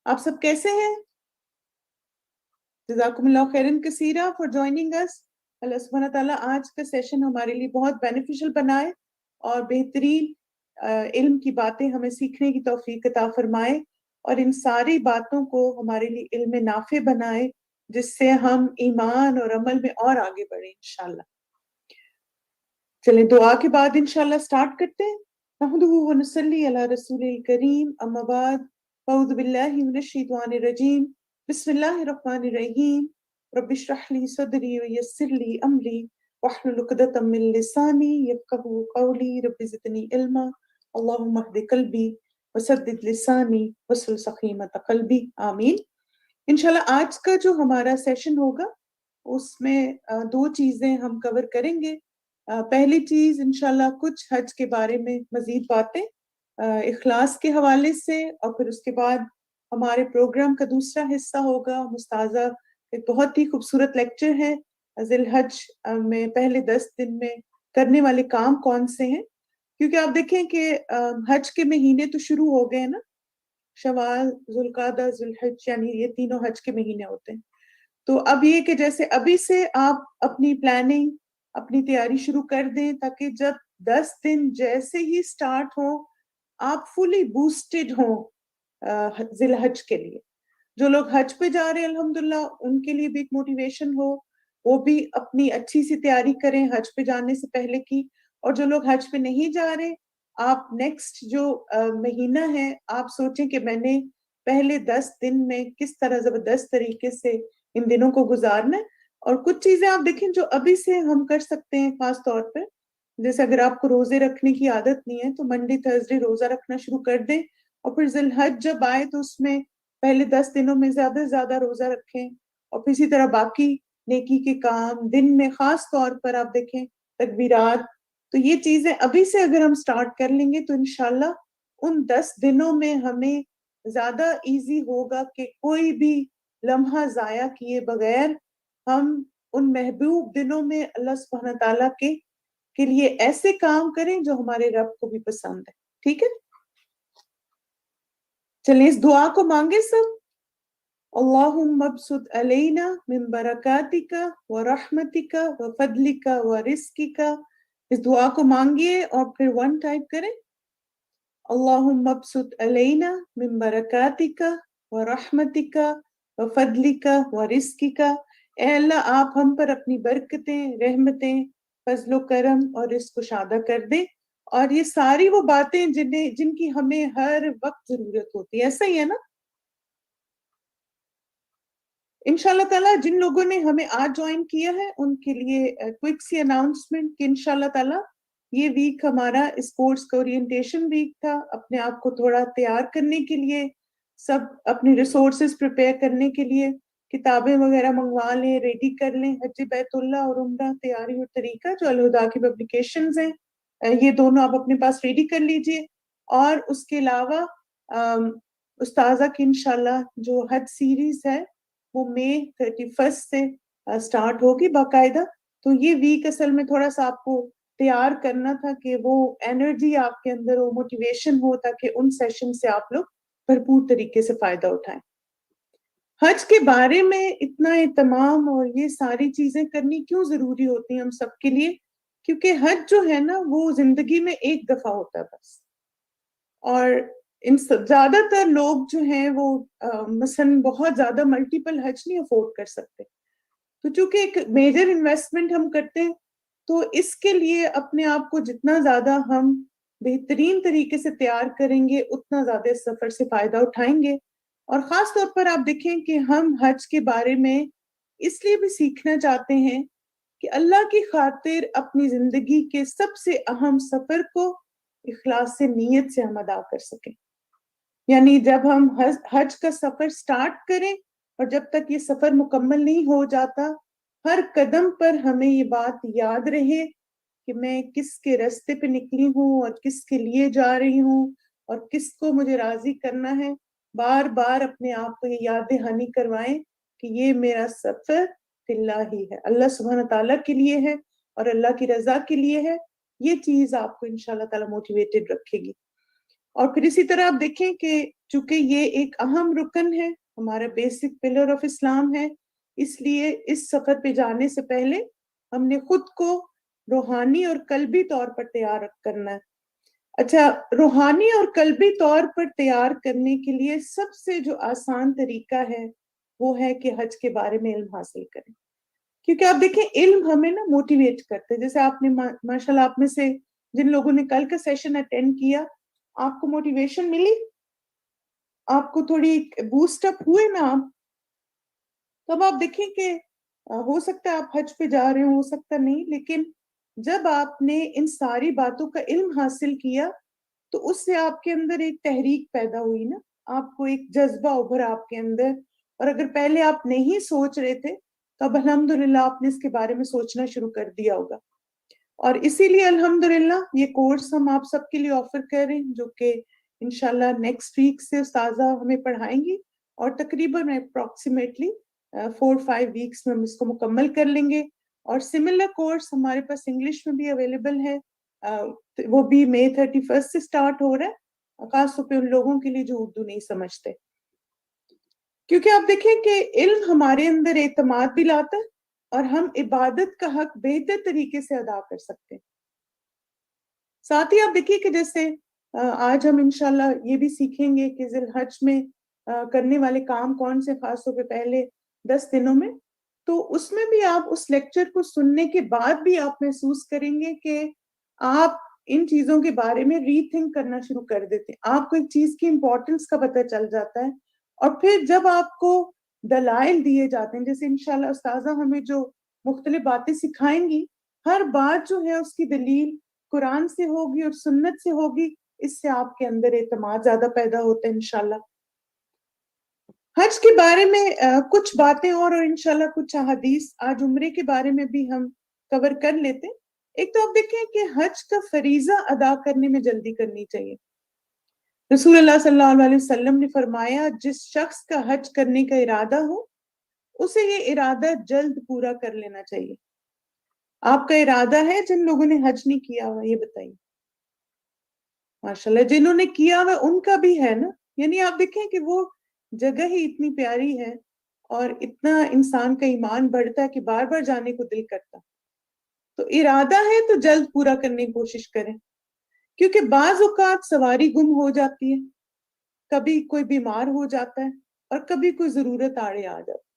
آپ سب کیسے ہیں؟ جزاکم اللہ خیرن کثیرہ فار جوائننگ اس. اللہ سبحانہ تعالیٰ آج کا سیشن ہمارے لیے بہت بینیفیشل بنائے اور بہترین علم کی باتیں ہمیں سیکھنے کی توفیق عطا فرمائے اور ان ساری باتوں کو ہمارے لیے علم نافع بنائے جس سے ہم ایمان اور عمل میں اور آگے بڑھیں انشاءاللہ. چلیں دعا کے بعد انشاءاللہ سٹارٹ کرتے ہیں. نحمدہ ونصلی علی رسول الکریم اما بعد اعوذ باللہ من الشیطان الرجیم بسم اللہ الرحمن الرحیم رب اشرح لی صدری ویسر لی امری واحلل عقدۃ من لسانی یفقہوا قولی رب زدنی علما اللہم اہد قلبی وسدد لسانی واسلل سخیمۃ قلبی آمین. انشاءاللہ آج کا جو ہمارا سیشن ہوگا اس میں دو چیزیں ہم کور کریں گے. پہلی چیز انشاءاللہ کچھ حج کے بارے میں مزید باتیں اخلاص کے حوالے سے، اور پھر اس کے بعد ہمارے پروگرام کا دوسرا حصہ ہوگا مستعاذہ ایک بہت ہی خوبصورت لیکچر ہے ذی الحج میں پہلے 10 دن میں کرنے والے کام کون سے ہیں. کیونکہ آپ دیکھیں کہ حج کے مہینے تو شروع ہو گئے نا، شوال، ذوالقعدہ، ذی الحج، یعنی یہ تینوں حج کے مہینے ہوتے ہیں. تو اب یہ کہ جیسے ابھی سے آپ اپنی پلاننگ، اپنی تیاری شروع کر دیں تاکہ جب 10 دن جیسے ہی سٹارٹ ہوں آپ فلی بوسٹڈ ہوں ذی الحج کے لیے. جو لوگ حج پہ جا رہے ہیں الحمدللہ ان کے لیے بھی ایک موٹیویشن ہو، وہ بھی اپنی اچھی سی تیاری کریں حج پہ جانے سے پہلے کی. اور جو لوگ حج پہ نہیں جا رہے، آپ نیکسٹ جو مہینہ ہے آپ سوچیں کہ میں نے پہلے 10 دن میں کس طرح زبردست طریقے سے ان دنوں کو گزارنا ہے. اور کچھ چیزیں آپ دیکھیں جو ابھی سے ہم کر سکتے ہیں، خاص طور پہ جیسے اگر آپ کو روزے رکھنے کی عادت نہیں ہے تو منڈے تھرسڈے روزہ رکھنا شروع کر دیں، اور پھر ذی الحج جب آئے تو اس میں پہلے 10 دنوں میں زیادہ سے زیادہ روزہ رکھیں. اور پھر اسی طرح باقی نیکی کے کام دن میں خاص طور پر آپ دیکھیں تکبیرات. تو یہ چیزیں ابھی سے اگر ہم سٹارٹ کر لیں گے تو انشاءاللہ ان 10 دنوں میں ہمیں زیادہ ایزی ہوگا کہ کوئی بھی لمحہ ضائع کیے بغیر ہم ان محبوب دنوں میں اللہ سبحانہ تعالیٰ کے لیے ایسے کام کریں جو ہمارے رب کو بھی پسند ہے. ٹھیک ہے، چلیں اس دعا کو مانگے سب. اللہم ابسط علینا من برکاتک و رحمتک و فضلک و رزقک. اس دعا کو مانگیے اور پھر 1 ٹائپ کریں. اللہم ابسط علینا من برکاتک و رحمتک و فضلک و رزقک. اے اللہ آپ ہم پر اپنی برکتیں، رحمتیں، فضل و کرم اور رزق کشادہ کر دیں. اور یہ ساری وہ باتیں جن کی ہمیں ہر وقت ضرورت ہوتی ہے. ایسا ہی ہے نا؟ انشاءاللہ تعالیٰ جن لوگوں نے ہمیں آج جوائن کیا ہے ان کے لیے کوئک سی اناؤنسمنٹ کہ انشاءاللہ تعالیٰ یہ ویک ہمارا اسپورٹس کا اورینٹیشن ویک تھا. اپنے آپ کو تھوڑا تیار کرنے کے لیے، سب اپنی ریسورسز پریپیئر کرنے کے لیے کتابیں وغیرہ منگوا لیں، ریڈی کر لیں. حج بیت اللہ اور عمرہ تیاری اور طریقہ جو الہدا کی پبلیکیشنز ہیں یہ دونوں آپ اپنے پاس ریڈی کر لیجئے. اور اس کے علاوہ استاذہ کی انشاءاللہ جو حج سیریز ہے وہ مئی 31 سے سٹارٹ ہوگی باقاعدہ. تو یہ ویک اصل میں تھوڑا سا آپ کو تیار کرنا تھا کہ وہ انرجی آپ کے اندر ہو، موٹیویشن ہو، تاکہ ان سیشن سے آپ لوگ بھرپور طریقے سے فائدہ اٹھائیں. حج کے بارے میں اتنا اہتمام اور یہ ساری چیزیں کرنی کیوں ضروری ہوتی ہیں ہم سب کے لیے؟ کیونکہ حج جو ہے نا وہ زندگی میں ایک دفعہ ہوتا ہے بس. اور زیادہ تر لوگ جو ہیں وہ مثلاً بہت زیادہ ملٹیپل حج نہیں افورڈ کر سکتے. تو چونکہ ایک میجر انویسٹمنٹ ہم کرتے ہیں تو اس کے لیے اپنے آپ کو جتنا زیادہ ہم بہترین طریقے سے تیار کریں گے اتنا زیادہ اس سفر سے فائدہ اٹھائیں گے. اور خاص طور پر آپ دیکھیں کہ ہم حج کے بارے میں اس لیے بھی سیکھنا چاہتے ہیں کہ اللہ کی خاطر اپنی زندگی کے سب سے اہم سفر کو اخلاص سے، نیت سے ہم ادا کر سکیں. یعنی جب ہم حج کا سفر سٹارٹ کریں اور جب تک یہ سفر مکمل نہیں ہو جاتا، ہر قدم پر ہمیں یہ بات یاد رہے کہ میں کس کے راستے پہ نکلی ہوں اور کس کے لیے جا رہی ہوں اور کس کو مجھے راضی کرنا ہے. بار بار اپنے آپ کو یہ یاد دہانی کروائیں کہ یہ میرا سفر فی اللہ ہی ہے، اللہ سبحانہ تعالیٰ کے لیے ہے اور اللہ کی رضا کے لیے ہے. یہ چیز آپ کو انشاءاللہ تعالیٰ موٹیویٹڈ رکھے گی. اور پھر اسی طرح آپ دیکھیں کہ چونکہ یہ ایک اہم رکن ہے، ہمارا بیسک پلر آف اسلام ہے، اس لیے اس سفر پہ جانے سے پہلے ہم نے خود کو روحانی اور قلبی طور پر تیار کرنا ہے۔ اچھا، روحانی اور قلبی طور پر تیار کرنے کے لیے سب سے جو آسان طریقہ ہے وہ ہے کہ حج کے بارے میں علم حاصل کریں، کیونکہ آپ دیکھیں علم ہمیں نا موٹیویٹ کرتے، جیسے آپ نے ماشاءاللہ آپ میں سے جن لوگوں نے کل کا سیشن اٹینڈ کیا، آپ کو موٹیویشن ملی، آپ کو تھوڑی بوسٹ اپ ہوئے نا آپ، تب آپ دیکھیں کہ ہو سکتا ہے آپ حج پہ جا رہے ہو سکتا نہیں، لیکن جب آپ نے ان ساری باتوں کا علم حاصل کیا تو اس سے آپ کے اندر ایک تحریک پیدا ہوئی نا، آپ کو ایک جذبہ ابھرا آپ کے اندر، اور اگر پہلے آپ نہیں سوچ رہے تھے تو اب الحمدللہ آپ نے اس کے بارے میں سوچنا شروع کر دیا ہوگا۔ اور اسی لیے الحمدللہ یہ کورس ہم آپ سب کے لیے آفر کر رہے ہیں، جو کہ انشاءاللہ نیکسٹ ویک سے استاذہ ہمیں پڑھائیں گی، اور تقریباً اپروکسیمیٹلی 4-5 ویکس میں ہم اس کو مکمل کر لیں گے۔ اور سملر کورس ہمارے پاس انگلش میں بھی اویلیبل ہے، وہ بھی مئی 31 سے سٹارٹ ہو رہا ہے، خاص طور پہ ان لوگوں کے لیے جو اردو نہیں سمجھتے، کیونکہ آپ دیکھیں کہ علم ہمارے اندر اعتماد بھی لاتا ہے اور ہم عبادت کا حق بہتر طریقے سے ادا کر سکتے ہیں۔ ساتھ ہی آپ دیکھیے کہ جیسے آج ہم انشاءاللہ یہ بھی سیکھیں گے کہ ذی الحج میں کرنے والے کام کون سے، خاص طور پہ پہلے 10 دنوں میں، تو اس میں بھی آپ اس لیکچر کو سننے کے بعد بھی آپ محسوس کریں گے کہ آپ ان چیزوں کے بارے میں ری تھنک کرنا شروع کر دیتے ہیں، آپ کو ایک چیز کی امپورٹنس کا پتہ چل جاتا ہے، اور پھر جب آپ کو دلائل دیے جاتے ہیں، جیسے انشاءاللہ استاذہ ہمیں جو مختلف باتیں سکھائیں گی، ہر بات جو ہے اس کی دلیل قرآن سے ہوگی اور سنت سے ہوگی، اس سے آپ کے اندر اعتماد زیادہ پیدا ہوتا ہے انشاءاللہ۔ حج کے بارے میں کچھ باتیں اور انشاءاللہ کچھ احادیث آج عمرے کے بارے میں بھی ہم کور کر لیتے ہیں۔ ایک تو آپ دیکھیں کہ حج کا فریضہ ادا کرنے میں جلدی کرنی چاہیے۔ رسول اللہ صلی اللہ علیہ وسلم نے فرمایا، جس شخص کا حج کرنے کا ارادہ ہو اسے یہ ارادہ جلد پورا کر لینا چاہیے۔ آپ کا ارادہ ہے؟ جن لوگوں نے حج نہیں کیا ہوا یہ بتائیے۔ ماشاءاللہ جنہوں نے کیا ہوا ان کا بھی ہے نا، یعنی آپ دیکھیں کہ وہ جگہ ہی اتنی پیاری ہے اور اتنا انسان کا ایمان بڑھتا ہے کہ بار بار جانے کو دل کرتا، تو ارادہ ہے تو جلد پورا کرنے کی کوشش کریں، کیونکہ بعض اوقات سواری گم ہو جاتی ہے، کبھی کوئی بیمار ہو جاتا ہے اور کبھی کوئی ضرورت آڑے آ جاتی ہے،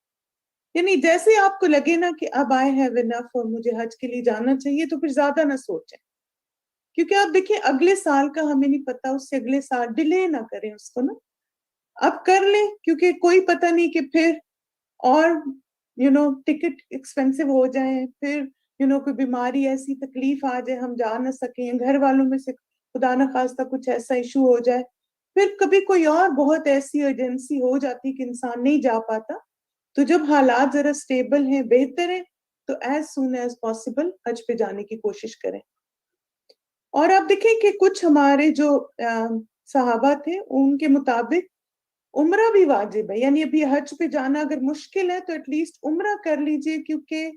یعنی جیسے آپ کو لگے نا کہ اب آئی ہیو انف اور مجھے حج کے لیے جانا چاہیے، تو پھر زیادہ نہ سوچیں، کیونکہ آپ دیکھیں اگلے سال کا ہمیں نہیں پتا، اس سے اگلے سال ڈیلے نہ کریں اس کو نا، اب کر لیں، کیونکہ کوئی پتہ نہیں کہ پھر اور ٹکٹ ایکسپینسو ہو جائیں، پھر کوئی بیماری ایسی تکلیف آ جائے ہم جا نہ سکیں، گھر والوں میں سے خدا نہ خواستہ کچھ ایسا ایشو ہو جائے، پھر کبھی کوئی اور بہت ایسی ایجنسی ہو جاتی کہ انسان نہیں جا پاتا، تو جب حالات ذرا سٹیبل ہیں، بہتر ہیں، تو ایز سون ایز پاسبل حج پہ جانے کی کوشش کریں۔ اور آپ دیکھیں کہ کچھ ہمارے جو صحابہ تھے ان کے مطابق عمرہ بھی واجب ہے، یعنی ابھی حج پہ جانا اگر مشکل ہے تو ایٹ لیسٹ عمرہ کر لیجئے، کیونکہ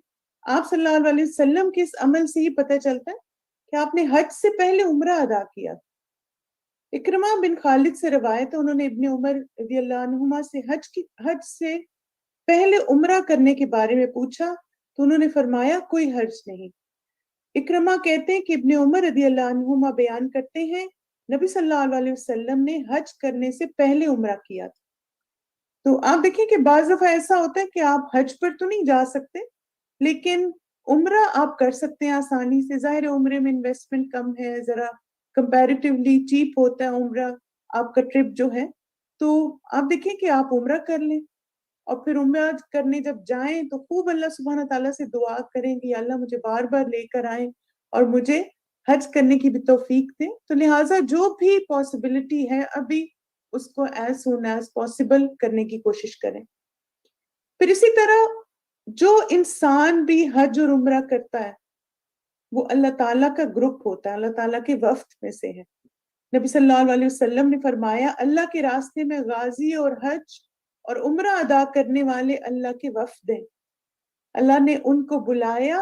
آپ صلی اللہ علیہ وسلم کے اس عمل سے یہ پتہ چلتا ہے کہ آپ نے حج سے پہلے عمرہ ادا کیا۔ اکرمہ بن خالد سے روایت ہے، انہوں نے ابن عمر رضی اللہ عنہما سے حج سے پہلے عمرہ کرنے کے بارے میں پوچھا تو انہوں نے فرمایا کوئی حرج نہیں۔ اکرمہ کہتے ہیں کہ ابن عمر رضی اللہ عنہما بیان کرتے ہیں نبی صلی اللہ علیہ وسلم نے حج کرنے سے پہلے عمرہ کیا تھا۔ تو آپ دیکھیں کہ بعض دفعہ ایسا ہوتا ہے کہ آپ حج پر تو نہیں جا سکتے لیکن عمرہ آپ کر سکتے ہیں آسانی سے، ظاہر عمرے میں انویسٹمنٹ کم ہے، ذرا کمپیریٹیولی چیپ ہوتا ہے عمرہ آپ کا ٹرپ جو ہے، تو آپ دیکھیں کہ آپ عمرہ کر لیں، اور پھر عمرہ کرنے جب جائیں تو خوب اللہ سبحانہ تعالیٰ سے دعا کریں کہ اللہ مجھے بار بار لے کر آئیں اور مجھے حج کرنے کی بھی توفیق دیں، تو لہٰذا جو بھی پاسبلٹی ہے ابھی اس کو ایز سون ایز پاسبل کرنے کی کوشش کریں۔ پھر اسی طرح جو انسان بھی حج اور عمرہ کرتا ہے وہ اللہ تعالیٰ کا گروپ ہوتا ہے، اللہ تعالیٰ کے وفد میں سے ہے۔ نبی صلی اللہ علیہ وسلم نے فرمایا اللہ کے راستے میں غازی اور حج اور عمرہ ادا کرنے والے اللہ کے وفد ہیں، اللہ نے ان کو بلایا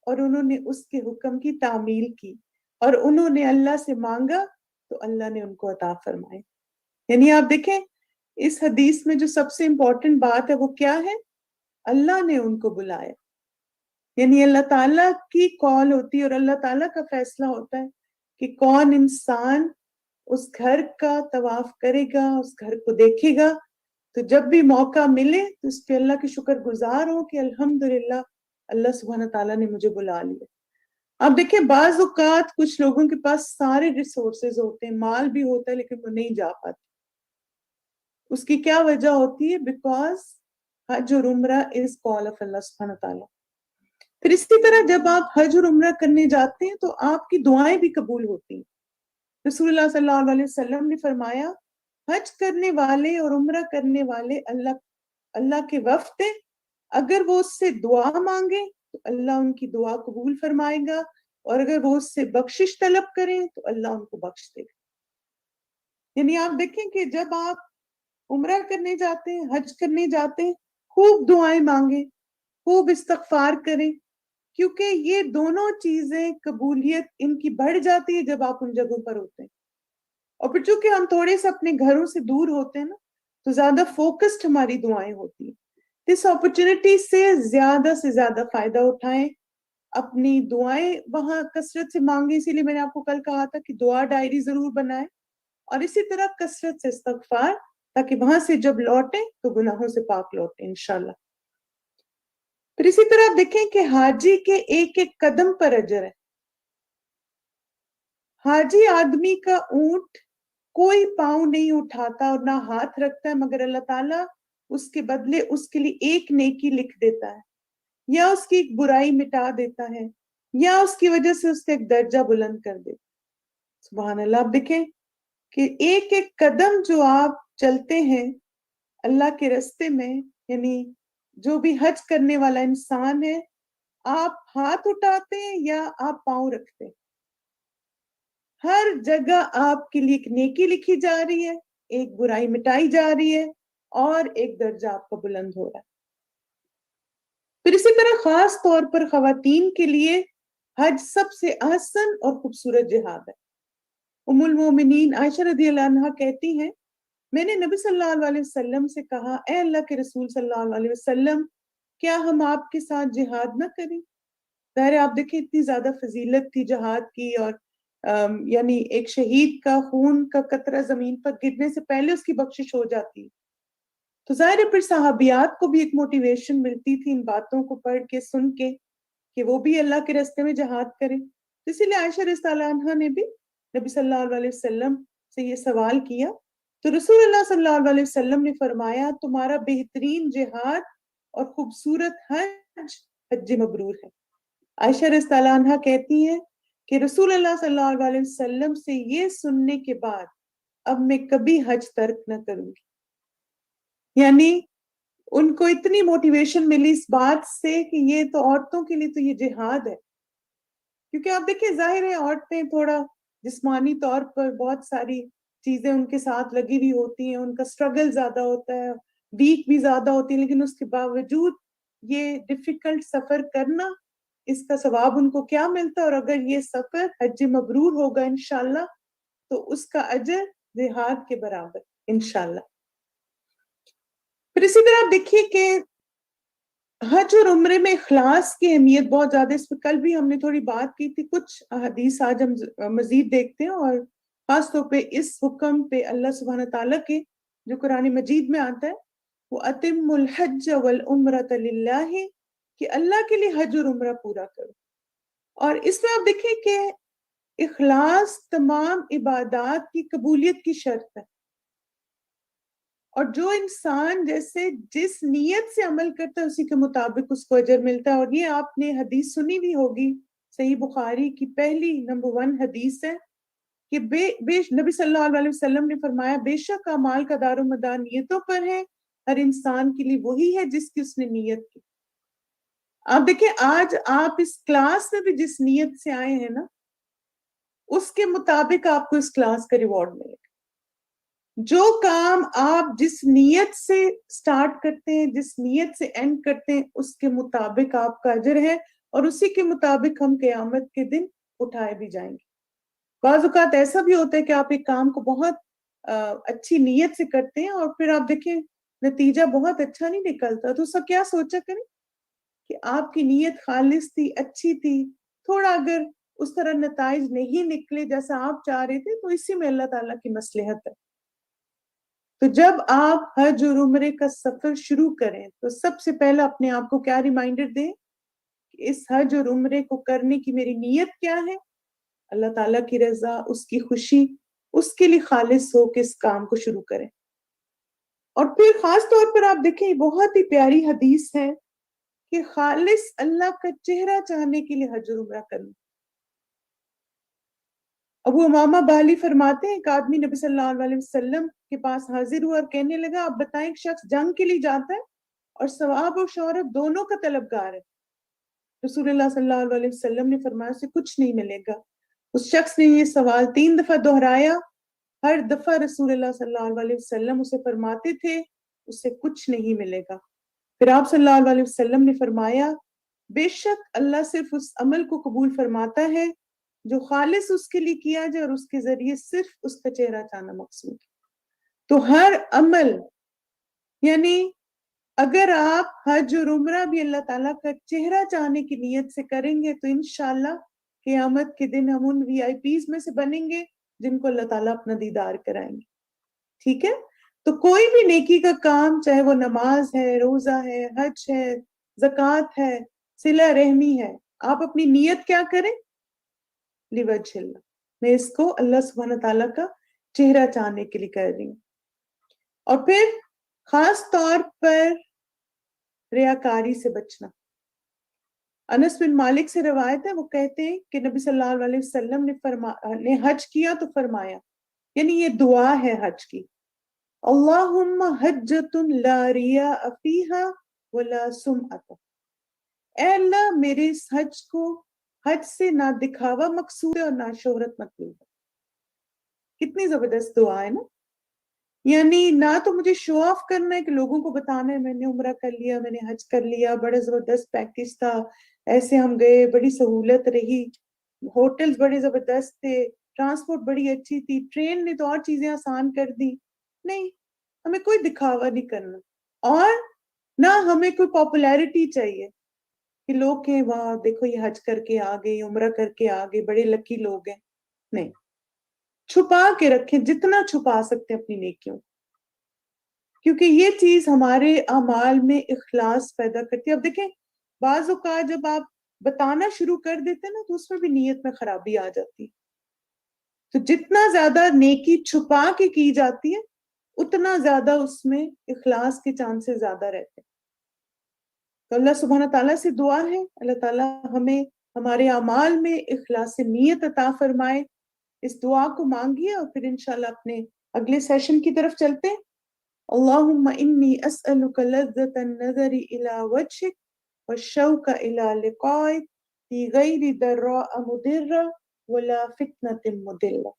اور انہوں نے اس کے حکم کی تعمیل کی، اور انہوں نے اللہ سے مانگا تو اللہ نے ان کو عطا فرمائے۔ یعنی آپ دیکھیں اس حدیث میں جو سب سے امپورٹنٹ بات ہے وہ کیا ہے؟ اللہ نے ان کو بلایا. یعنی اللہ تعالیٰ کی کال ہوتی ہے اور اللہ تعالیٰ کا فیصلہ ہوتا ہے کہ کون انسان اس گھر کا طواف کرے گا, اس گھر کو دیکھے گا. تو جب بھی موقع ملے تو اس پہ اللہ کی شکر گزار ہو کہ الحمدللہ اللہ سبحانہ تعالیٰ نے مجھے بلا لیا. اب دیکھیں بعض اوقات کچھ لوگوں کے پاس سارے ریسورسز ہوتے ہیں, مال بھی ہوتا ہے, لیکن وہ نہیں جا پاتے. اس کی کیا وجہ ہوتی ہے؟ بیکاز حج اور عمرہ از کال آف اللہ سبحانہ تعالیٰ. پھر اسی طرح جب آپ حج اور عمرہ کرنے جاتے ہیں تو آپ کی دعائیں بھی قبول ہوتی ہیں. رسول اللہ صلی اللہ علیہ وسلم نے فرمایا حج کرنے والے اور عمرہ کرنے والے اللہ کے وفد ہیں, اگر وہ اس سے دعا مانگے تو اللہ ان کی دعا قبول فرمائے گا, اور اگر وہ اس سے بخشش طلب کریں تو اللہ ان کو بخش دے گا. یعنی آپ دیکھیں کہ جب آپ عمرہ کرنے جاتے ہیں, حج کرنے جاتے ہیں, خوب دعائیں مانگیں, خوب استغفار کریں, کیونکہ یہ دونوں چیزیں قبولیت ان کی بڑھ جاتی ہے جب آپ ان جگہوں پر ہوتے ہیں. اور پھر چونکہ ہم تھوڑے سے اپنے گھروں سے دور ہوتے ہیں نا, تو زیادہ فوکسڈ ہماری دعائیں ہوتی ہیں. اس اپرچونٹی سے زیادہ فائدہ اٹھائیں, اپنی دعائیں وہاں کثرت سے مانگیں. اسی لیے میں نے آپ کو کل کہا تھا کہ دعا ڈائری ضرور بنائیں, اور اسی طرح کثرت سے استغفار, تاکہ وہاں سے جب لوٹیں تو گناہوں سے پاک لوٹیں انشاءاللہ. پھر اسی طرح دیکھیں کہ حاجی کے ایک ایک قدم پر اجر ہے. حاجی آدمی کا اونٹ کوئی پاؤں نہیں اٹھاتا اور نہ ہاتھ رکھتا ہے, مگر اللہ تعالیٰ اس کے بدلے اس کے لیے ایک نیکی لکھ دیتا ہے, یا اس کی ایک برائی مٹا دیتا ہے, یا اس کی وجہ سے اس کا ایک درجہ بلند کر دیتا. سبحان اللہ. آپ دیکھیں کہ ایک ایک قدم جو آپ چلتے ہیں اللہ کے راستے میں, یعنی جو بھی حج کرنے والا انسان ہے, آپ ہاتھ اٹھاتے ہیں یا آپ پاؤں رکھتے ہیں, ہر جگہ آپ کے لیے ایک نیکی لکھی جا رہی ہے, ایک برائی مٹائی جا رہی ہے, اور ایک درجہ آپ کا بلند ہو رہا ہے. پھر اسی طرح خاص طور پر خواتین کے لیے حج سب سے آسان اور خوبصورت جہاد ہے. ام المومنین عائشہ رضی اللہ عنہا کہتی ہیں میں نے نبی صلی اللہ علیہ وسلم سے کہا, اے اللہ کے رسول صلی اللہ علیہ وسلم, کیا ہم آپ کے ساتھ جہاد نہ کریں؟ ظاہر آپ دیکھیں اتنی زیادہ فضیلت تھی جہاد کی, اور یعنی ایک شہید کا خون کا قطرہ زمین پر گرنے سے پہلے اس کی بخشش ہو جاتی. تو ظاہر ہے پھر صحابیات کو بھی ایک موٹیویشن ملتی تھی ان باتوں کو پڑھ کے, سن کے, کہ وہ بھی اللہ کے راستے میں جہاد کریں. اسی لیے عائشہ رضی اللہ عنہا نے بھی نبی صلی اللہ علیہ وسلم سے یہ سوال کیا, تو رسول اللہ صلی اللہ علیہ وسلم نے فرمایا تمہارا بہترین جہاد اور خوبصورت حج حج مبرور ہے. عائشہ رضی اللہ عنہا کہتی ہیں کہ رسول اللہ صلی اللہ علیہ وسلم سے یہ سننے کے بعد اب میں کبھی حج ترک نہ کروں گی. یعنی ان کو اتنی موٹیویشن ملی اس بات سے کہ یہ تو عورتوں کے لیے تو یہ جہاد ہے. کیونکہ آپ دیکھیں ظاہر ہے عورتیں تھوڑا جسمانی طور پر بہت ساری چیزیں ان کے ساتھ لگی ہوئی ہوتی ہیں, ان کا سٹرگل زیادہ ہوتا ہے, ویک بھی زیادہ ہوتی ہے, لیکن اس کے باوجود یہ ڈیفیکلٹ سفر کرنا, اس کا ثواب ان کو کیا ملتا ہے. اور اگر یہ سفر حج مبرور ہوگا انشاءاللہ تو اس کا اجر جہاد کے برابر انشاءاللہ. پھر اسی طرح دیکھیے کہ حج اور عمرے میں اخلاص کی اہمیت بہت زیادہ, اس پہ کل بھی ہم نے تھوڑی بات کی تھی. کچھ حدیث آج ہم مزید دیکھتے ہیں, اور خاص طور پہ اس حکم پہ اللہ سبحانہ تعالیٰ کے جو قرآن مجید میں آتا ہے, وہ اتم الحج والعمرۃ للہ, کہ اللہ کے لیے حج اور عمرہ پورا کرو. اور اس میں آپ دیکھیں کہ اخلاص تمام عبادات کی قبولیت کی شرط ہے, اور جو انسان جیسے جس نیت سے عمل کرتا ہے اسی کے مطابق اس کو اجر ملتا ہے. اور یہ آپ نے حدیث سنی بھی ہوگی, صحیح بخاری کی پہلی نمبر 1 حدیث ہے کہ نبی صلی اللہ علیہ وسلم نے فرمایا بے شک اعمال کا دار و مدار نیتوں پر ہے, ہر انسان کے لیے وہی ہے جس کی اس نے نیت کی. آپ دیکھیں آج آپ اس کلاس میں بھی جس نیت سے آئے ہیں نا, اس کے مطابق آپ کو اس کلاس کا ریوارڈ ملے گا. جو کام آپ جس نیت سے سٹارٹ کرتے ہیں, جس نیت سے اینڈ کرتے ہیں, اس کے مطابق آپ کا اجر ہے, اور اسی کے مطابق ہم قیامت کے دن اٹھائے بھی جائیں گے. بعض اوقات ایسا بھی ہوتا ہے کہ آپ ایک کام کو بہت اچھی نیت سے کرتے ہیں اور پھر آپ دیکھیں نتیجہ بہت اچھا نہیں نکلتا، تو سب کیا سوچا کریں کہ آپ کی نیت خالص تھی، اچھی تھی، تھوڑا اگر اس طرح نتائج نہیں نکلے جیسا آپ چاہ رہے تھے تو اسی میں اللہ تعالیٰ کی مصلحت ہے۔ تو جب آپ حج اور عمرے کا سفر شروع کریں تو سب سے پہلا اپنے آپ کو کیا ریمائنڈر دیں کہ اس حج اور عمرے کو کرنے کی میری نیت کیا ہے، اللہ تعالیٰ کی رضا، اس کی خوشی، اس کے لیے خالص ہو کے اس کام کو شروع کریں۔ اور پھر خاص طور پر آپ دیکھیں بہت ہی پیاری حدیث ہے کہ خالص اللہ کا چہرہ چاہنے کے لیے حج اور عمرہ کرنا۔ ابو امامہ باہلی فرماتے ہیں ایک آدمی نبی صلی اللہ علیہ وسلم کے پاس حاضر ہوا اور کہنے لگا آپ بتائیں ایک شخص جنگ کے لیے جاتا ہے اور ثواب اور شہرت دونوں کا طلبگار ہے۔ رسول اللہ صلی اللہ علیہ وسلم نے فرمایا اسے کچھ نہیں ملے گا۔ اس شخص نے یہ سوال 3 دفعہ دہرایا، ہر دفعہ رسول اللہ صلی اللہ علیہ وسلم اسے فرماتے تھے اسے کچھ نہیں ملے گا۔ پھر آپ صلی اللہ علیہ وسلم نے فرمایا بے شک اللہ صرف اس عمل کو قبول فرماتا ہے جو خالص اس کے لیے کیا جائے اور اس کے ذریعے صرف اس کا چہرہ چاہنا مقصود ہے۔ تو ہر عمل، یعنی اگر آپ حج اور عمرہ بھی اللہ تعالیٰ کا چہرہ چاہنے کی نیت سے کریں گے تو انشاءاللہ قیامت کے دن ہم ان VIP میں سے بنیں گے جن کو اللہ تعالیٰ اپنا دیدار کرائیں گے۔ ٹھیک ہے؟ تو کوئی بھی نیکی کا کام، چاہے وہ نماز ہے، روزہ ہے، حج ہے، زکوٰۃ ہے، صلہ رحمی ہے، آپ اپنی نیت کیا کریں؟ لوجہ اللہ، میں اس کو اللہ سبحانہ تعالیٰ کا چہرہ چاہنے کے لیے کر رہی ہوں۔ اور پھر خاص طور پر ریاکاری سے بچنا۔ انس بن مالک سے روایت ہے، وہ کہتے ہیں کہ نبی صلی اللہ علیہ وسلم نے حج کیا تو فرمایا، یعنی یہ دعا ہے حج کی، اللہم حجۃ لا ریاء فیہا ولا سمعۃ، اے اللہ میرے اس حج کو، حج سے نہ دکھاوا مقصود ہے اور نہ شہرت مطلوب ہے۔ کتنی زبردست دعا ہے نا، یعنی نہ تو مجھے شو آف کرنا ہے کہ لوگوں کو بتانا ہے میں نے عمرہ کر لیا، میں نے حج کر لیا، بڑا زبردست پیکج تھا، ایسے ہم گئے، بڑی سہولت رہی، ہوٹلز بڑے زبردست تھے، ٹرانسپورٹ بڑی اچھی تھی، ٹرین نے تو اور چیزیں آسان کر دی۔ نہیں، ہمیں کوئی دکھاوا نہیں کرنا، اور نہ ہمیں کوئی پاپولیرٹی چاہیے کہ لوگ کہیں واہ دیکھو یہ حج کر کے آ گئے، عمرہ کر کے آ گئے، بڑے لکی لوگ ہیں۔ نہیں، چھپا کے رکھیں جتنا چھپا سکتے ہیں اپنی نیکیوں، کیونکہ یہ چیز ہمارے اعمال میں اخلاص پیدا کرتی ہے۔ اب دیکھیں بعض اوقات جب آپ بتانا شروع کر دیتے ہیں نا تو اس میں بھی نیت میں خرابی آ جاتی ہے۔ تو جتنا زیادہ نیکی چھپا کے کی جاتی ہے اتنا زیادہ اس میں اخلاص کے چانسز زیادہ رہتے ہیں۔ تو اللہ سبحانہ تعالیٰ سے دعا ہے اللہ تعالیٰ ہمیں ہمارے اعمال میں اخلاص نیت عطا فرمائے۔ اس دعا کو مانگیے اور پھر انشاءاللہ اپنے اگلے سیشن کی طرف چلتے ہیں۔ اللہم انی اسألک لذۃ النظر الی وجہک والشوق الی لقائک فی غیر ضراء مضرہ ولا فتنۃ مضلہ۔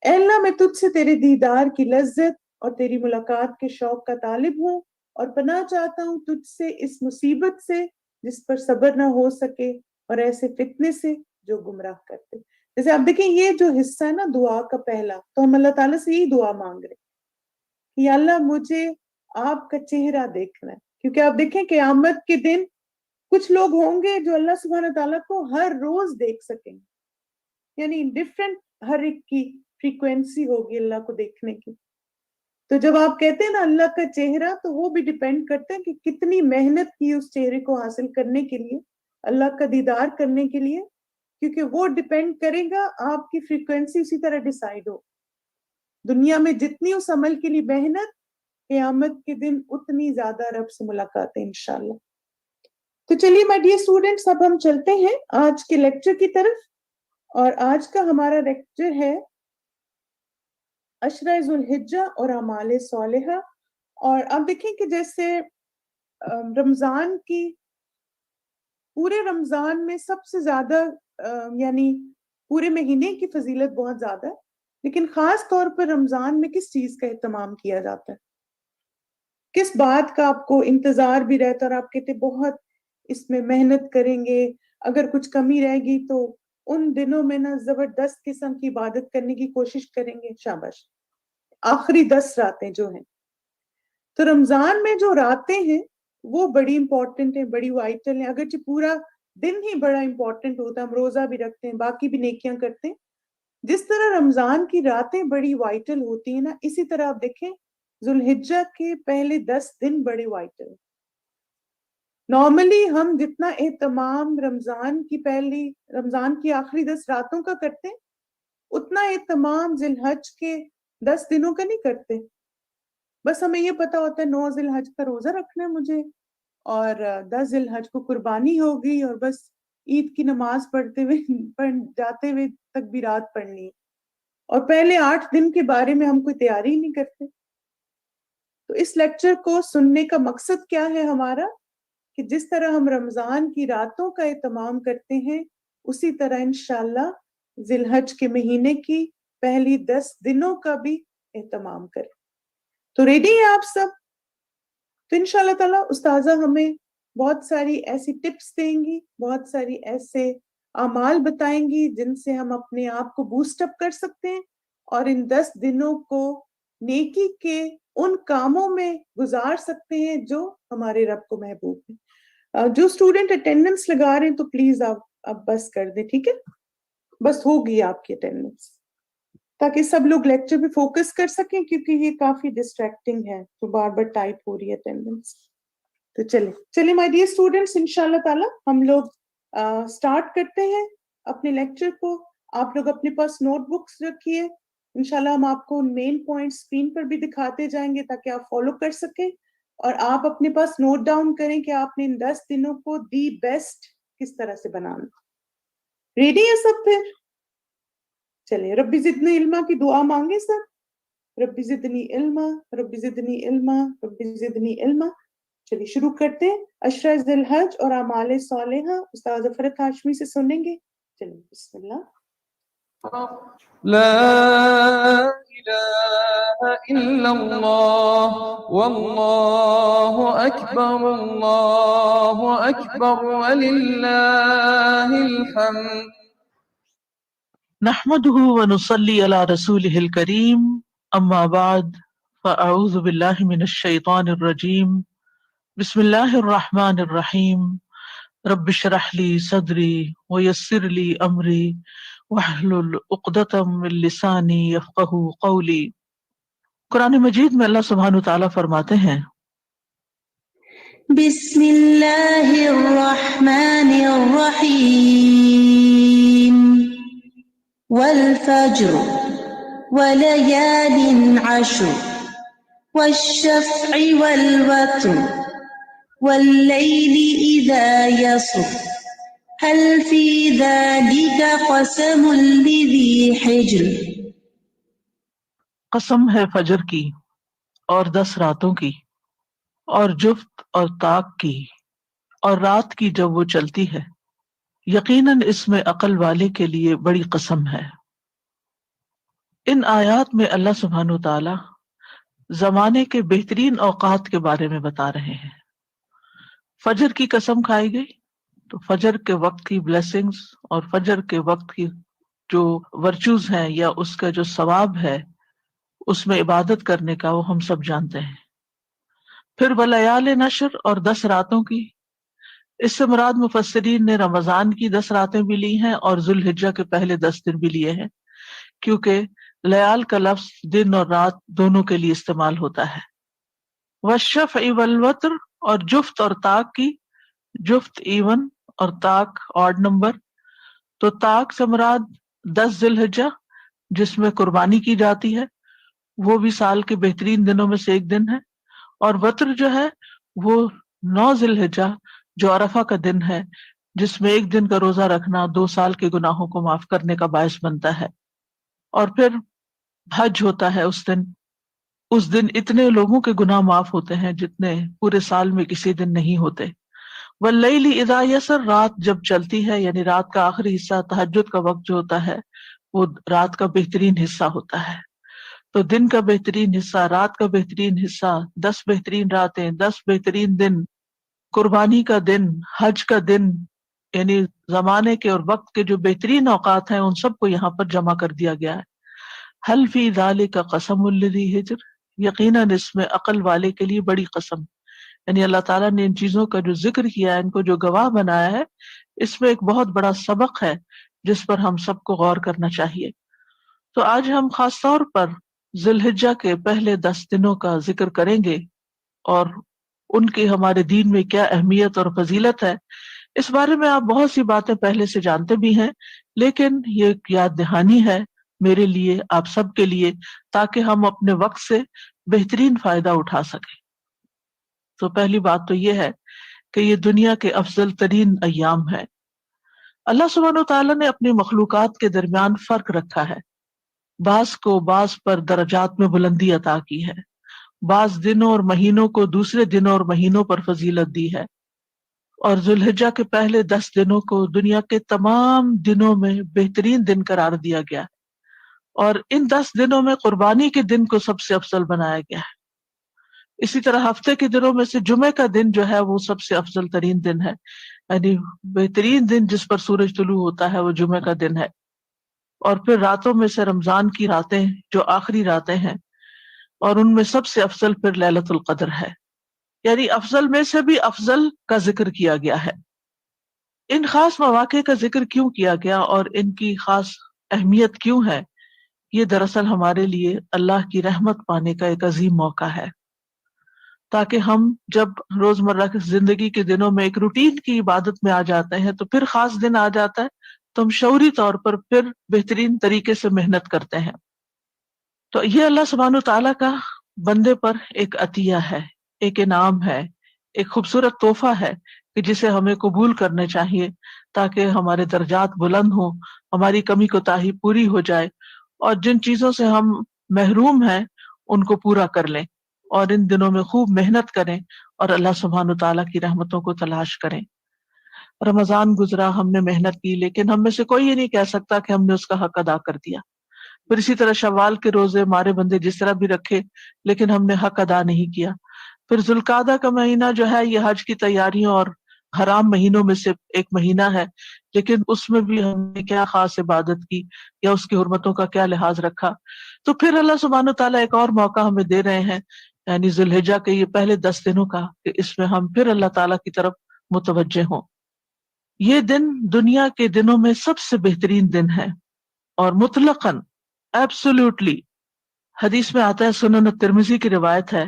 اے اللہ میں تجھ سے تیرے دیدار کی لذت اور تیری ملاقات کے شوق کا طالب ہوں، اور پناہ چاہتا ہوں تجھ سے اس مصیبت سے جس پر صبر نہ ہو سکے، اور ایسے فتنے سے جو گمراہ کرتے۔ جیسے آپ دیکھیں یہ جو حصہ ہے نا دعا کا پہلا، تو ہم اللہ تعالیٰ سے یہی دعا مانگ رہے کہ یا اللہ مجھے آپ کا چہرہ دیکھنا ہے، کیونکہ آپ دیکھیں قیامت کے دن کچھ لوگ ہوں گے جو اللہ سبحانہ تعالیٰ کو ہر روز دیکھ سکیں گے، یعنی ڈفرینٹ ہر ایک کی فریکوینسی ہوگی اللہ کو دیکھنے کی۔ تو جب آپ کہتے ہیں نا اللہ کا چہرہ، تو وہ بھی ڈیپینڈ کرتے ہیں کہ کتنی محنت کی اس چہرے کو حاصل کرنے کے لیے، اللہ کا دیدار کرنے کے لیے، کیونکہ وہ ڈیپینڈ کرے گا آپ کی فریکوینسی اسی طرح ڈیسائیڈ ہو۔ دنیا میں جتنی اس عمل کے لیے محنت، قیامت کے دن اتنی زیادہ رب سے ملاقات ہے انشاءاللہ۔ تو چلیے مائی ڈیئر اسٹوڈنٹس، اب ہم چلتے ہیں آج کے لیکچر کی طرف، اور آج کا ہمارا لیکچر ہے عشرہ ذو الحجہ اور اعمال صالحہ۔ اور اب دیکھیں کہ جیسے رمضان کی، پورے رمضان میں سب سے زیادہ یعنی پورے مہینے کی فضیلت بہت زیادہ ہے، لیکن خاص طور پر رمضان میں کس چیز کا اہتمام کیا جاتا ہے، کس بات کا آپ کو انتظار بھی رہتا ہے، اور آپ کہتے بہت اس میں محنت کریں گے، اگر کچھ کمی رہے گی تو ان دنوں میں نا زبردست قسم کی عبادت کرنے کی کوشش کریں گے۔ شاباش، آخری 10 راتیں جو ہیں. تو رمضان میں جو راتیں ہیں وہ بڑی امپورٹنٹ ہیں, بڑی وائٹل ہیں. اگرچہ پورا دن ہی بڑا امپورٹنٹ ہوتا ہے, ہم روزہ بھی رکھتے ہیں, باقی بھی نیکیاں کرتے ہیں, جس طرح رمضان کی راتیں بڑی وائٹل ہوتی ہیں نا, اسی طرح آپ دیکھیں ذوالحجہ کے پہلے 10 دن بڑے وائٹل. نارملی ہم جتنا اہتمام رمضان کی آخری 10 راتوں کا کرتے ہیں, اتنا اہتمام ذی الحج کے 10 دنوں کا نہیں کرتے. بس ہمیں یہ پتا ہوتا ہے 9 ذی الحج کا روزہ رکھنا ہے مجھے, اور 10 ذی الحج کو قربانی ہوگی, اور بس عید کی نماز جاتے ہوئے تکبیرات پڑھنی, اور پہلے 8 دن کے بارے میں ہم کوئی تیاری ہی نہیں کرتے. تو اس لیکچر کو سننے کا مقصد کیا ہے ہمارا, کہ جس طرح ہم رمضان کی راتوں کا اہتمام کرتے ہیں, اسی طرح انشاءاللہ ذی الحج کے مہینے کی پہلی 10 دنوں کا بھی اہتمام کریں. تو ریڈی ہیں آپ سب؟ تو انشاءاللہ تعالیٰ استاذہ ہمیں بہت ساری ایسی ٹپس دیں گی, بہت ساری ایسے اعمال بتائیں گی جن سے ہم اپنے آپ کو بوسٹ اپ کر سکتے ہیں, اور ان 10 دنوں کو نیکی کے ان کاموں میں گزار سکتے ہیں جو ہمارے رب کو محبوب ہیں. جو اسٹوڈنٹ اٹینڈنس لگا رہے ہیں تو پلیز آپ بس کر دیں, ٹھیک ہے؟ بس ہوگی آپ کی اٹینڈنس, تاکہ سب لوگ لیکچر پہ فوکس کر سکیں, کیونکہ یہ کافی ڈسٹریکٹنگ ہے تو بار بار ٹائپ ہو رہی ہے اٹینڈنس. تو چلیں مائی ڈیئر اسٹوڈنٹس, انشاءاللہ تعالیٰ ہم لوگ سٹارٹ کرتے ہیں اپنے لیکچر کو. آپ لوگ اپنے پاس نوٹ بکس رکھیے, انشاءاللہ ہم آپ کو مین پوائنٹ اسکرین پر بھی دکھاتے جائیں گے تاکہ آپ فالو کر سکیں, اور آپ اپنے پاس نوٹ ڈاؤن کریں کہ آپ نے ان 10 دنوں کو دی بیسٹ کس طرح سے بنانا. ریڈی ہے سب؟ پھر چلیں ربی زدنی علما کی دعا مانگے سب. ربی زدنی علما, ربی زدنی علما, ربی زدنی علما. چلیے شروع کرتے ہیں. اشرا ذی الحج اور اعمال صالحہ استاد فرت ہاشمی سے سنیں گے. چلیے بسم اللہ. لا إله إلا الله والله أكبر الله أكبر ولله الحمد. نحمده ونصلي على رسوله الكريم اما بعد فاعوذ بالله من الشيطان الرجيم بسم الله الرحمن الرحيم رب اشرح لي صدري ويسر لي امري واحلل عقدة من لساني يفقهوا قولي. قرآن مجید میں اللہ سبحانہ وتعالیٰ فرماتے ہیں بسم اللہ الرحمن الرحیم والفجر وليال عشر والشفع والوتر والليل إذا يسر هل في ذلك قسم لذي حجر. قسم ہے فجر کی اور 10 راتوں کی, اور جفت اور طاق کی, اور رات کی جب وہ چلتی ہے, یقیناً اس میں عقل والے کے لیے بڑی قسم ہے. ان آیات میں اللہ سبحانہ وتعالی زمانے کے بہترین اوقات کے بارے میں بتا رہے ہیں. فجر کی قسم کھائی گئی تو فجر کے وقت کی بلیسنگز اور فجر کے وقت کی جو ورچوز ہیں یا اس کا جو ثواب ہے اس میں عبادت کرنے کا وہ ہم سب جانتے ہیں. پھر ولیال نشر اور 10 راتوں کی, اس سے مراد مفسرین نے رمضان کی 10 راتیں بھی لی ہیں اور ذوالحجہ کے پہلے 10 دن بھی لیے ہیں, کیونکہ لیال کا لفظ دن اور رات دونوں کے لیے استعمال ہوتا ہے. والشفع والوتر اور جفت اور طاق کی, جفت ایون اور طاق آڈ نمبر. تو طاق سے مراد 10 ذی الحجہ جس میں قربانی کی جاتی ہے, وہ بھی سال کے بہترین دنوں میں سے ایک دن ہے. اور وتر جو ہے وہ 9 ذی الحجہ جو عرفہ کا دن ہے, جس میں ایک دن کا روزہ رکھنا 2 سال کے گناہوں کو معاف کرنے کا باعث بنتا ہے. اور پھر حج ہوتا ہے اس دن اتنے لوگوں کے گناہ معاف ہوتے ہیں جتنے پورے سال میں کسی دن نہیں ہوتے. واللیل اذا یسر, رات جب چلتی ہے یعنی رات کا آخری حصہ تہجد کا وقت جو ہوتا ہے وہ رات کا بہترین حصہ ہوتا ہے. تو دن کا بہترین حصہ, رات کا بہترین حصہ, 10 بہترین راتیں, 10 بہترین دن, قربانی کا دن, حج کا دن, یعنی زمانے کے اور وقت کے جو بہترین اوقات ہیں ان سب کو یہاں پر جمع کر دیا گیا ہے. حل فی ذالک قسم لذی حجر، یقیناً اس میں عقل والے کے لیے بڑی قسم، یعنی اللہ تعالیٰ نے ان چیزوں کا جو ذکر کیا ہے، ان کو جو گواہ بنایا ہے، اس میں ایک بہت بڑا سبق ہے جس پر ہم سب کو غور کرنا چاہیے۔ تو آج ہم خاص طور پر ذی الحجہ کے پہلے 10 دنوں کا ذکر کریں گے اور ان کی ہمارے دین میں کیا اہمیت اور فضیلت ہے۔ اس بارے میں آپ بہت سی باتیں پہلے سے جانتے بھی ہیں، لیکن یہ ایک یاد دہانی ہے میرے لیے، آپ سب کے لیے، تاکہ ہم اپنے وقت سے بہترین فائدہ اٹھا سکیں۔ تو پہلی بات تو یہ ہے کہ یہ دنیا کے افضل ترین ایام ہے۔ اللہ سبحانہ و تعالیٰ نے اپنی مخلوقات کے درمیان فرق رکھا ہے، بعض کو بعض پر درجات میں بلندی عطا کی ہے، بعض دنوں اور مہینوں کو دوسرے دنوں اور مہینوں پر فضیلت دی ہے، اور ذی الحجہ کے پہلے 10 دنوں کو دنیا کے تمام دنوں میں بہترین دن قرار دیا گیا ہے، اور ان 10 دنوں میں قربانی کے دن کو سب سے افضل بنایا گیا ہے۔ اسی طرح ہفتے کے دنوں میں سے جمعے کا دن جو ہے وہ سب سے افضل ترین دن ہے، یعنی بہترین دن جس پر سورج طلوع ہوتا ہے وہ جمعے کا دن ہے۔ اور پھر راتوں میں سے رمضان کی راتیں جو آخری راتیں ہیں، اور ان میں سب سے افضل پھر لیلۃ القدر ہے، یعنی افضل میں سے بھی افضل کا ذکر کیا گیا ہے۔ ان خاص مواقع کا ذکر کیوں کیا گیا اور ان کی خاص اہمیت کیوں ہے؟ یہ دراصل ہمارے لیے اللہ کی رحمت پانے کا ایک عظیم موقع ہے، تاکہ ہم جب روزمرہ کی زندگی کے دنوں میں ایک روٹین کی عبادت میں آ جاتے ہیں تو پھر خاص دن آ جاتا ہے تو ہم شعوری طور پر پھر بہترین طریقے سے محنت کرتے ہیں۔ تو یہ اللہ سبحانہ تعالیٰ کا بندے پر ایک عطیہ ہے، ایک انعام ہے، ایک خوبصورت تحفہ ہے کہ جسے ہمیں قبول کرنے چاہیے تاکہ ہمارے درجات بلند ہوں، ہماری کمی کوتاہی پوری ہو جائے، اور جن چیزوں سے ہم محروم ہیں ان کو پورا کر لیں، اور ان دنوں میں خوب محنت کریں اور اللہ سبحانہ تعالیٰ کی رحمتوں کو تلاش کریں۔ رمضان گزرا، ہم نے محنت کی، لیکن ہم میں سے کوئی یہ نہیں کہہ سکتا کہ ہم نے اس کا حق ادا کر دیا۔ پھر اسی طرح شوال کے روزے ہمارے بندے جس طرح بھی رکھے، لیکن ہم نے حق ادا نہیں کیا۔ پھر ذوالقعدہ کا مہینہ جو ہے یہ حج کی تیاریوں اور حرام مہینوں میں سے ایک مہینہ ہے، لیکن اس میں بھی ہم نے کیا خاص عبادت کی یا اس کی حرمتوں کا کیا لحاظ رکھا۔ تو پھر اللہ سبحانہ تعالیٰ ایک اور موقع ہمیں دے رہے ہیں، یعنی ذی الحجہ کے یہ پہلے 10 دنوں کا، کہ اس میں ہم پھر اللہ تعالیٰ کی طرف متوجہ ہوں۔ یہ دن دنیا کے دنوں میں سب سے بہترین دن ہے، اور مطلقاً ایبسولوٹلی حدیث میں آتا ہے، سنن الترمذی کی روایت ہے،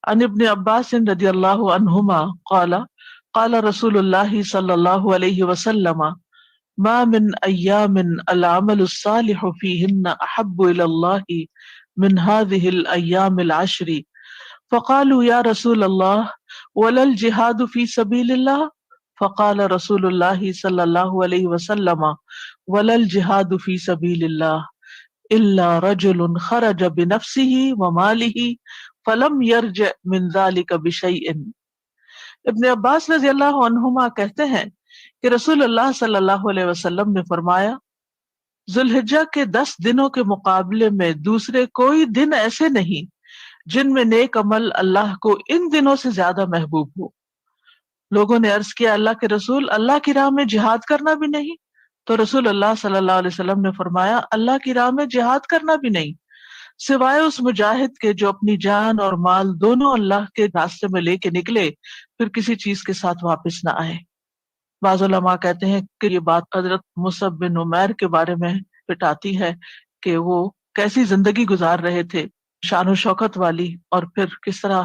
عن ابن عباس رضی اللہ عنہما قال قال رسول اللہ صلی اللہ علیہ وسلم ما من ایام العمل الصالح فیہن احب الی اللہ من هذه الايام العشر فقالوا یا رسول اللہ ولا الجہاد فی سبیل اللہ فقال رسول اللہ صلی اللہ علیہ وسلم ولا الجہاد فی سبیل اللہ الا رجل خرج بنفسه وماله فلم يرجع من ذلك بشيء۔ ابن عباس رضی اللہ عنہما کہتے ہیں کہ رسول اللہ صلی اللہ علیہ وسلم نے فرمایا، ذی الحجہ کے 10 دنوں کے مقابلے میں دوسرے کوئی دن ایسے نہیں جن میں نیک عمل اللہ کو ان دنوں سے زیادہ محبوب ہو۔ لوگوں نے عرض کیا، اللہ کے رسول، اللہ کی راہ میں جہاد کرنا بھی نہیں؟ تو رسول اللہ صلی اللہ علیہ وسلم نے فرمایا، اللہ کی راہ میں جہاد کرنا بھی نہیں، سوائے اس مجاہد کے جو اپنی جان اور مال دونوں اللہ کے راستے میں لے کے نکلے، پھر کسی چیز کے ساتھ واپس نہ آئے۔ بعض علماء کہتے ہیں کہ یہ بات حضرت مصعب بن عمیر کے بارے میں پٹاتی ہے کہ وہ کیسی زندگی گزار رہے تھے، شان و شوکت والی، اور پھر کس طرح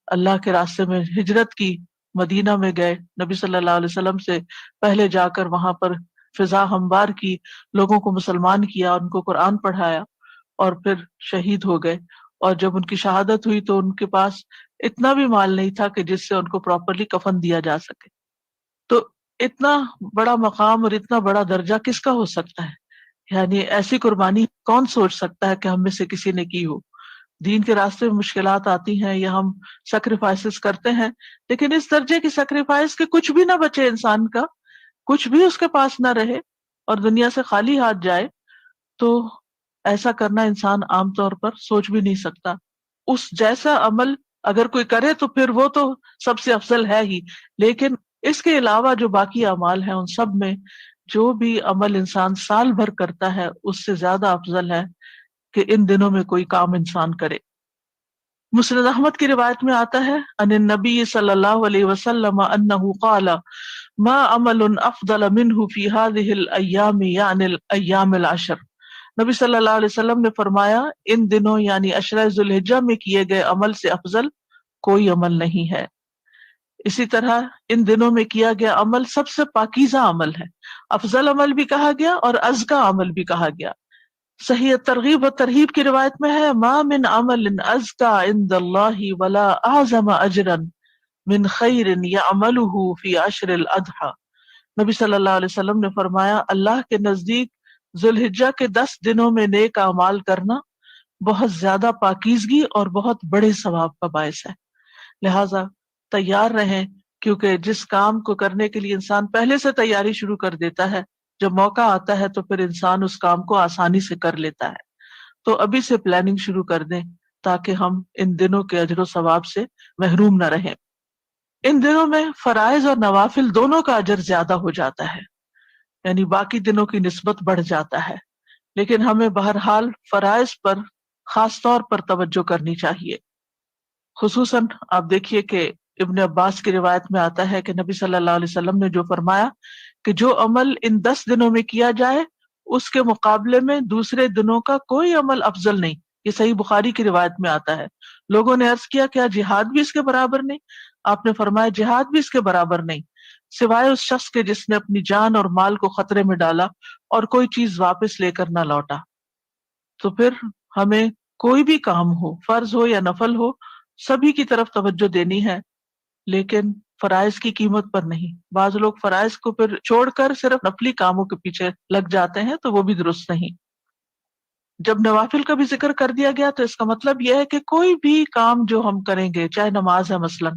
اللہ کے راستے میں ہجرت کی، مدینہ میں گئے، نبی صلی اللہ علیہ وسلم سے پہلے جا کر وہاں پر فضا ہموار کی، لوگوں کو مسلمان کیا، ان کو قرآن پڑھایا، اور پھر شہید ہو گئے۔ اور جب ان کی شہادت ہوئی تو ان کے پاس اتنا بھی مال نہیں تھا کہ جس سے ان کو پراپرلی کفن دیا جا سکے۔ تو اتنا بڑا مقام اور اتنا بڑا درجہ کس کا ہو سکتا ہے؟ یعنی ایسی قربانی کون سوچ سکتا ہے کہ ہم میں سے کسی نے کی ہو؟ دین کے راستے میں مشکلات آتی ہیں یا ہم سیکریفائسز کرتے ہیں، لیکن اس درجے کی سیکریفائس کہ کچھ بھی نہ بچے انسان کا، کچھ بھی اس کے پاس نہ رہے اور دنیا سے خالی ہاتھ جائے، تو ایسا کرنا انسان عام طور پر سوچ بھی نہیں سکتا۔ اس جیسا عمل اگر کوئی کرے تو پھر وہ تو سب سے افضل ہے ہی، لیکن اس کے علاوہ جو باقی اعمال ہیں ان سب میں جو بھی عمل انسان سال بھر کرتا ہے اس سے زیادہ افضل ہے کہ ان دنوں میں کوئی کام انسان کرے۔ مسند احمد کی روایت میں آتا ہے ان النبی صلی اللہ علیہ وسلم انہ قال ما عمل افضل منہ فی هذه الایام یعنی الایام العشر۔ نبی صلی اللہ علیہ وسلم نے فرمایا ان دنوں یعنی عشرہ ذی الحجہ میں کیے گئے عمل سے افضل کوئی عمل نہیں ہے۔ اسی طرح ان دنوں میں کیا گیا عمل سب سے پاکیزہ عمل ہے، افضل عمل بھی کہا گیا اور ازکا عمل بھی کہا گیا۔ صحیح ترغیب و ترہیب کی روایت میں ہے ما من عمل ازکا عند اللہ ولا اعظم اجرا من خیر یعملہ فی عشر الاضحی۔ نبی صلی اللہ علیہ وسلم نے فرمایا اللہ کے نزدیک ذی الحجہ کے 10 دنوں میں نیک اعمال کرنا بہت زیادہ پاکیزگی اور بہت بڑے ثواب کا باعث ہے، لہذا تیار رہیں، کیونکہ جس کام کو کرنے کے لیے انسان پہلے سے تیاری شروع کر دیتا ہے جب موقع آتا ہے تو پھر انسان اس کام کو آسانی سے کر لیتا ہے۔ تو ابھی سے پلاننگ شروع کر دیں تاکہ ہم ان دنوں کے اجر و ثواب سے محروم نہ رہیں۔ ان دنوں میں فرائض اور نوافل دونوں کا اجر زیادہ ہو جاتا ہے، یعنی باقی دنوں کی نسبت بڑھ جاتا ہے، لیکن ہمیں بہرحال فرائض پر خاص طور پر توجہ کرنی چاہیے۔ خصوصاً آپ دیکھیے کہ ابن عباس کی روایت میں آتا ہے کہ نبی صلی اللہ علیہ وسلم نے جو فرمایا کہ جو عمل ان 10 دنوں میں کیا جائے اس کے مقابلے میں دوسرے دنوں کا کوئی عمل افضل نہیں۔ یہ صحیح بخاری کی روایت میں آتا ہے۔ لوگوں نے عرض کیا کیا جہاد بھی اس کے برابر نہیں؟ آپ نے فرمایا جہاد بھی اس کے برابر نہیں، سوائے اس شخص کے جس نے اپنی جان اور مال کو خطرے میں ڈالا اور کوئی چیز واپس لے کر نہ لوٹا۔ تو پھر ہمیں کوئی بھی کام ہو، فرض ہو یا نفل ہو، سبھی کی طرف توجہ دینی ہے، لیکن فرائض کی قیمت پر نہیں۔ بعض لوگ فرائض کو پھر چھوڑ کر صرف نفلی کاموں کے پیچھے لگ جاتے ہیں تو وہ بھی درست نہیں۔ جب نوافل کا بھی ذکر کر دیا گیا تو اس کا مطلب یہ ہے کہ کوئی بھی کام جو ہم کریں گے، چاہے نماز ہے مثلا،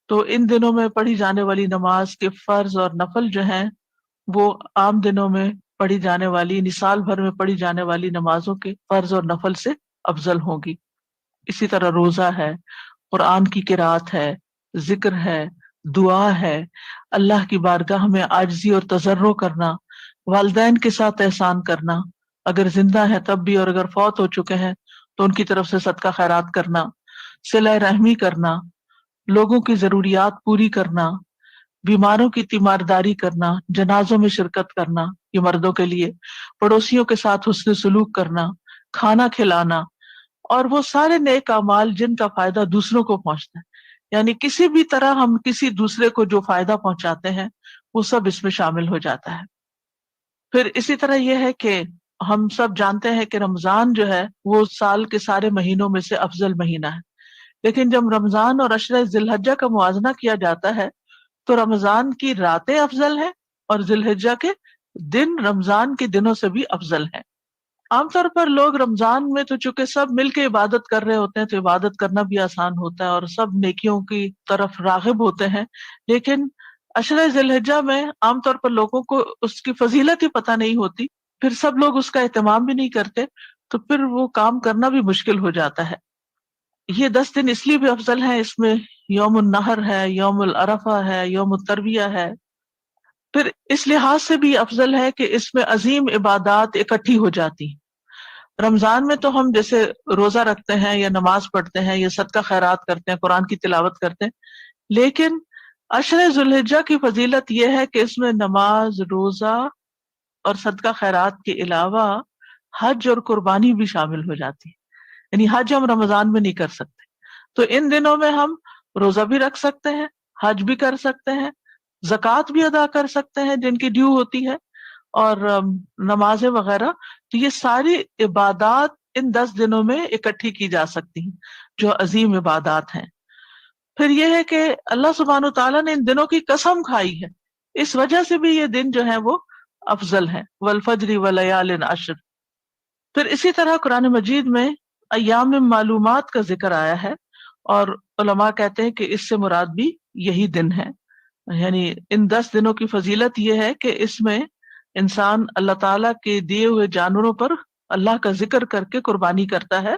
تو ان دنوں میں پڑھی جانے والی نماز کے فرض اور نفل جو ہیں وہ عام دنوں میں پڑھی جانے والی، یعنی سال بھر میں پڑھی جانے والی نمازوں کے فرض اور نفل سے افضل ہوگی۔ اسی طرح روزہ ہے، قرآن کی قرات ہے، ذکر ہے، دعا ہے، اللہ کی بارگاہ میں عاجزی اور تضرع کرنا، والدین کے ساتھ احسان کرنا، اگر زندہ ہے تب بھی اور اگر فوت ہو چکے ہیں تو ان کی طرف سے صدقہ خیرات کرنا، صلہ رحمی کرنا، لوگوں کی ضروریات پوری کرنا، بیماروں کی تیمارداری کرنا، جنازوں میں شرکت کرنا، یہ مردوں کے لیے، پڑوسیوں کے ساتھ حسن سلوک کرنا، کھانا کھلانا، اور وہ سارے نیک اعمال جن کا فائدہ دوسروں کو پہنچتا ہے، یعنی کسی بھی طرح ہم کسی دوسرے کو جو فائدہ پہنچاتے ہیں وہ سب اس میں شامل ہو جاتا ہے۔ پھر اسی طرح یہ ہے کہ ہم سب جانتے ہیں کہ رمضان جو ہے وہ سال کے سارے مہینوں میں سے افضل مہینہ ہے، لیکن جب رمضان اور عشرہ ذی الحجہ کا موازنہ کیا جاتا ہے تو رمضان کی راتیں افضل ہیں اور ذی الحجہ کے دن رمضان کے دنوں سے بھی افضل ہیں۔ عام طور پر لوگ رمضان میں تو چونکہ سب مل کے عبادت کر رہے ہوتے ہیں تو عبادت کرنا بھی آسان ہوتا ہے اور سب نیکیوں کی طرف راغب ہوتے ہیں، لیکن عشرہ ذی الحجہ میں عام طور پر لوگوں کو اس کی فضیلت ہی پتہ نہیں ہوتی، پھر سب لوگ اس کا اہتمام بھی نہیں کرتے، تو پھر وہ کام کرنا بھی مشکل ہو جاتا ہے۔ یہ 10 دن اس لیے بھی افضل ہیں، اس میں یوم النحر ہے، یوم العرفہ ہے، یوم الترویہ ہے، پھر اس لحاظ سے بھی افضل ہے کہ اس میں عظیم عبادات اکٹھی ہو جاتی ہیں۔ رمضان میں تو ہم جیسے روزہ رکھتے ہیں یا نماز پڑھتے ہیں یا صدقہ خیرات کرتے ہیں، قرآن کی تلاوت کرتے ہیں، لیکن عشرہ ذی الحجہ کی فضیلت یہ ہے کہ اس میں نماز، روزہ اور صدقہ خیرات کے علاوہ حج اور قربانی بھی شامل ہو جاتی ہے، یعنی حج ہم رمضان میں نہیں کر سکتے، تو ان دنوں میں ہم روزہ بھی رکھ سکتے ہیں، حج بھی کر سکتے ہیں، زکوٰۃ بھی ادا کر سکتے ہیں جن کی ڈیو ہوتی ہے، اور نمازیں وغیرہ، تو یہ ساری عبادات ان 10 دنوں میں اکٹھی کی جا سکتی ہیں جو عظیم عبادات ہیں۔ پھر یہ ہے کہ اللہ سبحانہ و تعالیٰ نے ان دنوں کی قسم کھائی ہے، اس وجہ سے بھی یہ دن جو ہیں وہ افضل ہیں، والفجر ولیال عشر۔ پھر اسی طرح قرآن مجید میں ایام معلومات کا ذکر آیا ہے، اور علماء کہتے ہیں کہ اس سے مراد بھی یہی دن ہے، یعنی ان 10 دنوں کی فضیلت یہ ہے کہ اس میں انسان اللہ تعالیٰ کے دیے ہوئے جانوروں پر اللہ کا ذکر کر کے قربانی کرتا ہے۔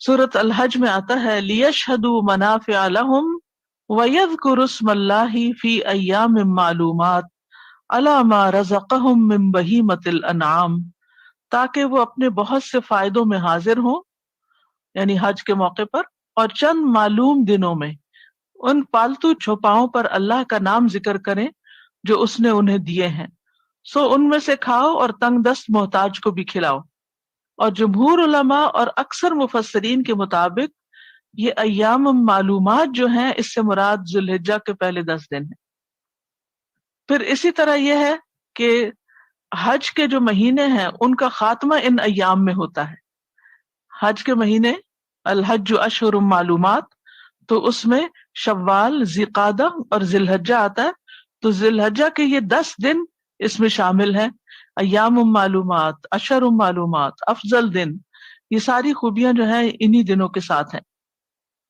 سورۃ الحج میں آتا ہے لِيَشْهَدُوا مَنَافِعَ لَهُمْ وَيَذْكُرُوا اسْمَ اللَّهِ فِي أَيَّامٍ مَّعْلُومَاتٍ عَلَىٰ مَا رَزَقَهُم مِّن بَهِيمَةِ الْأَنْعَامِ، تاکہ وہ اپنے بہت سے فائدوں میں حاضر ہوں، یعنی حج کے موقع پر، اور چند معلوم دنوں میں ان پالتو چھپاؤں پر اللہ کا نام ذکر کریں جو اس نے انہیں دیے ہیں، سو ان میں سے کھاؤ اور تنگ دست محتاج کو بھی کھلاؤ۔ اور جمہور علماء اور اکثر مفسرین کے مطابق یہ ایام معلومات جو ہیں اس سے مراد ذوالحجہ کے پہلے 10 دن ہیں۔ پھر اسی طرح یہ ہے کہ حج کے جو مہینے ہیں ان کا خاتمہ ان ایام میں ہوتا ہے۔ حج کے مہینے الحج اشہر معلومات، تو اس میں شوال، ذی قعدہ اور ذی الحجہ آتا ہے، تو ذی الحجہ کے یہ 10 دن اس میں شامل ہیں۔ ایام معلومات، اشہر معلومات، افضل دن، یہ ساری خوبیاں جو ہیں انہی دنوں کے ساتھ ہیں۔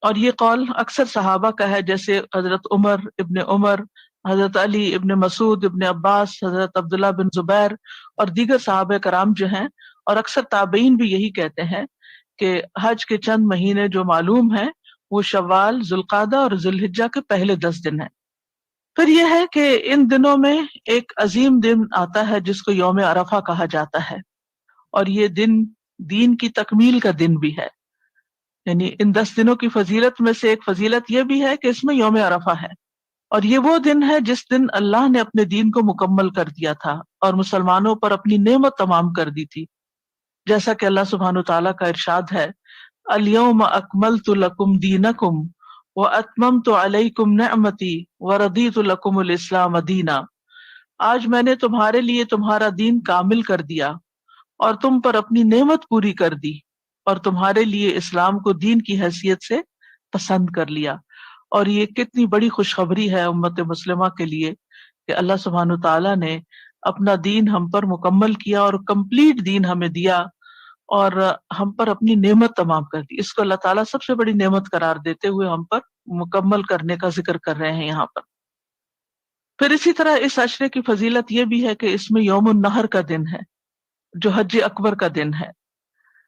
اور یہ قول اکثر صحابہ کا ہے، جیسے حضرت عمر، حضرت علی ابن مسعود، ابن عباس، حضرت عبداللہ بن زبیر اور دیگر صحابہ کرام جو ہیں، اور اکثر تابعین بھی یہی کہتے ہیں کہ حج کے چند مہینے جو معلوم ہیں وہ شوال، ذوالقعدہ اور ذوالحجہ کے پہلے 10 دن ہیں۔ پھر یہ ہے کہ ان دنوں میں ایک عظیم دن آتا ہے جس کو یوم عرفہ کہا جاتا ہے، اور یہ دن دین کی تکمیل کا دن بھی ہے۔ یعنی ان 10 دنوں کی فضیلت میں سے ایک فضیلت یہ بھی ہے کہ اس میں یوم عرفہ ہے، اور یہ وہ دن ہے جس دن اللہ نے اپنے دین کو مکمل کر دیا تھا اور مسلمانوں پر اپنی نعمت تمام کر دی تھی، جیسا کہ اللہ سبحانہ وتعالیٰ کا ارشاد ہے، الیوم اکملت لکم دینکم واتممت علیکم نعمتی ورضیت لکم الاسلام دینا۔ آج میں نے تمہارے لیے تمہارا دین کامل کر دیا اور تم پر اپنی نعمت پوری کر دی، اور تمہارے لیے اسلام کو دین کی حیثیت سے پسند کر لیا۔ اور یہ کتنی بڑی خوشخبری ہے امت مسلمہ کے لیے کہ اللہ سبحانہ تعالیٰ نے اپنا دین ہم پر مکمل کیا اور کمپلیٹ دین ہمیں دیا، اور ہم پر اپنی نعمت تمام کر دی۔ اس کو اللہ تعالیٰ سب سے بڑی نعمت قرار دیتے ہوئے ہم پر مکمل کرنے کا ذکر کر رہے ہیں یہاں پر۔ پھر اسی طرح اس عشرے کی فضیلت یہ بھی ہے کہ اس میں یوم النحر کا دن ہے جو حج اکبر کا دن ہے۔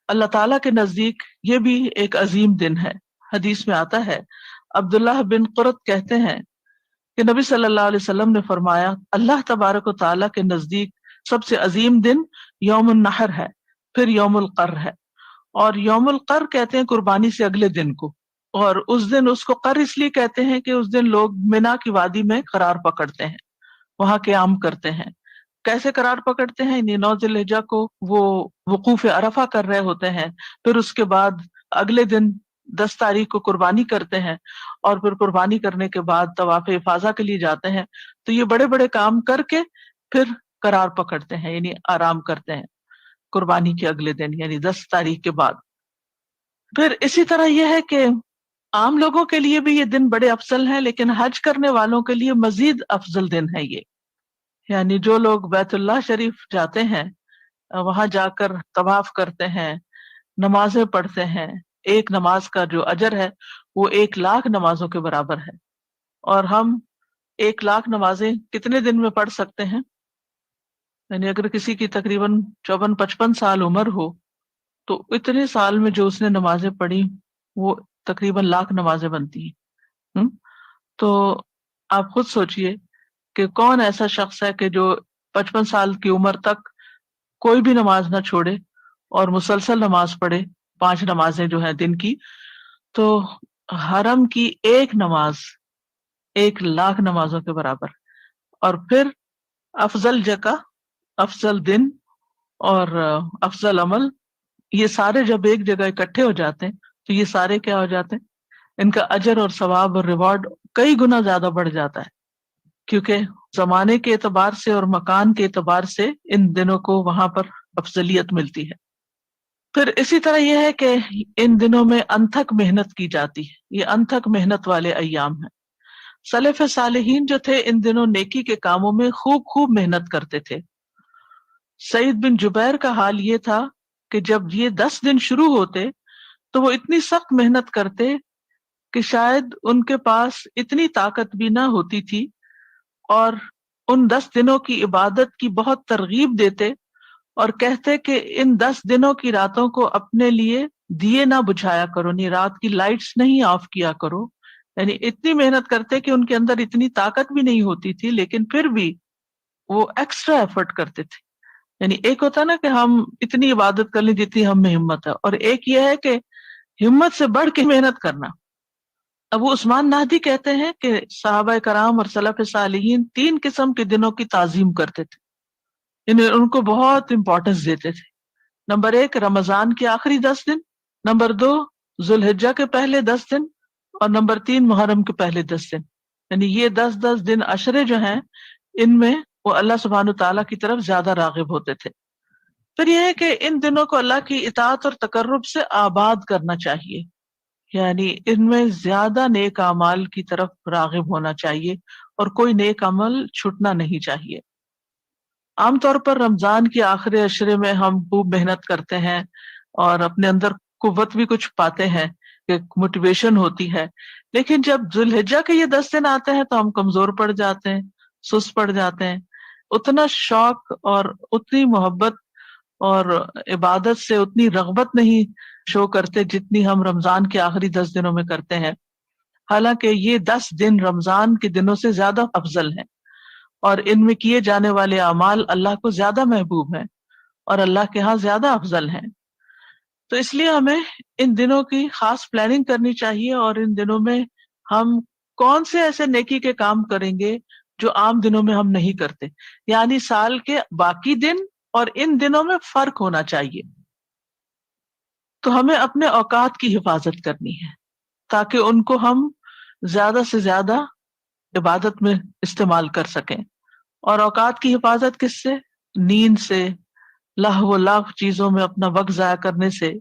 اللہ تعالیٰ کے نزدیک یہ بھی ایک عظیم دن ہے۔ حدیث میں آتا ہے، عبداللہ بن قرۃ کہتے ہیں کہ نبی صلی اللہ علیہ وسلم نے فرمایا، اللہ تبارک و تعالیٰ کے نزدیک سب سے عظیم دن یوم النحر ہے، پھر یوم القر ہے۔ اور یوم القر کہتے ہیں قربانی سے اگلے دن کو، اور اس دن اس کو قر اس لیے کہتے ہیں کہ اس دن لوگ منا کی وادی میں قرار پکڑتے ہیں، وہاں قیام کرتے ہیں۔ کیسے قرار پکڑتے ہیں؟ 9 ذی الحجہ کو وہ وقوف عرفہ کر رہے ہوتے ہیں، پھر اس کے بعد اگلے دن 10 تاریخ کو قربانی کرتے ہیں، اور پھر قربانی کرنے کے بعد طواف افاضہ کے لیے جاتے ہیں۔ تو یہ بڑے بڑے کام کر کے پھر قرار پکڑتے ہیں، یعنی آرام کرتے ہیں قربانی کے اگلے دن، یعنی 10 تاریخ کے بعد۔ پھر اسی طرح یہ ہے کہ عام لوگوں کے لیے بھی یہ دن بڑے افضل ہیں، لیکن حج کرنے والوں کے لیے مزید افضل دن ہے یہ۔ یعنی جو لوگ بیت اللہ شریف جاتے ہیں، وہاں جا کر طواف کرتے ہیں، نمازیں پڑھتے ہیں، ایک نماز کا جو اجر ہے وہ 1,00,000 نمازوں کے برابر ہے۔ اور ہم 1,00,000 نمازیں کتنے دن میں پڑھ سکتے ہیں؟ یعنی اگر کسی کی تقریباً 54-55 سال عمر ہو تو اتنے سال میں جو اس نے نمازیں پڑھی وہ تقریباً 1,00,000 نمازیں بنتی ہیں۔ تو آپ خود سوچئے کہ کون ایسا شخص ہے کہ جو 55 سال کی عمر تک کوئی بھی نماز نہ چھوڑے اور مسلسل نماز پڑھے، 5 نمازیں جو ہیں دن کی۔ تو حرم کی ایک نماز 1,00,000 نمازوں کے برابر۔ اور پھر افضل جگہ، افضل دن اور افضل عمل، یہ سارے جب ایک جگہ اکٹھے ہو جاتے ہیں تو یہ سارے کیا ہو جاتے ہیں؟ ان کا اجر اور ثواب اور ریوارڈ کئی گنا زیادہ بڑھ جاتا ہے، کیونکہ زمانے کے اعتبار سے اور مکان کے اعتبار سے ان دنوں کو وہاں پر افضلیت ملتی ہے۔ پھر اسی طرح یہ ہے کہ ان دنوں میں انتھک محنت کی جاتی ہے، یہ انتھک محنت والے ایام ہیں۔ سلف صالحین جو تھے ان دنوں نیکی کے کاموں میں خوب محنت کرتے تھے۔ سعید بن جبیر کا حال یہ تھا کہ جب یہ 10 دن شروع ہوتے تو وہ اتنی سخت محنت کرتے کہ شاید ان کے پاس اتنی طاقت بھی نہ ہوتی تھی، اور ان 10 دنوں کی عبادت کی بہت ترغیب دیتے اور کہتے کہ ان 10 دنوں کی راتوں کو اپنے لیے دیے نہ بجھایا کرو، یعنی رات کی لائٹس نہیں آف کیا کرو۔ یعنی اتنی محنت کرتے کہ ان کے اندر اتنی طاقت بھی نہیں ہوتی تھی، لیکن پھر بھی وہ ایکسٹرا ایفرٹ کرتے تھے یعنی ایک ہوتا ہے نا کہ ہم اتنی عبادت کر لیں جتنی ہم میں ہمت ہے، اور ایک یہ ہے کہ ہمت سے بڑھ کے محنت کرنا۔ ابو عثمان نہدی کہتے ہیں کہ صحابہ کرام اور سلف صالحین 3 قسم کے دنوں کی تعظیم کرتے تھے، یعنی ان کو بہت امپورٹنس دیتے تھے۔ نمبر 1 رمضان کے آخری 10 دن، نمبر 2 ذوالحجہ کے پہلے 10 دن، اور نمبر 3 محرم کے پہلے 10 دن۔ یعنی یہ 10 دن عشرے جو ہیں ان میں وہ اللہ سبحانہ تعالیٰ کی طرف زیادہ راغب ہوتے تھے۔ پھر یہ ہے کہ ان دنوں کو اللہ کی اطاعت اور تقرب سے آباد کرنا چاہیے، یعنی ان میں زیادہ نیک اعمال کی طرف راغب ہونا چاہیے اور کوئی نیک عمل چھٹنا نہیں چاہیے۔ عام طور پر رمضان کے آخری عشرے میں ہم خوب محنت کرتے ہیں اور اپنے اندر قوت بھی کچھ پاتے ہیں کہ موٹیویشن ہوتی ہے، لیکن جب ذوالحجہ کے یہ 10 دن آتے ہیں تو ہم کمزور پڑ جاتے ہیں، سست پڑ جاتے ہیں، اتنا شوق اور اتنی محبت اور عبادت سے اتنی رغبت نہیں شو کرتے جتنی ہم رمضان کے آخری 10 دنوں میں کرتے ہیں، حالانکہ یہ 10 دن رمضان کے دنوں سے زیادہ افضل ہیں اور ان میں کیے جانے والے اعمال اللہ کو زیادہ محبوب ہیں اور اللہ کے ہاں زیادہ افضل ہیں۔ تو اس لیے ہمیں ان دنوں کی خاص پلاننگ کرنی چاہیے، اور ان دنوں میں ہم کون سے ایسے نیکی کے کام کریں گے جو عام دنوں میں ہم نہیں کرتے، یعنی سال کے باقی دن اور ان دنوں میں فرق ہونا چاہیے۔ تو ہمیں اپنے اوقات کی حفاظت کرنی ہے تاکہ ان کو ہم زیادہ سے زیادہ عبادت میں استعمال کر سکیں۔ اور اوقات کی حفاظت کس سے؟ نیند سے، لہو و لعب چیزوں میں اپنا وقت ضائع کرنے سے،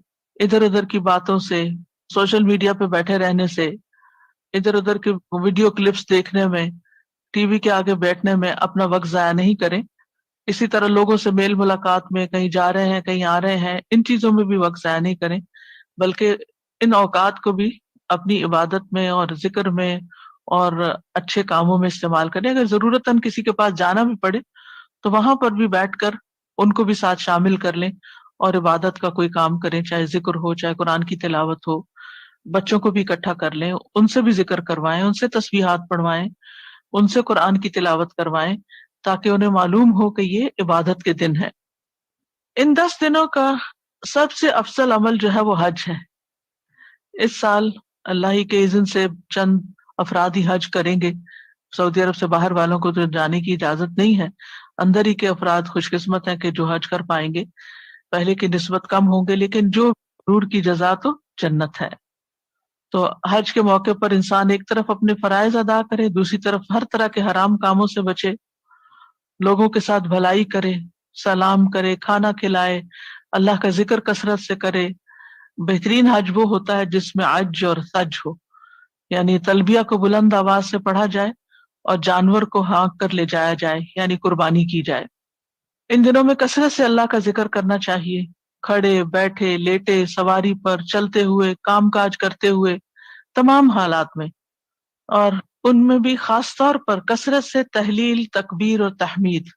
ادھر ادھر کی باتوں سے، سوشل میڈیا پہ بیٹھے رہنے سے، ادھر ادھر کے ویڈیو کلپس دیکھنے میں، ٹی وی کے آگے بیٹھنے میں اپنا وقت ضائع نہیں کریں۔ اسی طرح لوگوں سے میل ملاقات میں، کہیں جا رہے ہیں کہیں آ رہے ہیں، ان چیزوں میں بھی وقت ضائع نہیں کریں، بلکہ ان اوقات کو بھی اپنی عبادت میں اور ذکر میں اور اچھے کاموں میں استعمال کریں۔ اگر ضرورتاً کسی کے پاس جانا بھی پڑے تو وہاں پر بھی بیٹھ کر ان کو بھی ساتھ شامل کر لیں اور عبادت کا کوئی کام کریں، چاہے ذکر ہو، چاہے قرآن کی تلاوت ہو۔ بچوں کو بھی اکٹھا کر لیں، ان سے بھی ذکر کروائیں، ان سے تسبیحات پڑھوائیں، ان سے قرآن کی تلاوت کروائیں، تاکہ انہیں معلوم ہو کہ یہ عبادت کے دن ہے۔ ان 10 دنوں کا سب سے افضل عمل جو ہے وہ حج ہے۔ اس سال اللہ ہی کے اذن سے چند افراد ہی حج کریں گے، سعودی عرب سے باہر والوں کو تو جانے کی اجازت نہیں ہے، اندر ہی کے افراد خوش قسمت ہیں کہ جو حج کر پائیں گے، پہلے کی نسبت کم ہوں گے، لیکن جو ضرور کی جزا تو جنت ہے۔ تو حج کے موقع پر انسان ایک طرف اپنے فرائض ادا کرے، دوسری طرف ہر طرح کے حرام کاموں سے بچے، لوگوں کے ساتھ بھلائی کرے، سلام کرے، کھانا کھلائے، اللہ کا ذکر کثرت سے کرے۔ بہترین حج وہ ہوتا ہے جس میں عج اور سج ہو، یعنی تلبیہ کو بلند آواز سے پڑھا جائے اور جانور کو ہانک کر لے جایا جائے، یعنی قربانی کی جائے۔ ان دنوں میں کثرت سے اللہ کا ذکر کرنا چاہیے، کھڑے بیٹھے لیٹے، سواری پر، چلتے ہوئے، کام کاج کرتے ہوئے، تمام حالات میں، اور ان میں بھی خاص طور پر کثرت سے تحلیل، تکبیر اور تحمید۔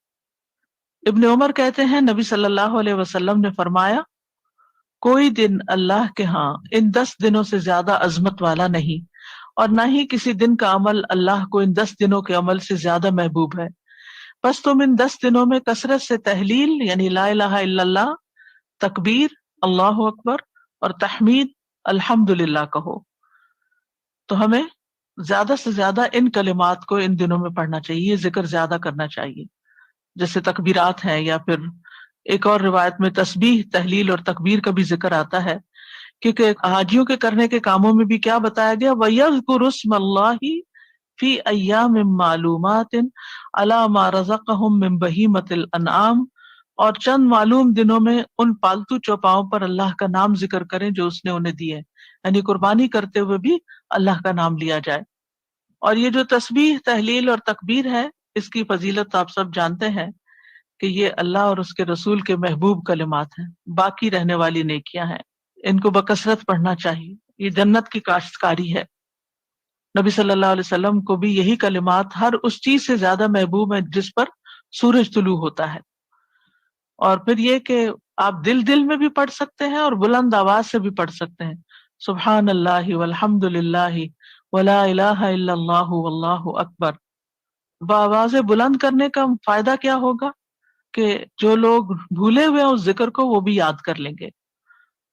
ابن عمر کہتے ہیں نبی صلی اللہ علیہ وسلم نے فرمایا، کوئی دن اللہ کے ہاں ان 10 دنوں سے زیادہ عظمت والا نہیں، اور نہ ہی کسی دن کا عمل اللہ کو ان 10 دنوں کے عمل سے زیادہ محبوب ہے۔ بس تم ان 10 دنوں میں کثرت سے تحلیل یعنی لا الہ الا اللہ، تکبیر اللہ اکبر اور تحمید الحمدللہ کہو۔ تو ہمیں زیادہ سے زیادہ ان کلمات کو ان دنوں میں پڑھنا چاہیے، ذکر زیادہ کرنا چاہیے، جیسے تکبیرات ہیں، یا پھر ایک اور روایت میں تسبیح، تحلیل اور تکبیر کا بھی ذکر آتا ہے، کیونکہ حاجیوں کے کرنے کے کاموں میں بھی کیا بتایا گیا، وَيَذْكُرُ اسْمَ اللَّهِ فِي أَيَّامٍ مَّعْلُومَاتٍ عَلَىٰ مَا رَزَقَهُم مِّن بَهِیمَةِ الْأَنْعَامِ، اور چند معلوم دنوں میں ان پالتو چوپاؤں پر اللہ کا نام ذکر کریں جو اس نے انہیں دیے، یعنی قربانی کرتے ہوئے بھی اللہ کا نام لیا جائے۔ اور یہ جو تسبیح، تحلیل اور تکبیر ہے، اس کی فضیلت آپ سب جانتے ہیں کہ یہ اللہ اور اس کے رسول کے محبوب کلمات ہیں، باقی رہنے والی نیکیاں ہیں، ان کو بکثرت پڑھنا چاہیے، یہ جنت کی کاشتکاری ہے۔ نبی صلی اللہ علیہ وسلم کو بھی یہی کلمات ہر اس چیز سے زیادہ محبوب ہیں جس پر سورج طلوع ہوتا ہے۔ اور پھر یہ کہ آپ دل میں بھی پڑھ سکتے ہیں اور بلند آواز سے بھی پڑھ سکتے ہیں، سبحان اللہ والحمد للہ ولا الہ الا اللہ واللہ اکبر۔ بآواز بلند کرنے کا فائدہ کیا ہوگا کہ جو لوگ بھولے ہوئے ہیں اس ذکر کو وہ بھی یاد کر لیں گے.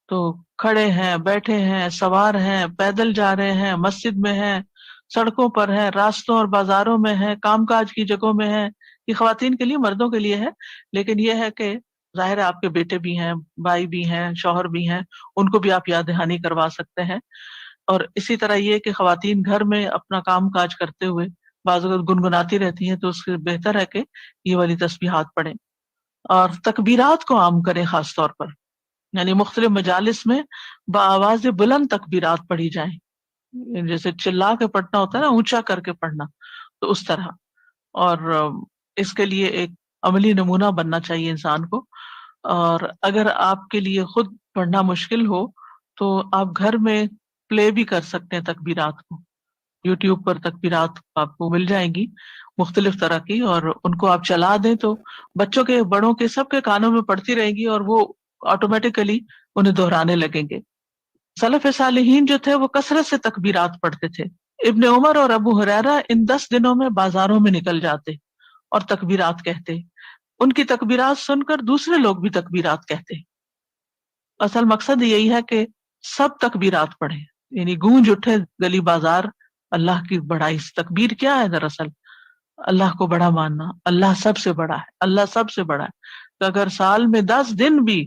تو کھڑے ہیں، بیٹھے ہیں، سوار ہیں، پیدل جا رہے ہیں، مسجد میں ہیں، سڑکوں پر ہیں، راستوں اور بازاروں میں ہیں، کام کاج کی جگہوں میں ہیں. یہ خواتین کے لیے، مردوں کے لیے ہے، لیکن یہ ہے کہ ظاہر ہے آپ کے بیٹے بھی ہیں، بھائی بھی ہیں، شوہر بھی ہیں، ان کو بھی آپ یاد دہانی کروا سکتے ہیں. اور اسی طرح یہ کہ خواتین گھر میں اپنا کام کاج کرتے ہوئے بعض اوقات گنگناتی رہتی ہیں، تو اس سے بہتر ہے کہ یہ والی تسبیحات پڑھیں. اور تکبیرات کو عام کریں، خاص طور پر یعنی مختلف مجالس میں بآواز بلند تکبیرات پڑھی جائیں. جیسے چلا کے پڑھنا ہوتا ہے نا، اونچا کر کے پڑھنا، تو اس طرح. اور اس کے لیے ایک عملی نمونہ بننا چاہیے انسان کو. اور اگر آپ کے لیے خود پڑھنا مشکل ہو تو آپ گھر میں پلے بھی کر سکتے ہیں تکبیرات کو. یوٹیوب پر تکبیرات آپ کو مل جائیں گی مختلف طرح کی، اور ان کو آپ چلا دیں تو بچوں کے، بڑوں کے، سب کے کانوں میں پڑتی رہیں گی اور وہ آٹومیٹیکلی انہیں دہرانے لگیں گے. سلف صالحین جو تھے وہ کثرت سے تکبیرات پڑھتے تھے. ابن عمر اور ابو ہریرہ ان 10 دنوں میں بازاروں میں نکل جاتے اور تکبیرات کہتے. ان کی تکبیرات سن کر دوسرے لوگ بھی تکبیرات کہتے. اصل مقصد یہی ہے کہ سب تکبیرات پڑھیں، یعنی گونج اٹھے گلی بازار اللہ کی بڑائی. تکبیر کیا ہے دراصل؟ اللہ کو بڑا ماننا. اللہ سب سے بڑا ہے، اللہ سب سے بڑا ہے. تو اگر سال میں 10 دن بھی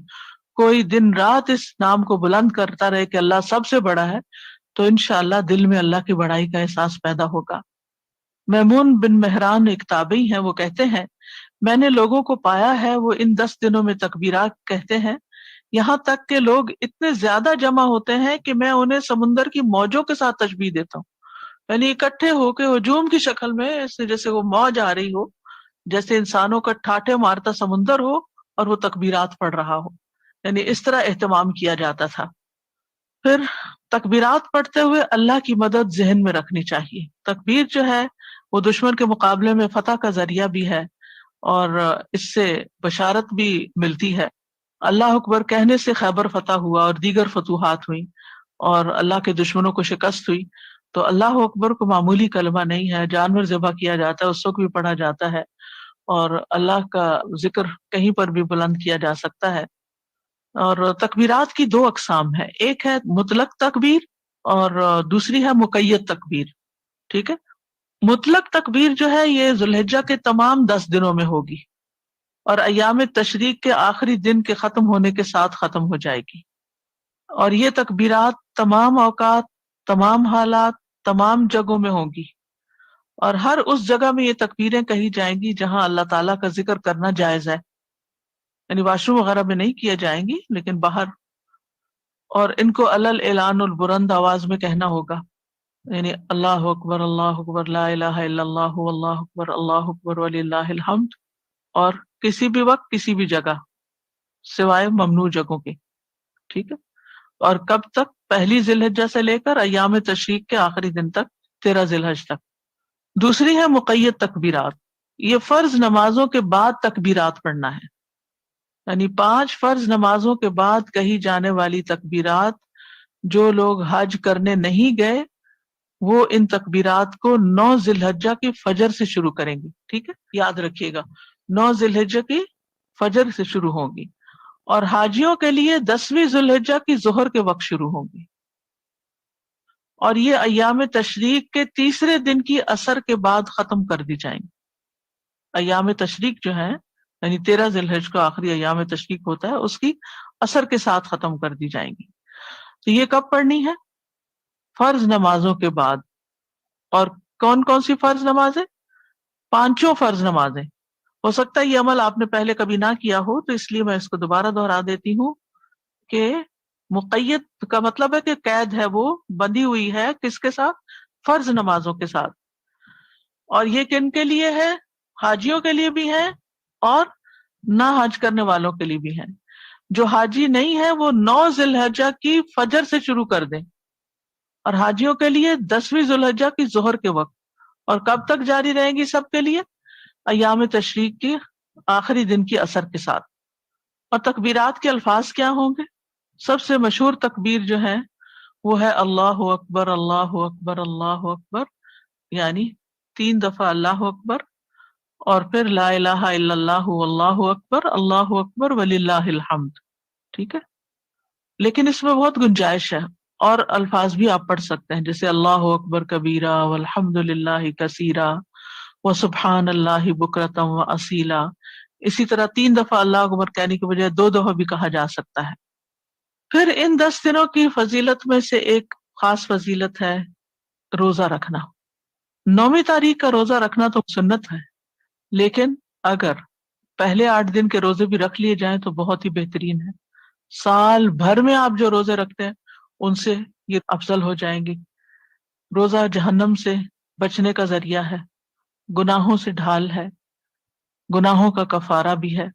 کوئی دن رات اس نام کو بلند کرتا رہے کہ اللہ سب سے بڑا ہے، تو انشاءاللہ دل میں اللہ کی بڑائی کا احساس پیدا ہوگا. میمون بن مہران ایک تابعی ہیں، وہ کہتے ہیں میں نے لوگوں کو پایا ہے وہ ان 10 دنوں میں تکبیرات کہتے ہیں، یہاں تک کہ لوگ اتنے زیادہ جمع ہوتے ہیں کہ میں انہیں سمندر کی موجوں کے ساتھ تشبیہ دیتا ہوں. یعنی اکٹھے ہو کے ہجوم کی شکل میں، جیسے وہ موج آ رہی ہو، جیسے انسانوں کا ٹھاٹھے مارتا سمندر ہو اور وہ تکبیرات پڑھ رہا ہو. یعنی اس طرح اہتمام کیا جاتا تھا. پھر تکبیرات پڑھتے ہوئے اللہ کی مدد ذہن میں رکھنی چاہیے. تکبیر جو ہے وہ دشمن کے مقابلے میں فتح کا ذریعہ بھی ہے اور اس سے بشارت بھی ملتی ہے. اللہ اکبر کہنے سے خیبر فتح ہوا اور دیگر فتوحات ہوئی اور اللہ کے دشمنوں کو شکست ہوئی. تو اللہ اکبر کو معمولی کلمہ نہیں ہے، جانور ذبح کیا جاتا ہے اس وقت بھی پڑھا جاتا ہے، اور اللہ کا ذکر کہیں پر بھی بلند کیا جا سکتا ہے. اور تکبیرات کی 2 اقسام ہیں، ایک ہے مطلق تکبیر اور دوسری ہے مقید تکبیر. ٹھیک ہے. مطلق تکبیر جو ہے یہ ذوالحجہ کے تمام 10 دنوں میں ہوگی اور ایام تشریق کے آخری دن کے ختم ہونے کے ساتھ ختم ہو جائے گی. اور یہ تکبیرات تمام اوقات، تمام حالات، تمام جگہوں میں ہوں گی، اور ہر اس جگہ میں یہ تکبیریں کہی جائیں گی جہاں اللہ تعالیٰ کا ذکر کرنا جائز ہے. یعنی واش روم وغیرہ میں نہیں کیا جائیں گی لیکن باہر. اور ان کو علل اعلان البلند آواز میں کہنا ہوگا، یعنی اللہ اکبر لا الہ الا اللہ واللہ اکبر وللہ الحمد، اور کسی بھی وقت کسی بھی جگہ سوائے ممنوع جگہوں کے. ٹھیک ہے. اور کب تک؟ پہلی ذی الحجہ سے لے کر ایام تشریق کے آخری دن تک، 13 ذی الحجہ تک. دوسری ہے مقید تکبیرات. یہ فرض نمازوں کے بعد تکبیرات پڑھنا ہے، یعنی 5 فرض نمازوں کے بعد کہی جانے والی تکبیرات. جو لوگ حج کرنے نہیں گئے وہ ان تکبیرات کو 9 ذی الحجہ کی فجر سے شروع کریں گے. ٹھیک ہے، یاد رکھیے گا 9 ذی الحجہ کی فجر سے شروع ہوں گی، اور حاجیوں کے لیے 10ویں ذی الحجہ کی ظہر کے وقت شروع ہوں گی. اور یہ ایام تشریق کے تیسرے دن کی عصر کے بعد ختم کر دی جائیں گی. ایام تشریق جو ہیں یعنی 13 ذی الحجہ کا آخری ایام تشریق ہوتا ہے، اس کی عصر کے ساتھ ختم کر دی جائیں گی. تو یہ کب پڑھنی ہے؟ فرض نمازوں کے بعد. اور کون کون سی فرض نمازیں؟ 5 فرض نمازیں. ہو سکتا ہے یہ عمل آپ نے پہلے کبھی نہ کیا ہو تو اس لیے میں اس کو دوبارہ دہرا دیتی ہوں کہ مقید کا مطلب ہے کہ قید ہے، وہ بندھی ہوئی ہے کس کے ساتھ؟ فرض نمازوں کے ساتھ. اور یہ کن کے لیے ہے؟ حاجیوں کے لیے بھی ہے اور نہ حج کرنے والوں کے لیے بھی ہے. جو حاجی نہیں ہے وہ 9 ذی الحجہ کی فجر سے شروع کر دیں، اور حاجیوں کے لیے 10ویں ذی الحجہ کی ظہر کے وقت. اور کب تک جاری رہیں گی سب کے لیے؟ ایام تشریق کی آخری دن کی عصر کے ساتھ. اور تکبیرات کے الفاظ کیا ہوں گے؟ سب سے مشہور تکبیر جو ہے وہ ہے اللہ اکبر اللہ اکبر اللہ اکبر، یعنی 3 دفعہ اللہ اکبر اور پھر لا الہ الا اللہ اللہ اکبر وللہ الحمد. ٹھیک ہے، لیکن اس میں بہت گنجائش ہے، اور الفاظ بھی آپ پڑھ سکتے ہیں، جیسے اللہ اکبر کبیرہ والحمد للہ کثیرہ وسبحان اللہ بکرۃ واصیلا. اسی طرح 3 دفعہ اللہ اکبر کہنے کے بجائے 2 دفعہ بھی کہا جا سکتا ہے. پھر ان 10 دنوں کی فضیلت میں سے ایک خاص فضیلت ہے روزہ رکھنا. 9ویں تاریخ کا روزہ رکھنا تو سنت ہے، لیکن اگر پہلے 8 دن کے روزے بھی رکھ لیے جائیں تو بہت ہی بہترین ہے. سال بھر میں آپ جو روزے رکھتے ہیں ان سے یہ افضل ہو جائیں گے. روزہ جہنم سے بچنے کا ذریعہ ہے، گناہوں سے ڈھال ہے، گناہوں کا کفارہ بھی ہے.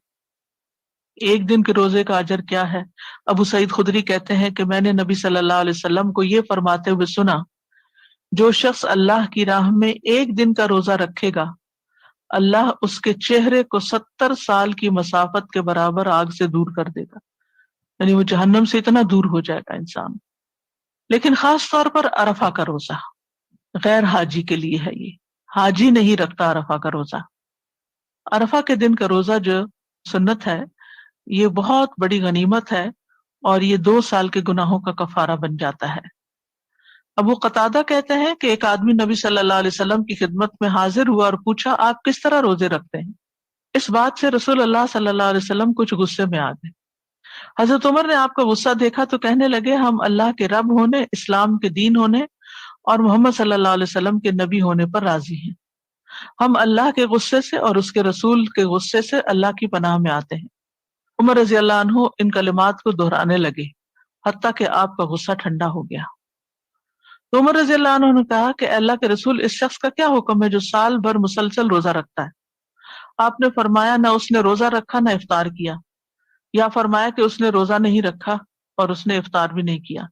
ایک دن کے روزے کا اجر کیا ہے؟ ابو سعید خدری کہتے ہیں کہ میں نے نبی صلی اللہ علیہ وسلم کو یہ فرماتے ہوئے سنا، جو شخص اللہ کی راہ میں ایک دن کا روزہ رکھے گا، اللہ اس کے چہرے کو 70 سال کی مسافت کے برابر آگ سے دور کر دے گا. یعنی وہ جہنم سے اتنا دور ہو جائے گا انسان. لیکن خاص طور پر عرفہ کا روزہ غیر حاجی کے لیے ہے. یہ حاجی نہیں رکھتا عرفہ کا روزہ. عرفہ کے دن کا روزہ جو سنت ہے، یہ بہت بڑی غنیمت ہے، اور یہ 2 سال کے گناہوں کا کفارہ بن جاتا ہے. ابو قتادہ کہتے ہیں کہ ایک آدمی نبی صلی اللہ علیہ وسلم کی خدمت میں حاضر ہوا اور پوچھا، آپ کس طرح روزے رکھتے ہیں؟ اس بات سے رسول اللہ صلی اللہ علیہ وسلم کچھ غصے میں آ گئے. حضرت عمر نے آپ کا غصہ دیکھا تو کہنے لگے، ہم اللہ کے رب ہونے، اسلام کے دین ہونے اور محمد صلی اللہ علیہ وسلم کے نبی ہونے پر راضی ہیں. ہم اللہ کے غصے سے اور اس کے رسول کے غصے سے اللہ کی پناہ میں آتے ہیں. عمر رضی اللہ عنہ ان کلمات کو دہرانے لگے حتیٰ کہ آپ کا غصہ ٹھنڈا ہو گیا. تو عمر رضی اللہ عنہ نے کہا کہ اللہ کے رسول، اس شخص کا کیا حکم ہے جو سال بھر مسلسل روزہ رکھتا ہے؟ آپ نے فرمایا، نہ اس نے روزہ رکھا نہ افطار کیا، یا فرمایا کہ اس نے روزہ نہیں رکھا اور اس نے افطار بھی نہیں کیا.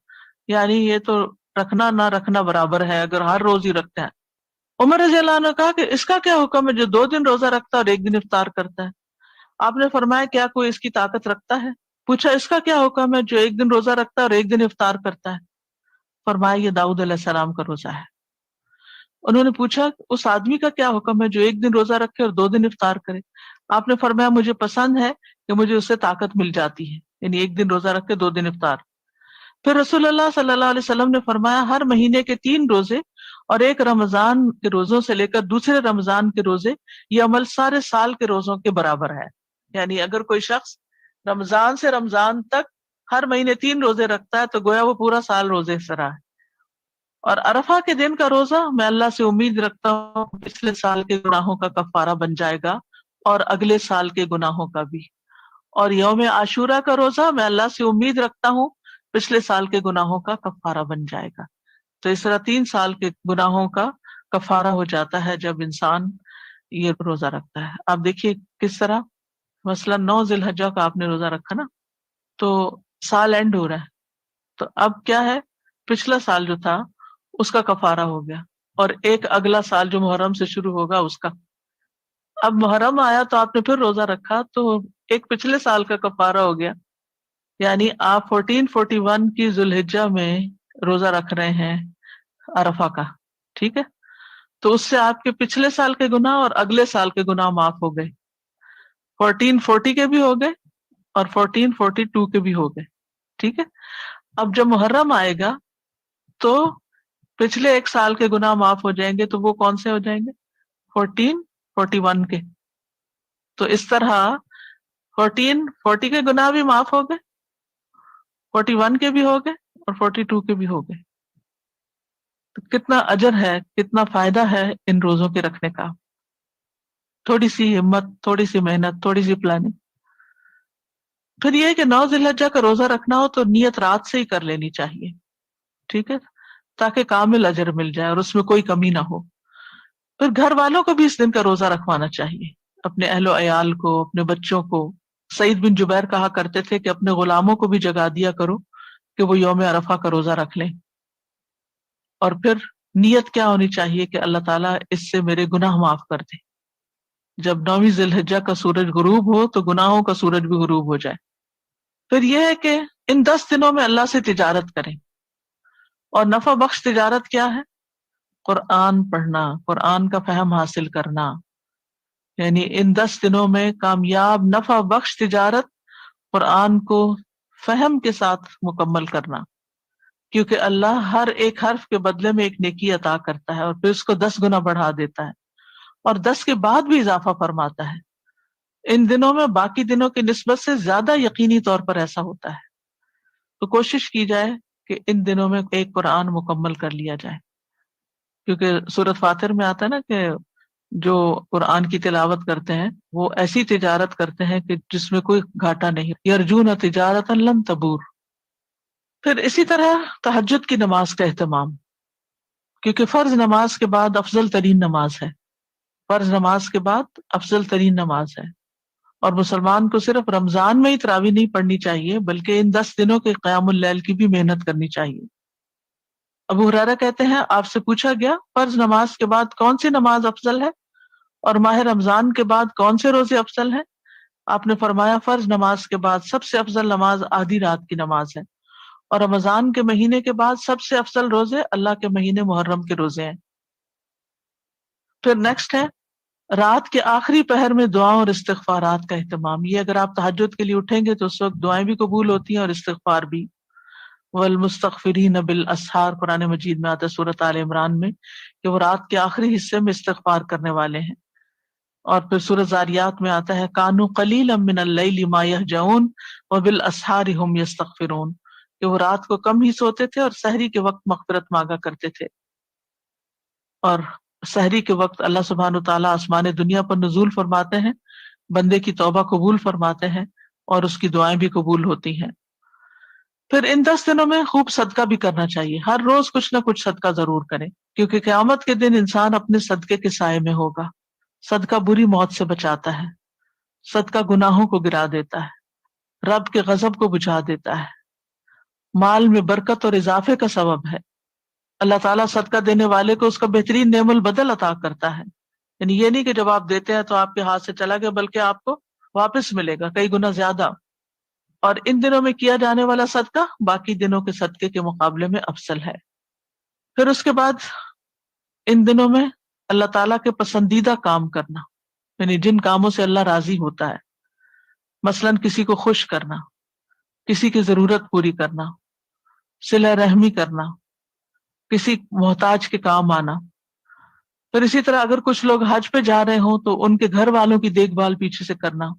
یعنی یہ تو رکھنا نہ رکھنا برابر ہے اگر ہر روز ہی رکھتے ہیں. عمر رضی اللہ عنہ نے کہا کہ اس کا کیا حکم ہے جو 2 دن روزہ رکھتا ہے اور 1 دن افطار کرتا ہے؟ آپ نے فرمایا، کیا کوئی اس کی طاقت رکھتا ہے؟ پوچھا، اس کا کیا حکم ہے جو 1 دن روزہ رکھتا ہے اور 1 دن افطار کرتا ہے؟ فرمایا، یہ داؤد علیہ السلام کا روزہ ہے. انہوں نے پوچھا، اس آدمی کا کیا حکم ہے جو 1 دن روزہ رکھے اور 2 دن افطار کرے؟ آپ نے فرمایا، مجھے پسند ہے کہ مجھے اس سے طاقت مل جاتی ہے، یعنی 1 دن روزہ رکھ کے 2 دن افطار. پھر رسول اللہ صلی اللہ علیہ وسلم نے فرمایا، ہر مہینے کے 3 روزے اور 1 رمضان کے روزوں سے لے کر دوسرے رمضان کے روزے، یہ عمل سارے سال کے روزوں کے برابر ہے. یعنی اگر کوئی شخص رمضان سے رمضان تک ہر مہینے 3 روزے رکھتا ہے تو گویا وہ پورا سال روزے سے رہا ہے. اور عرفہ کے دن کا روزہ میں اللہ سے امید رکھتا ہوں پچھلے سال کے گناہوں کا کفارہ بن جائے گا اور اگلے سال کے گناہوں کا بھی. اور یوم عاشورہ کا روزہ میں اللہ سے امید رکھتا ہوں پچھلے سال کے گناہوں کا کفارہ بن جائے گا. تو اس طرح 3 سال کے گناہوں کا کفارہ ہو جاتا ہے جب انسان یہ روزہ رکھتا ہے. آپ دیکھیے کس طرح، مثلا 9 ذی الحجہ کا آپ نے روزہ رکھا نا، تو سال اینڈ ہو رہا ہے، تو اب کیا ہے، پچھلا سال جو تھا اس کا کفارہ ہو گیا، اور ایک اگلا سال جو محرم سے شروع ہوگا اس کا. اب محرم آیا تو آپ نے پھر روزہ رکھا تو ایک پچھلے سال کا کفارہ ہو گیا. یعنی آپ 1441 کی ذی الحجہ میں روزہ رکھ رہے ہیں عرفہ کا، ٹھیک ہے، تو اس سے آپ کے پچھلے سال کے گناہ اور اگلے سال کے گناہ معاف ہو گئے. 1440 کے بھی ہو گئے اور 1442 کے بھی ہو گئے، ٹھیک ہے. اب جب محرم آئے گا تو پچھلے 1 سال کے گناہ معاف ہو جائیں گے، تو وہ کون سے ہو جائیں گے؟ 1441 کے. تو اس طرح 1440 کے گناہ بھی معاف ہو گئے، 41 کے بھی ہو گئے اور 42 کے بھی ہو گئے. تو کتنا اجر ہے، کتنا فائدہ ہے ان روزوں کے رکھنے کا. تھوڑی سی ہمت، تھوڑی سی محنت، تھوڑی سی پلاننگ. پھر یہ کہ 9 ذی الحجہ کا روزہ رکھنا ہو تو نیت رات سے ہی کر لینی چاہیے، ٹھیک ہے، تاکہ کامل اجر مل جائے اور اس میں کوئی کمی نہ ہو. پھر گھر والوں کو بھی اس دن کا روزہ رکھوانا چاہیے، اپنے اہل و عیال کو، اپنے بچوں کو. سعید بن جبیر کہا کرتے تھے کہ اپنے غلاموں کو بھی جگا دیا کرو کہ وہ یوم عرفہ کا روزہ رکھ لیں. اور پھر نیت کیا ہونی چاہیے کہ اللہ تعالیٰ اس سے میرے گناہ معاف کر دے. جب 9ویں ذی الحجہ کا سورج غروب ہو تو گناہوں کا سورج بھی غروب ہو جائے. پھر یہ ہے کہ ان 10 دنوں میں اللہ سے تجارت کریں. اور نفع بخش تجارت کیا ہے؟ قرآن پڑھنا، قرآن کا فہم حاصل کرنا، یعنی ان 10 دنوں میں کامیاب نفع بخش تجارت قرآن کو فہم کے ساتھ مکمل کرنا، کیونکہ اللہ ہر ایک حرف کے بدلے میں ایک نیکی عطا کرتا ہے اور پھر اس کو 10 گنا بڑھا دیتا ہے اور 10 کے بعد بھی اضافہ فرماتا ہے۔ ان دنوں میں باقی دنوں کی نسبت سے زیادہ یقینی طور پر ایسا ہوتا ہے، تو کوشش کی جائے کہ ان دنوں میں ایک قرآن مکمل کر لیا جائے، کیونکہ سورۃ فاطر میں آتا ہے نا کہ جو قرآن کی تلاوت کرتے ہیں وہ ایسی تجارت کرتے ہیں کہ جس میں کوئی گھاٹا نہیں، یرجون تجارتا لن تبور۔ پھر اسی طرح تہجد کی نماز کا اہتمام، کیونکہ فرض نماز کے بعد افضل ترین نماز ہے، فرض نماز کے بعد افضل ترین نماز ہے، اور مسلمان کو صرف رمضان میں ہی تراویح نہیں پڑھنی چاہیے بلکہ ان 10 دنوں کے قیام اللیل کی بھی محنت کرنی چاہیے۔ ابو ہریرہ کہتے ہیں آپ سے پوچھا گیا فرض نماز کے بعد کون سی نماز افضل ہے اور ماہ رمضان کے بعد کون سے روزے افضل ہیں؟ آپ نے فرمایا فرض نماز کے بعد سب سے افضل نماز آدھی رات کی نماز ہے، اور رمضان کے مہینے کے بعد سب سے افضل روزے اللہ کے مہینے محرم کے روزے ہیں۔ پھر نیکسٹ ہے رات کے آخری پہر میں دعاؤں اور استغفارات کا اہتمام۔ یہ اگر آپ تہجد کے لیے اٹھیں گے تو اس وقت دعائیں بھی قبول ہوتی ہیں اور استغفار بھی۔ والمستغفرین بالاسحار، قرآن مجید میں آتا ہے سورۃ آل عمران میں کہ وہ رات کے آخری حصے میں استغفار کرنے والے ہیں۔ اور پھر سورۃ زاریات میں آتا ہے کانوا قلیلا من اللیل ما یہجعون وبالاسحار هم یستغفرون، کہ وہ رات کو کم ہی سوتے تھے اور سحری کے وقت مغفرت مانگا کرتے تھے۔ اور سحری کے وقت اللہ سبحانہ وتعالیٰ آسمان دنیا پر نزول فرماتے ہیں، بندے کی توبہ قبول فرماتے ہیں اور اس کی دعائیں بھی قبول ہوتی ہیں۔ پھر ان 10 دنوں میں خوب صدقہ بھی کرنا چاہیے، ہر روز کچھ نہ کچھ صدقہ ضرور کریں، کیونکہ قیامت کے دن انسان اپنے صدقے کے سائے میں ہوگا۔ صدقہ بری موت سے بچاتا ہے، صدقہ گناہوں کو گرا دیتا ہے، رب کے غضب کو بجھا دیتا ہے، مال میں برکت اور اضافے کا سبب ہے۔ اللہ تعالیٰ صدقہ دینے والے کو اس کا بہترین نعم البدل عطا کرتا ہے، یعنی یہ نہیں کہ جب آپ دیتے ہیں تو آپ کے ہاتھ سے چلا گیا، بلکہ آپ کو واپس ملے گا کئی گنا زیادہ۔ اور ان دنوں میں کیا جانے والا صدقہ باقی دنوں کے صدقے کے مقابلے میں افضل ہے۔ پھر اس کے بعد ان دنوں میں اللہ تعالیٰ کے پسندیدہ کام کرنا، یعنی جن کاموں سے اللہ راضی ہوتا ہے، مثلاً کسی کو خوش کرنا، کسی کی ضرورت پوری کرنا، صلہ رحمی کرنا، کسی محتاج کے کام آنا۔ پھر اسی طرح اگر کچھ لوگ حج پہ جا رہے ہوں تو ان کے گھر والوں کی دیکھ بھال پیچھے سے کرنا،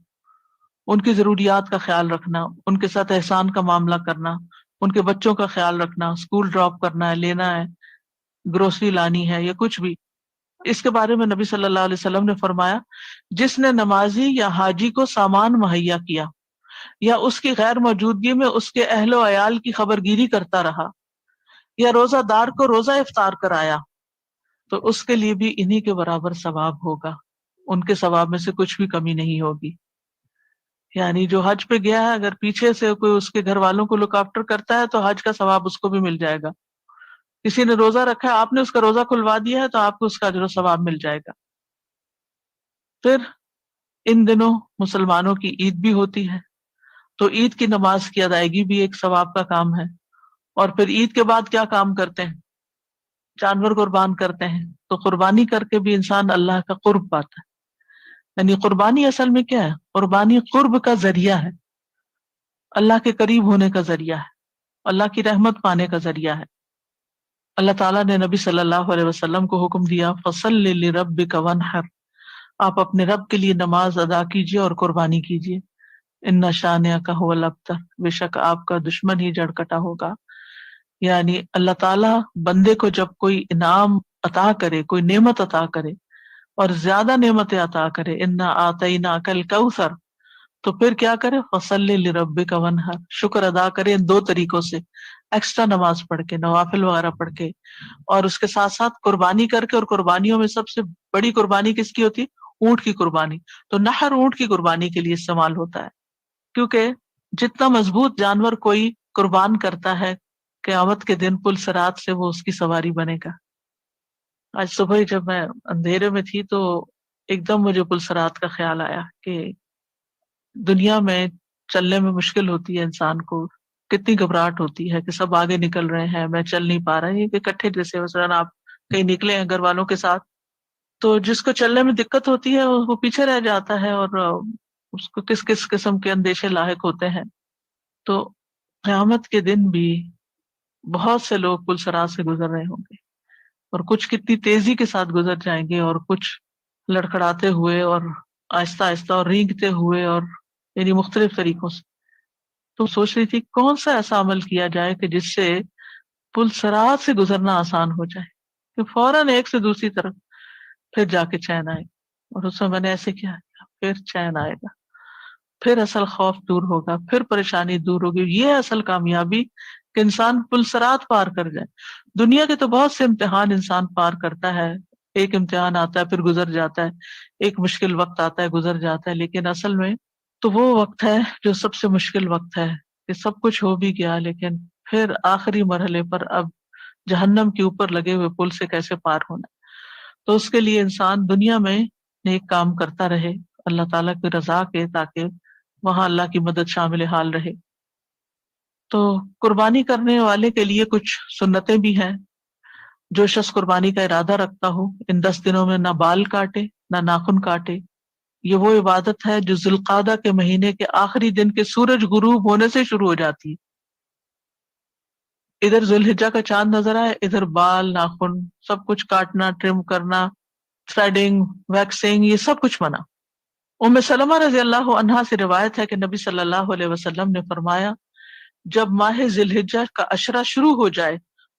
ان کی ضروریات کا خیال رکھنا، ان کے ساتھ احسان کا معاملہ کرنا، ان کے بچوں کا خیال رکھنا، اسکول ڈراپ کرنا ہے، لینا ہے، گروسری لانی ہے یا کچھ بھی۔ اس کے بارے میں نبی صلی اللہ علیہ وسلم نے فرمایا جس نے نمازی یا حاجی کو سامان مہیا کیا یا اس کی غیر موجودگی میں اس کے اہل و عیال کی خبرگیری کرتا رہا یا روزہ دار کو روزہ افطار کرایا تو اس کے لیے بھی انہی کے برابر ثواب ہوگا، ان کے ثواب میں سے کچھ بھی کمی نہیں ہوگی۔ یعنی جو حج پہ گیا ہے اگر پیچھے سے کوئی اس کے گھر والوں کو لک آفٹر کرتا ہے تو حج کا ثواب اس کو بھی مل جائے گا۔ کسی نے روزہ رکھا ہے، آپ نے اس کا روزہ کھلوا دیا ہے تو آپ کو اس کا اجر و ثواب مل جائے گا۔ پھر ان دنوں مسلمانوں کی عید بھی ہوتی ہے، تو عید کی نماز کی ادائیگی بھی ایک ثواب کا کام ہے۔ اور پھر عید کے بعد کیا کام کرتے ہیں؟ جانور قربان کرتے ہیں، تو قربانی کر کے بھی انسان اللہ کا قرب پاتا ہے۔ یعنی قربانی اصل میں کیا ہے؟ قربانی قرب کا ذریعہ ہے، اللہ کے قریب ہونے کا ذریعہ ہے، اللہ کی رحمت پانے کا ذریعہ ہے۔ اللہ تعالیٰ نے نبی صلی اللہ علیہ وسلم کو حکم دیا فَصَلِّ لِرَبِّكَ وَانْحَرْ، آپ اپنے رب کے لیے نماز ادا کیجیے اور قربانی کیجیے۔ اِنَّ شَانِئَكَ هُوَ الْأَبْتَرُ، بے شک آپ کا دشمن ہی جڑ کٹا ہوگا۔ یعنی اللہ تعالیٰ بندے کو جب کوئی انعام عطا کرے، کوئی نعمت عطا کرے اور زیادہ نعمتیں عطا کرے، اِنَّا أَعْطَيْنَاكَ الْكَوْثَرَ، تو پھر کیا کرے؟ فَصَلِّ لِرَبِّكَ وَانْحَرْ، شکر ادا کرے ان 2 طریقوں سے، ایکسٹرا نماز پڑھ کے، نوافل وغیرہ پڑھ کے، اور اس کے ساتھ ساتھ قربانی کر کے۔ اور قربانیوں میں سب سے بڑی قربانی کس کی ہوتی؟ اونٹ کی قربانی۔ تو نحر اونٹ کی قربانی کے لیے استعمال ہوتا ہے، کیونکہ جتنا مضبوط جانور کوئی قربان کرتا ہے قیامت کے دن پل صراط سے وہ اس کی سواری بنے گا۔ آج صبح ہی جب میں اندھیرے میں تھی تو ایک دم مجھے پل صراط کا خیال آیا کہ دنیا میں چلنے میں مشکل ہوتی ہے انسان کو، کتنی گھبراہٹ ہوتی ہے کہ سب آگے نکل رہے ہیں، میں چل نہیں پا رہا۔ یہ کہ اکٹھے جیسے مثلاً آپ کہیں نکلے ہیں گھر والوں کے ساتھ تو جس کو چلنے میں دقت ہوتی ہے وہ پیچھے رہ جاتا ہے، اور اس کو کس کس قسم کے اندیشے لاحق ہوتے ہیں. تو قیامت کے دن بھی بہت سے لوگ پل صراط سے گزر رہے ہوں گے، اور کچھ کتنی تیزی کے ساتھ گزر جائیں گے، اور کچھ لڑکھڑاتے ہوئے اور آہستہ آہستہ اور رینگتے ہوئے، اور یعنی مختلف طریقوں سے. تو سوچ رہی تھی کون سا ایسا عمل کیا جائے کہ جس سے پل صراط سے گزرنا آسان ہو جائے، کہ فوراً ایک سے دوسری طرف پھر جا کے چین آئے. اور اس میں میں نے ایسے کیا، پھر چین آئے گا، پھر اصل خوف دور ہوگا، پھر پریشانی دور ہوگی. یہ اصل کامیابی کہ انسان پل صراط پار کر جائے. دنیا کے تو بہت سے امتحان انسان پار کرتا ہے، ایک امتحان آتا ہے پھر گزر جاتا ہے، ایک مشکل وقت آتا ہے گزر جاتا ہے، لیکن اصل میں تو وہ وقت ہے جو سب سے مشکل وقت ہے، کہ سب کچھ ہو بھی گیا لیکن پھر آخری مرحلے پر اب جہنم کے اوپر لگے ہوئے پل سے کیسے پار ہونا. تو اس کے لیے انسان دنیا میں نیک کام کرتا رہے اللہ تعالیٰ کی رضا کے، تاکہ وہاں اللہ کی مدد شامل حال رہے. تو قربانی کرنے والے کے لیے کچھ سنتیں بھی ہیں. جو شخص قربانی کا ارادہ رکھتا ہو ان 10 دنوں میں نہ بال کاٹے نہ ناخن کاٹے. یہ وہ عبادت ہے جو ذوالقعدہ کے مہینے کے آخری دن کے سورج غروب ہونے سے شروع ہو جاتی ہے. ادھر ذوالحجہ کا چاند نظر آئے، ادھر بال ناخن سب کچھ کاٹنا، ٹرم کرنا، تھریڈنگ، ویکسنگ، یہ سب کچھ منع. ام سلمہ رضی اللہ عنہا سے روایت ہے کہ نبی صلی اللہ علیہ وسلم نے فرمایا جب ماہ ذی الحجہ کا عشرہ شروع ہو جائے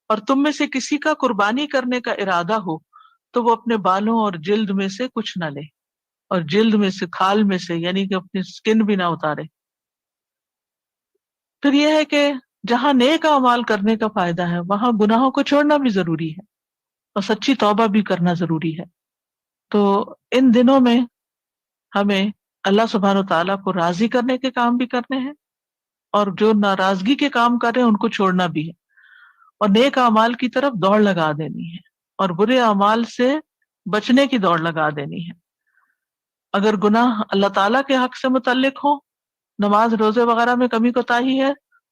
اور تم میں سے کسی کا قربانی کرنے کا ارادہ ہو تو وہ اپنے بالوں اور جلد میں سے کچھ نہ لے، اور جلد میں سے، کھال میں سے، یعنی کہ اپنی سکن بھی نہ اتارے. پھر یہ ہے کہ جہاں نیک اعمال کرنے کا فائدہ ہے وہاں گناہوں کو چھوڑنا بھی ضروری ہے، اور سچی توبہ بھی کرنا ضروری ہے. تو ان دنوں میں ہمیں اللہ سبحانہ و تعالیٰ کو راضی کرنے کے کام بھی کرنے ہیں، اور جو ناراضگی کے کام کر رہے ہیں ان کو چھوڑنا بھی ہے، اور نیک اعمال کی طرف دوڑ لگا دینی ہے، اور برے اعمال سے بچنے کی دوڑ لگا دینی ہے. اگر گناہ اللہ تعالیٰ کے حق سے متعلق ہو، نماز روزے وغیرہ میں کمی کوتاہی ہے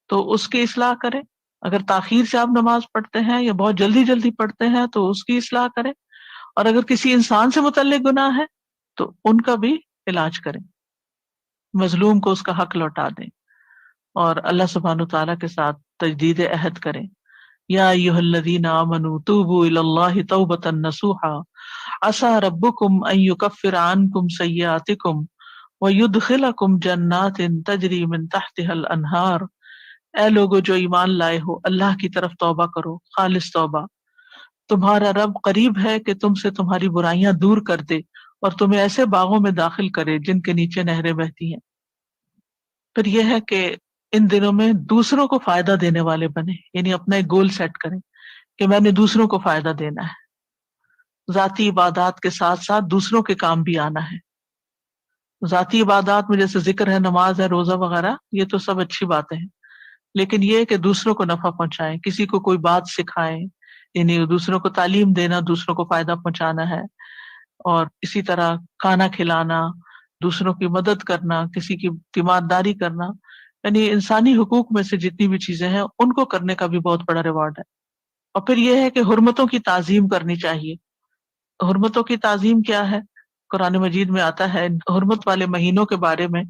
تو اس کی اصلاح کریں. اگر تاخیر سے آپ نماز پڑھتے ہیں یا بہت جلدی جلدی پڑھتے ہیں تو اس کی اصلاح کریں. اور اگر کسی انسان سے متعلق گناہ ہے تو ان کا بھی علاج کریں، مظلوم کو اس کا حق لوٹا دیں، اور اللہ سبحانہ تعالیٰ کے ساتھ تجدید عہد کریں. یا ایھا الذین آمنوا توبوا الی اللہ توبۃ نصوحا عسیٰ ربکم ان یکفر عنکم سیئاتکم ویدخلکم جنات تجری من تحتها الانہار. اے لوگو جو ایمان لائے ہو، اللہ کی طرف توبہ کرو، خالص توبہ. تمہارا رب قریب ہے کہ تم سے تمہاری برائیاں دور کر دے اور تمہیں ایسے باغوں میں داخل کرے جن کے نیچے نہریں بہتی ہیں. پھر یہ ہے کہ ان دنوں میں دوسروں کو فائدہ دینے والے بنے، یعنی اپنا ایک گول سیٹ کریں کہ میں نے دوسروں کو فائدہ دینا ہے. ذاتی عبادات کے ساتھ ساتھ دوسروں کے کام بھی آنا ہے. ذاتی عبادات میں جیسے ذکر ہے، نماز ہے، روزہ وغیرہ، یہ تو سب اچھی باتیں ہیں، لیکن یہ کہ دوسروں کو نفع پہنچائیں، کسی کو کوئی بات سکھائیں، یعنی دوسروں کو تعلیم دینا، دوسروں کو فائدہ پہنچانا ہے. اور اسی طرح کھانا کھلانا، دوسروں کی مدد کرنا، کسی کی تیمارداری کرنا، یعنی انسانی حقوق میں سے جتنی بھی چیزیں ہیں ان کو کرنے کا بھی بہت بڑا ریوارڈ ہے. اور پھر یہ ہے کہ حرمتوں کی تعظیم کرنی چاہیے. حرمتوں کی تعظیم کیا ہے؟ قرآن مجید میں آتا ہے حرمت والے مہینوں کے بارے میں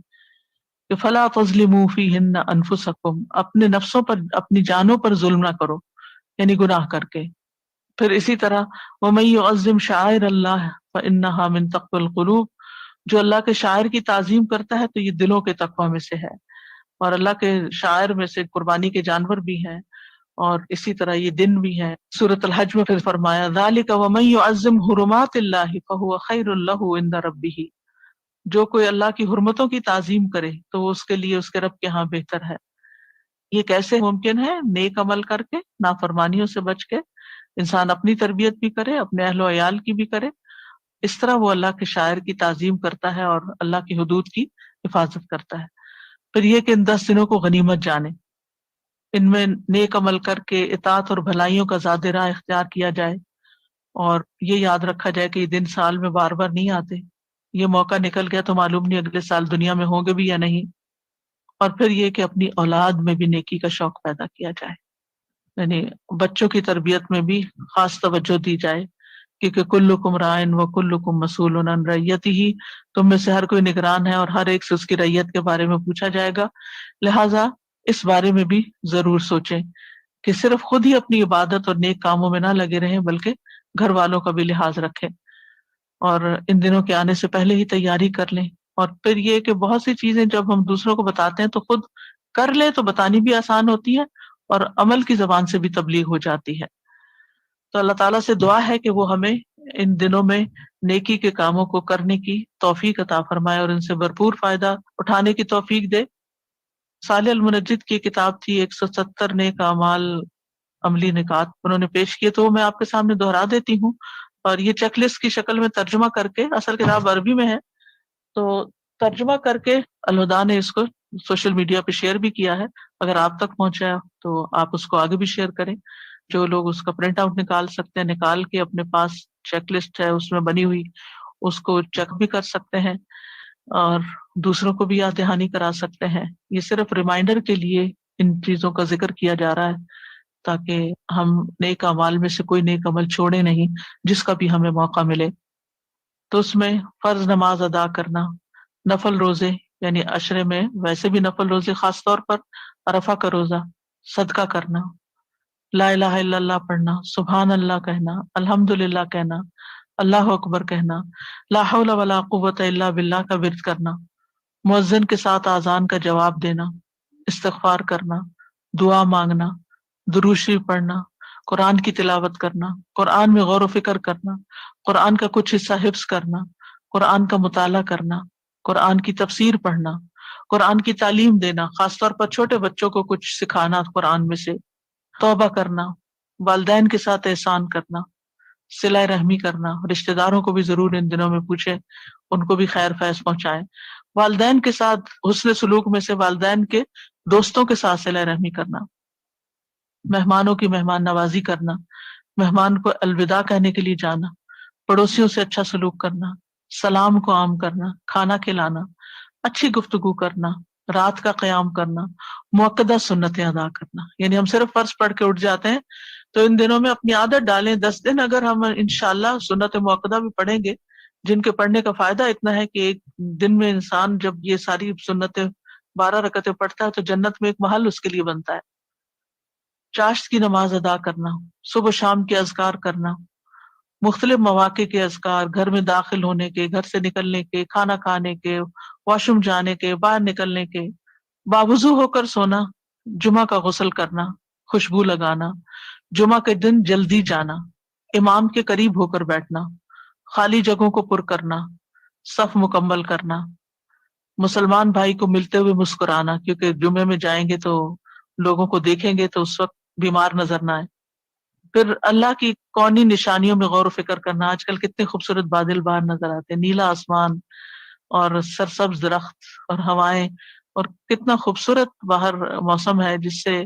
کہ فلا تظلموا فیہن انفسکم، اپنے نفسوں پر، اپنی جانوں پر ظلم نہ کرو، یعنی گناہ کر کے. پھر اسی طرح وَمَن يُعَظِّمْ شَعَائِرَ اللَّهِ فَإِنَّهَا مِن تَقْوَى الْقُلُوبِ، جو اللہ کے شاعر کی تعظیم کرتا ہے تو یہ دلوں کے تقوی میں سے ہے. اور اللہ کے شاعر میں سے قربانی کے جانور بھی ہیں، اور اسی طرح یہ دن بھی ہیں. سورۃ الحج میں پھر فرمایا ذَلِكَ وَمَن يُعَظِّمْ حُرُمَاتِ اللَّهِ فَهُوَ خَيْرٌ لَهُ عِندَ رَبِّهِ، جو کوئی اللہ کی حرمتوں کی تعظیم کرے تو وہ اس کے لیے اس کے رب کے ہاں بہتر ہے. یہ کیسے ممکن ہے؟ نیک عمل کر کے، نافرمانیوں سے بچ کے، انسان اپنی تربیت بھی کرے، اپنے اہل و عیال کی بھی کرے. اس طرح وہ اللہ کے شاعر کی تعظیم کرتا ہے اور اللہ کی حدود کی حفاظت کرتا ہے. پھر یہ کہ ان 10 دنوں کو غنیمت جانے، ان میں نیک عمل کر کے اطاعت اور بھلائیوں کا زیادہ راہ اختیار کیا جائے، اور یہ یاد رکھا جائے کہ یہ دن سال میں بار بار نہیں آتے. یہ موقع نکل گیا تو معلوم نہیں اگلے سال دنیا میں ہوں گے بھی یا نہیں. اور پھر یہ کہ اپنی اولاد میں بھی نیکی کا شوق پیدا کیا جائے، یعنی بچوں کی تربیت میں بھی خاص توجہ دی جائے کیونکہ کلکم رائن و کلکم مسئول عن رعیتہ، تم میں سے ہر کوئی نگران ہے اور ہر ایک سے اس کی رعیت کے بارے میں پوچھا جائے گا. لہٰذا اس بارے میں بھی ضرور سوچیں کہ صرف خود ہی اپنی عبادت اور نیک کاموں میں نہ لگے رہیں بلکہ گھر والوں کا بھی لحاظ رکھیں، اور ان دنوں کے آنے سے پہلے ہی تیاری کر لیں. اور پھر یہ کہ بہت سی چیزیں جب ہم دوسروں کو بتاتے ہیں تو خود کر لیں تو بتانی بھی آسان ہوتی ہے اور عمل کی زبان سے بھی تبلیغ ہو جاتی ہے. تو اللہ تعالیٰ سے دعا ہے کہ وہ ہمیں ان دنوں میں نیکی کے کاموں کو کرنے کی توفیق عطا فرمائے اور ان سے بھرپور فائدہ اٹھانے کی توفیق دے. صالح المنجد کی کتاب تھی 170 نیک اعمال عملی نکات، انہوں نے پیش کیے تو میں آپ کے سامنے دہرا دیتی ہوں. اور یہ چیک لسٹ کی شکل میں ترجمہ کر کے، اصل کتاب عربی میں ہے تو ترجمہ کر کے الہدا نے اس کو سوشل میڈیا پہ شیئر بھی کیا ہے. اگر آپ تک پہنچا تو آپ اس کو آگے بھی شیئر کریں. جو لوگ اس کا پرنٹ آؤٹ نکال سکتے ہیں نکال کے اپنے پاس چیک لسٹ ہے اس میں بنی ہوئی اس کو چیک بھی کر سکتے ہیں اور دوسروں کو بھی یاد دہانی کرا سکتے ہیں. یہ صرف ریمائنڈر کے لیے ان چیزوں کا ذکر کیا جا رہا ہے تاکہ ہم نیک اعمال میں سے کوئی نیک عمل چھوڑے نہیں جس کا بھی ہمیں موقع ملے. تو اس میں فرض نماز ادا کرنا، نفل روزے یعنی عشرے میں ویسے بھی نفل روزے، خاص طور پر عرفہ کا روزہ، صدقہ کرنا، لا الہ الا اللہ پڑھنا، سبحان اللہ کہنا، الحمدللہ کہنا، اللہ اکبر کہنا، لا حول ولا قوت الا باللہ کا ورد کرنا، مؤذن کے ساتھ اذان کا جواب دینا، استغفار کرنا، دعا مانگنا، درود شریف پڑھنا، قرآن کی تلاوت کرنا، قرآن میں غور و فکر کرنا، قرآن کا کچھ حصہ حفظ کرنا، قرآن کا مطالعہ کرنا، قرآن کی تفسیر پڑھنا، قرآن کی تعلیم دینا، خاص طور پر چھوٹے بچوں کو کچھ سکھانا قرآن میں سے، توبہ کرنا، والدین کے ساتھ احسان کرنا، صلہ رحمی کرنا، رشتہ داروں کو بھی ضرور ان دنوں میں پوچھیں، ان کو بھی خیر فیض پہنچائیں. والدین کے ساتھ حسن سلوک میں سے والدین کے دوستوں کے ساتھ صلہ رحمی کرنا، مہمانوں کی مہمان نوازی کرنا، مہمان کو الوداع کہنے کے لیے جانا، پڑوسیوں سے اچھا سلوک کرنا، سلام کو عام کرنا، کھانا کھلانا، اچھی گفتگو کرنا، رات کا قیام کرنا، مؤکدہ سنتیں ادا کرنا. یعنی ہم صرف فرض پڑھ کے اٹھ جاتے ہیں تو ان دنوں میں اپنی عادت ڈالیں 10 دن اگر ہم انشاءاللہ سنت مؤکدہ بھی پڑھیں گے، جن کے پڑھنے کا فائدہ اتنا ہے کہ ایک دن میں انسان جب یہ ساری سنتیں 12 رکعتیں پڑھتا ہے تو جنت میں ایک محل اس کے لیے بنتا ہے. چاشت کی نماز ادا کرنا، صبح و شام کے اذکار کرنا، مختلف مواقع کے اذکار، گھر میں داخل ہونے کے، گھر سے نکلنے کے، کھانا کھانے کے، واش روم جانے کے، باہر نکلنے کے، باوضو ہو کر سونا، جمعہ کا غسل کرنا، خوشبو لگانا، جمعہ کے دن جلدی جانا، امام کے قریب ہو کر بیٹھنا، خالی جگہوں کو پر کرنا، صف مکمل کرنا، مسلمان بھائی کو ملتے ہوئے مسکرانا کیونکہ جمعے میں جائیں گے تو لوگوں کو دیکھیں گے تو اس وقت بیمار نظر نہ آئے. پھر اللہ کی کونی نشانیوں میں غور و فکر کرنا. آج کل کتنے خوبصورت بادل باہر نظر آتے ہیں، نیلا آسمان اور سرسبز درخت اور ہوائیں، اور کتنا خوبصورت باہر موسم ہے جس سے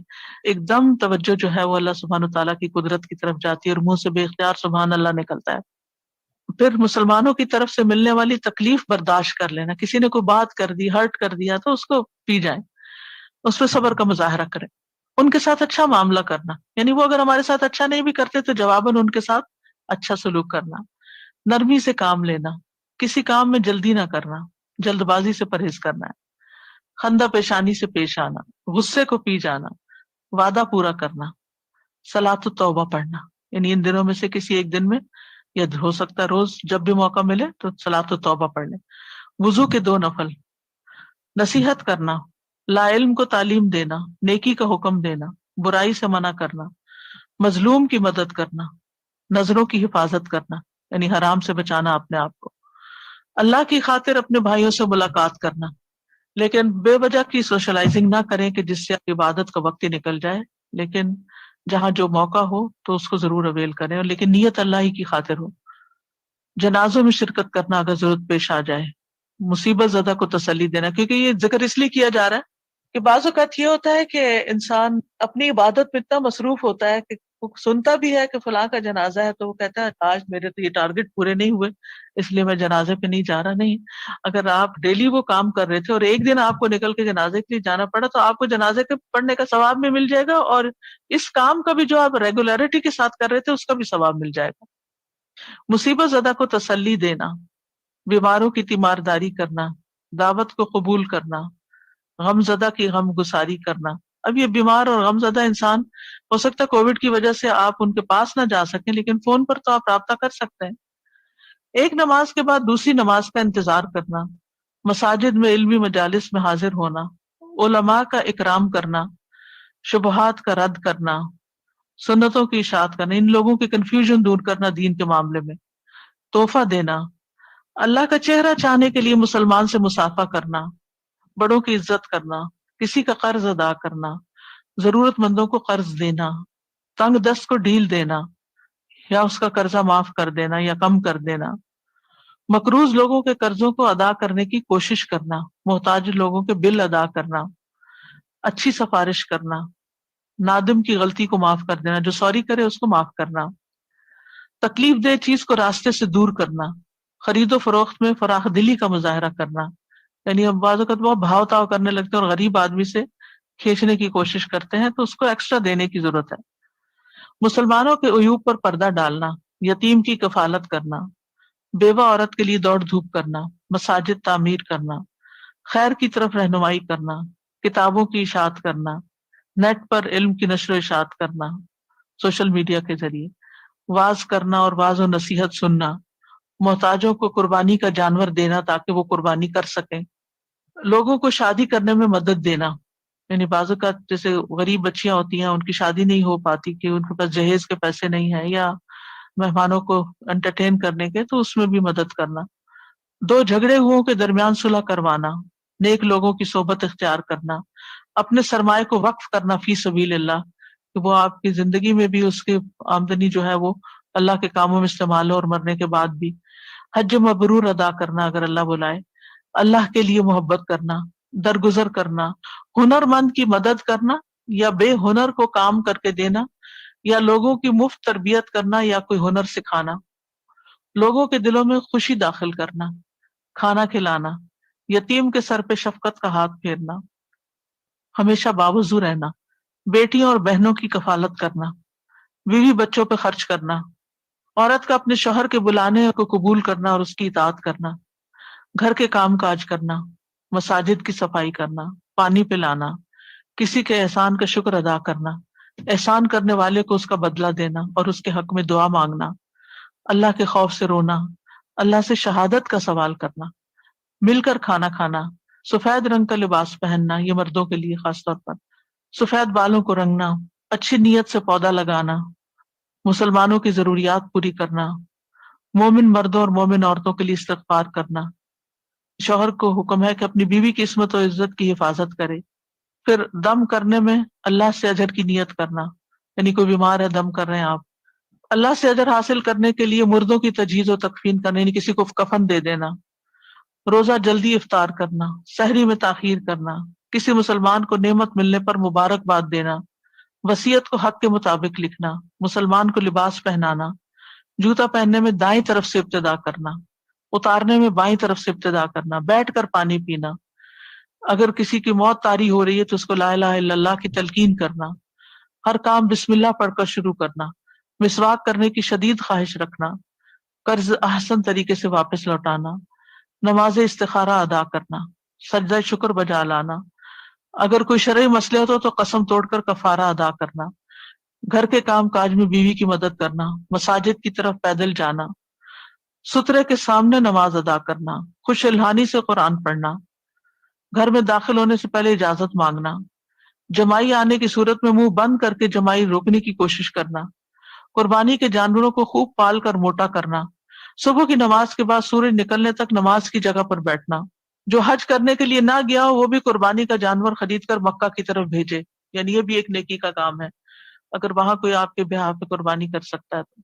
ایک دم توجہ جو ہے وہ اللہ سبحانہ تعالیٰ کی قدرت کی طرف جاتی ہے اور منہ سے بے اختیار سبحان اللہ نکلتا ہے. پھر مسلمانوں کی طرف سے ملنے والی تکلیف برداشت کر لینا. کسی نے کوئی بات کر دی، ہرٹ کر دیا تو اس کو پی جائیں، اس پہ صبر کا مظاہرہ کریں. ان کے ساتھ اچھا معاملہ کرنا، یعنی وہ اگر ہمارے ساتھ اچھا نہیں بھی کرتے تو جواباً ان کے ساتھ اچھا سلوک کرنا. نرمی سے کام لینا، کسی کام میں جلدی نہ کرنا، جلد بازی سے پرہیز کرنا ہے. خندہ پیشانی سے پیش آنا، غصے کو پی جانا، وعدہ پورا کرنا، صلاۃ التوبہ پڑھنا. یعنی ان دنوں میں سے کسی ایک دن میں، یا ہو سکتا ہے روز جب بھی موقع ملے تو صلاۃ التوبہ پڑھ لیں. وضو کے 2 نفل، نصیحت کرنا، لا علم کو تعلیم دینا، نیکی کا حکم دینا، برائی سے منع کرنا، مظلوم کی مدد کرنا، نظروں کی حفاظت کرنا یعنی حرام سے بچانا اپنے آپ کو، اللہ کی خاطر اپنے بھائیوں سے ملاقات کرنا. لیکن بے وجہ کی سوشلائزنگ نہ کریں کہ جس سے عبادت کا وقت ہی نکل جائے، لیکن جہاں جو موقع ہو تو اس کو ضرور اویل کریں، اور لیکن نیت اللہ ہی کی خاطر ہو. جنازوں میں شرکت کرنا اگر ضرورت پیش آ جائے، مصیبت زدہ کو تسلی دینا، کیونکہ یہ ذکر اس لیے کیا جا رہا ہے کہ بعض اوقات یہ ہوتا ہے کہ انسان اپنی عبادت میں اتنا مصروف ہوتا ہے کہ وہ سنتا بھی ہے کہ فلاں کا جنازہ ہے تو وہ کہتا ہے آج میرے تو یہ ٹارگٹ پورے نہیں ہوئے اس لیے میں جنازے پہ نہیں جا رہا. نہیں، اگر آپ ڈیلی وہ کام کر رہے تھے اور ایک دن آپ کو نکل کے جنازے کے لیے جانا پڑا تو آپ کو جنازے کے پڑھنے کا ثواب بھی مل جائے گا، اور اس کام کا بھی جو آپ ریگولرٹی کے ساتھ کر رہے تھے اس کا بھی ثواب مل جائے گا. مصیبت زدہ کو تسلی دینا، بیماروں کی تیمارداری کرنا، دعوت کو قبول کرنا، غم زدہ کی غم گساری کرنا. اب یہ بیمار اور غم زدہ انسان، ہو سکتا ہے کووڈ کی وجہ سے آپ ان کے پاس نہ جا سکیں، لیکن فون پر تو آپ رابطہ کر سکتے ہیں. ایک نماز کے بعد دوسری نماز کا انتظار کرنا، مساجد میں علمی مجالس میں حاضر ہونا، علماء کا اکرام کرنا، شبہات کا رد کرنا، سنتوں کی اشاعت کرنا، ان لوگوں کی کنفیوژن دور کرنا دین کے معاملے میں، تحفہ دینا، اللہ کا چہرہ چاہنے کے لیے مسلمان سے مصافحہ کرنا، بڑوں کی عزت کرنا، کسی کا قرض ادا کرنا، ضرورت مندوں کو قرض دینا، تنگ دست کو ڈھیل دینا یا اس کا قرضہ معاف کر دینا یا کم کر دینا، مقروض لوگوں کے قرضوں کو ادا کرنے کی کوشش کرنا، محتاج لوگوں کے بل ادا کرنا، اچھی سفارش کرنا، نادم کی غلطی کو معاف کر دینا، جو سوری کرے اس کو معاف کرنا، تکلیف دہ چیز کو راستے سے دور کرنا، خرید و فروخت میں فراخ دلی کا مظاہرہ کرنا. یعنی اب بعض اوقات بہت بھاؤ تاؤ کرنے لگتے ہیں اور غریب آدمی سے کھینچنے کی کوشش کرتے ہیں، تو اس کو ایکسٹرا دینے کی ضرورت ہے. مسلمانوں کے عیوب پر پردہ ڈالنا، یتیم کی کفالت کرنا، بیوہ عورت کے لیے دوڑ دھوپ کرنا، مساجد تعمیر کرنا، خیر کی طرف رہنمائی کرنا، کتابوں کی اشاعت کرنا، نیٹ پر علم کی نشر و اشاعت کرنا، سوشل میڈیا کے ذریعے واز کرنا اور واز و نصیحت سننا، محتاجوں کو قربانی کا جانور دینا تاکہ وہ قربانی کر سکیں، لوگوں کو شادی کرنے میں مدد دینا. یعنی بعض اوقات جیسے غریب بچیاں ہوتی ہیں، ان کی شادی نہیں ہو پاتی کہ ان کے پاس جہیز کے پیسے نہیں ہیں یا مہمانوں کو انٹرٹین کرنے کے، تو اس میں بھی مدد کرنا. دو جھگڑے ہوئوں کے درمیان صلح کروانا، نیک لوگوں کی صحبت اختیار کرنا، اپنے سرمایہ کو وقف کرنا فی سبیل اللہ، کہ وہ آپ کی زندگی میں بھی اس کی آمدنی جو ہے وہ اللہ کے کاموں میں استعمال ہو اور مرنے کے بعد بھی. حج مبرور ادا کرنا اگر اللہ بلائے، اللہ کے لیے محبت کرنا، درگزر کرنا، ہنر مند کی مدد کرنا یا بے ہنر کو کام کر کے دینا، یا لوگوں کی مفت تربیت کرنا یا کوئی ہنر سکھانا، لوگوں کے دلوں میں خوشی داخل کرنا، کھانا کھلانا، یتیم کے سر پہ شفقت کا ہاتھ پھیرنا، ہمیشہ باوضو رہنا، بیٹیوں اور بہنوں کی کفالت کرنا، بیوی بچوں پہ خرچ کرنا، عورت کا اپنے شوہر کے بلانے کو قبول کرنا اور اس کی اطاعت کرنا، گھر کے کام کاج کرنا، مساجد کی صفائی کرنا، پانی پلانا، کسی کے احسان کا شکر ادا کرنا، احسان کرنے والے کو اس کا بدلہ دینا اور اس کے حق میں دعا مانگنا، اللہ کے خوف سے رونا، اللہ سے شہادت کا سوال کرنا، مل کر کھانا کھانا، سفید رنگ کا لباس پہننا، یہ مردوں کے لیے خاص طور پر، سفید بالوں کو رنگنا، اچھی نیت سے پودا لگانا، مسلمانوں کی ضروریات پوری کرنا، مومن مردوں اور مومن عورتوں کے لیے استغفار کرنا. شوہر کو حکم ہے کہ اپنی بیوی کی عصمت و عزت کی حفاظت کرے. پھر دم کرنے میں اللہ سے اجر کی نیت کرنا، یعنی کوئی بیمار ہے دم کر رہے ہیں آپ، اللہ سے اجر حاصل کرنے کے لیے مردوں کی تجہیز و تکفین کرنا، یعنی کسی کو کفن دے دینا، روزہ جلدی افطار کرنا، سحری میں تاخیر کرنا، کسی مسلمان کو نعمت ملنے پر مبارکباد دینا، وصیت کو حق کے مطابق لکھنا، مسلمان کو لباس پہنانا، جوتا پہننے میں دائیں طرف سے ابتدا کرنا، اتارنے میں بائیں طرف سے ابتدا کرنا، بیٹھ کر پانی پینا، اگر کسی کی موت طاری ہو رہی ہے تو اس کو لا الہ الا اللہ کی تلقین کرنا، ہر کام بسم اللہ پڑھ کر شروع کرنا، مسواک کرنے کی شدید خواہش رکھنا، قرض احسن طریقے سے واپس لوٹانا، نماز استخارہ ادا کرنا، سجدہ شکر بجا لانا، اگر کوئی شرعی مسئلہ ہو تو قسم توڑ کر کفارہ ادا کرنا، گھر کے کام کاج میں بیوی کی مدد کرنا، مساجد کی طرف پیدل جانا، سترے کے سامنے نماز ادا کرنا، خوش الحانی سے قرآن پڑھنا، گھر میں داخل ہونے سے پہلے اجازت مانگنا، جمائی آنے کی صورت میں منہ بند کر کے جمائی روکنے کی کوشش کرنا، قربانی کے جانوروں کو خوب پال کر موٹا کرنا، صبح کی نماز کے بعد سورج نکلنے تک نماز کی جگہ پر بیٹھنا، جو حج کرنے کے لیے نہ گیا ہو وہ بھی قربانی کا جانور خرید کر مکہ کی طرف بھیجے، یعنی یہ بھی ایک نیکی کا کام ہے اگر وہاں کوئی آپ کے بیہا پہ قربانی کر سکتا ہے تو.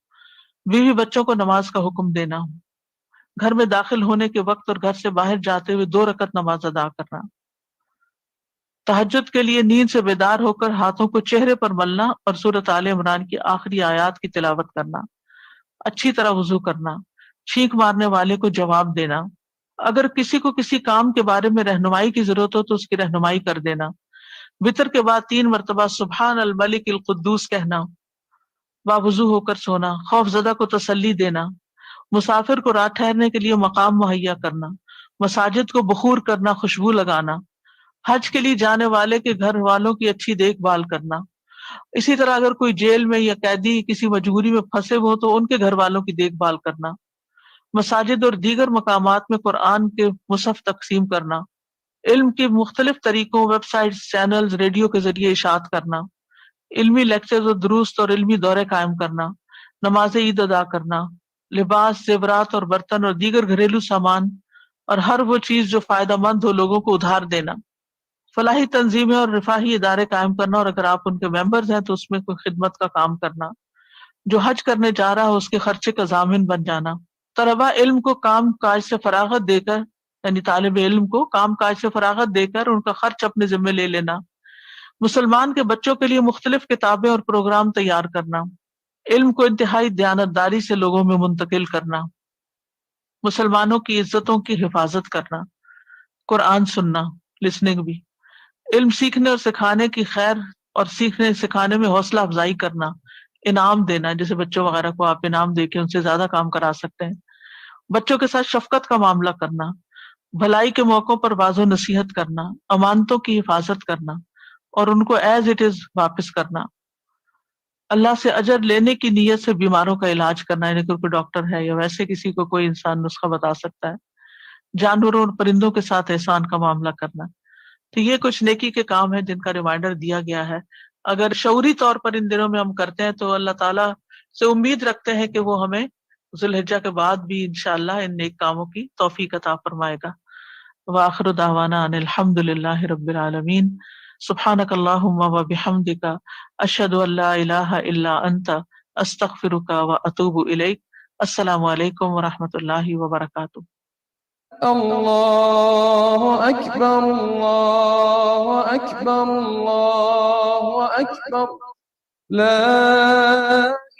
بیوی بچوں کو نماز کا حکم دینا، گھر میں داخل ہونے کے وقت اور گھر سے باہر جاتے ہوئے 2 رکعت نماز ادا کرنا، تہجد کے لیے نیند سے بیدار ہو کر ہاتھوں کو چہرے پر ملنا اور سورۃ آل عمران کی آخری آیات کی تلاوت کرنا، اچھی طرح وضو کرنا، چھینک مارنے والے کو جواب دینا، اگر کسی کو کسی کام کے بارے میں رہنمائی کی ضرورت ہو تو اس کی رہنمائی کر دینا، وطر کے بعد 3 مرتبہ سبحان الملک القدوس کہنا، باوضو ہو کر سونا، خوف زدہ کو تسلی دینا، مسافر کو رات ٹھہرنے کے لیے مقام مہیا کرنا، مساجد کو بخور کرنا، خوشبو لگانا، حج کے لیے جانے والے کے گھر والوں کی اچھی دیکھ بھال کرنا، اسی طرح اگر کوئی جیل میں یا قیدی کسی مجبوری میں پھنسے ہو تو ان کے گھر والوں کی دیکھ بھال کرنا، مساجد اور دیگر مقامات میں قرآن کے مصحف تقسیم کرنا، علم کے مختلف طریقوں، ویب سائٹس، چینلز، ریڈیو کے ذریعے اشاعت کرنا، علمی لیکچرز اور دروس اور علمی دورے قائم کرنا، نماز عید ادا کرنا، لباس، زیورات اور برتن اور دیگر گھریلو سامان اور ہر وہ چیز جو فائدہ مند ہو لوگوں کو ادھار دینا، فلاحی تنظیمیں اور رفاہی ادارے قائم کرنا، اور اگر آپ ان کے ممبرز ہیں تو اس میں کوئی خدمت کا کام کرنا، جو حج کرنے جا رہا ہو اس کے خرچے کا ضامن بن جانا، طلبہ علم کو کام کاج سے فراغت دے کر، یعنی طالب علم کو کام کاج سے فراغت دے کر ان کا خرچ اپنے ذمہ لے لینا، مسلمان کے بچوں کے لیے مختلف کتابیں اور پروگرام تیار کرنا، علم کو انتہائی دیانتداری سے لوگوں میں منتقل کرنا، مسلمانوں کی عزتوں کی حفاظت کرنا، قرآن سننا، لسننگ بھی، علم سیکھنے اور سکھانے کی خیر اور سیکھنے سکھانے میں حوصلہ افزائی کرنا، انعام دینا، جیسے بچوں وغیرہ کو آپ انعام دے کے ان سے زیادہ کام کرا سکتے ہیں، بچوں کے ساتھ شفقت کا معاملہ کرنا، بھلائی کے موقعوں پر واض و نصیحت کرنا، امانتوں کی حفاظت کرنا اور ان کو ایز اٹ از واپس کرنا، اللہ سے اجر لینے کی نیت سے بیماروں کا علاج کرنا، یعنی کوئی ڈاکٹر ہے یا ویسے کسی کو کوئی انسان نسخہ بتا سکتا ہے، جانوروں اور پرندوں کے ساتھ احسان کا معاملہ کرنا، تو یہ کچھ نیکی کے کام ہیں جن کا ریمائنڈر دیا گیا ہے۔ اگر شعوری طور پر ان دنوں میں ہم کرتے ہیں تو اللہ تعالیٰ سے امید رکھتے ہیں کہ وہ ہمیں ذوالحجہ کے بعد بھی انشاءاللہ ان نیک کاموں کی توفیق عطا فرمائے گا۔ وآخر دعوانا ان الحمد للہ رب العالمین، سبحانک اللہم و بحمدک، اشہد ان لا الہ الا انت، استغفرک و اتوب الیک۔ السلام علیکم ورحمۃ اللہ وبرکاتہ۔ الله أكبر الله أكبر الله أكبر، لا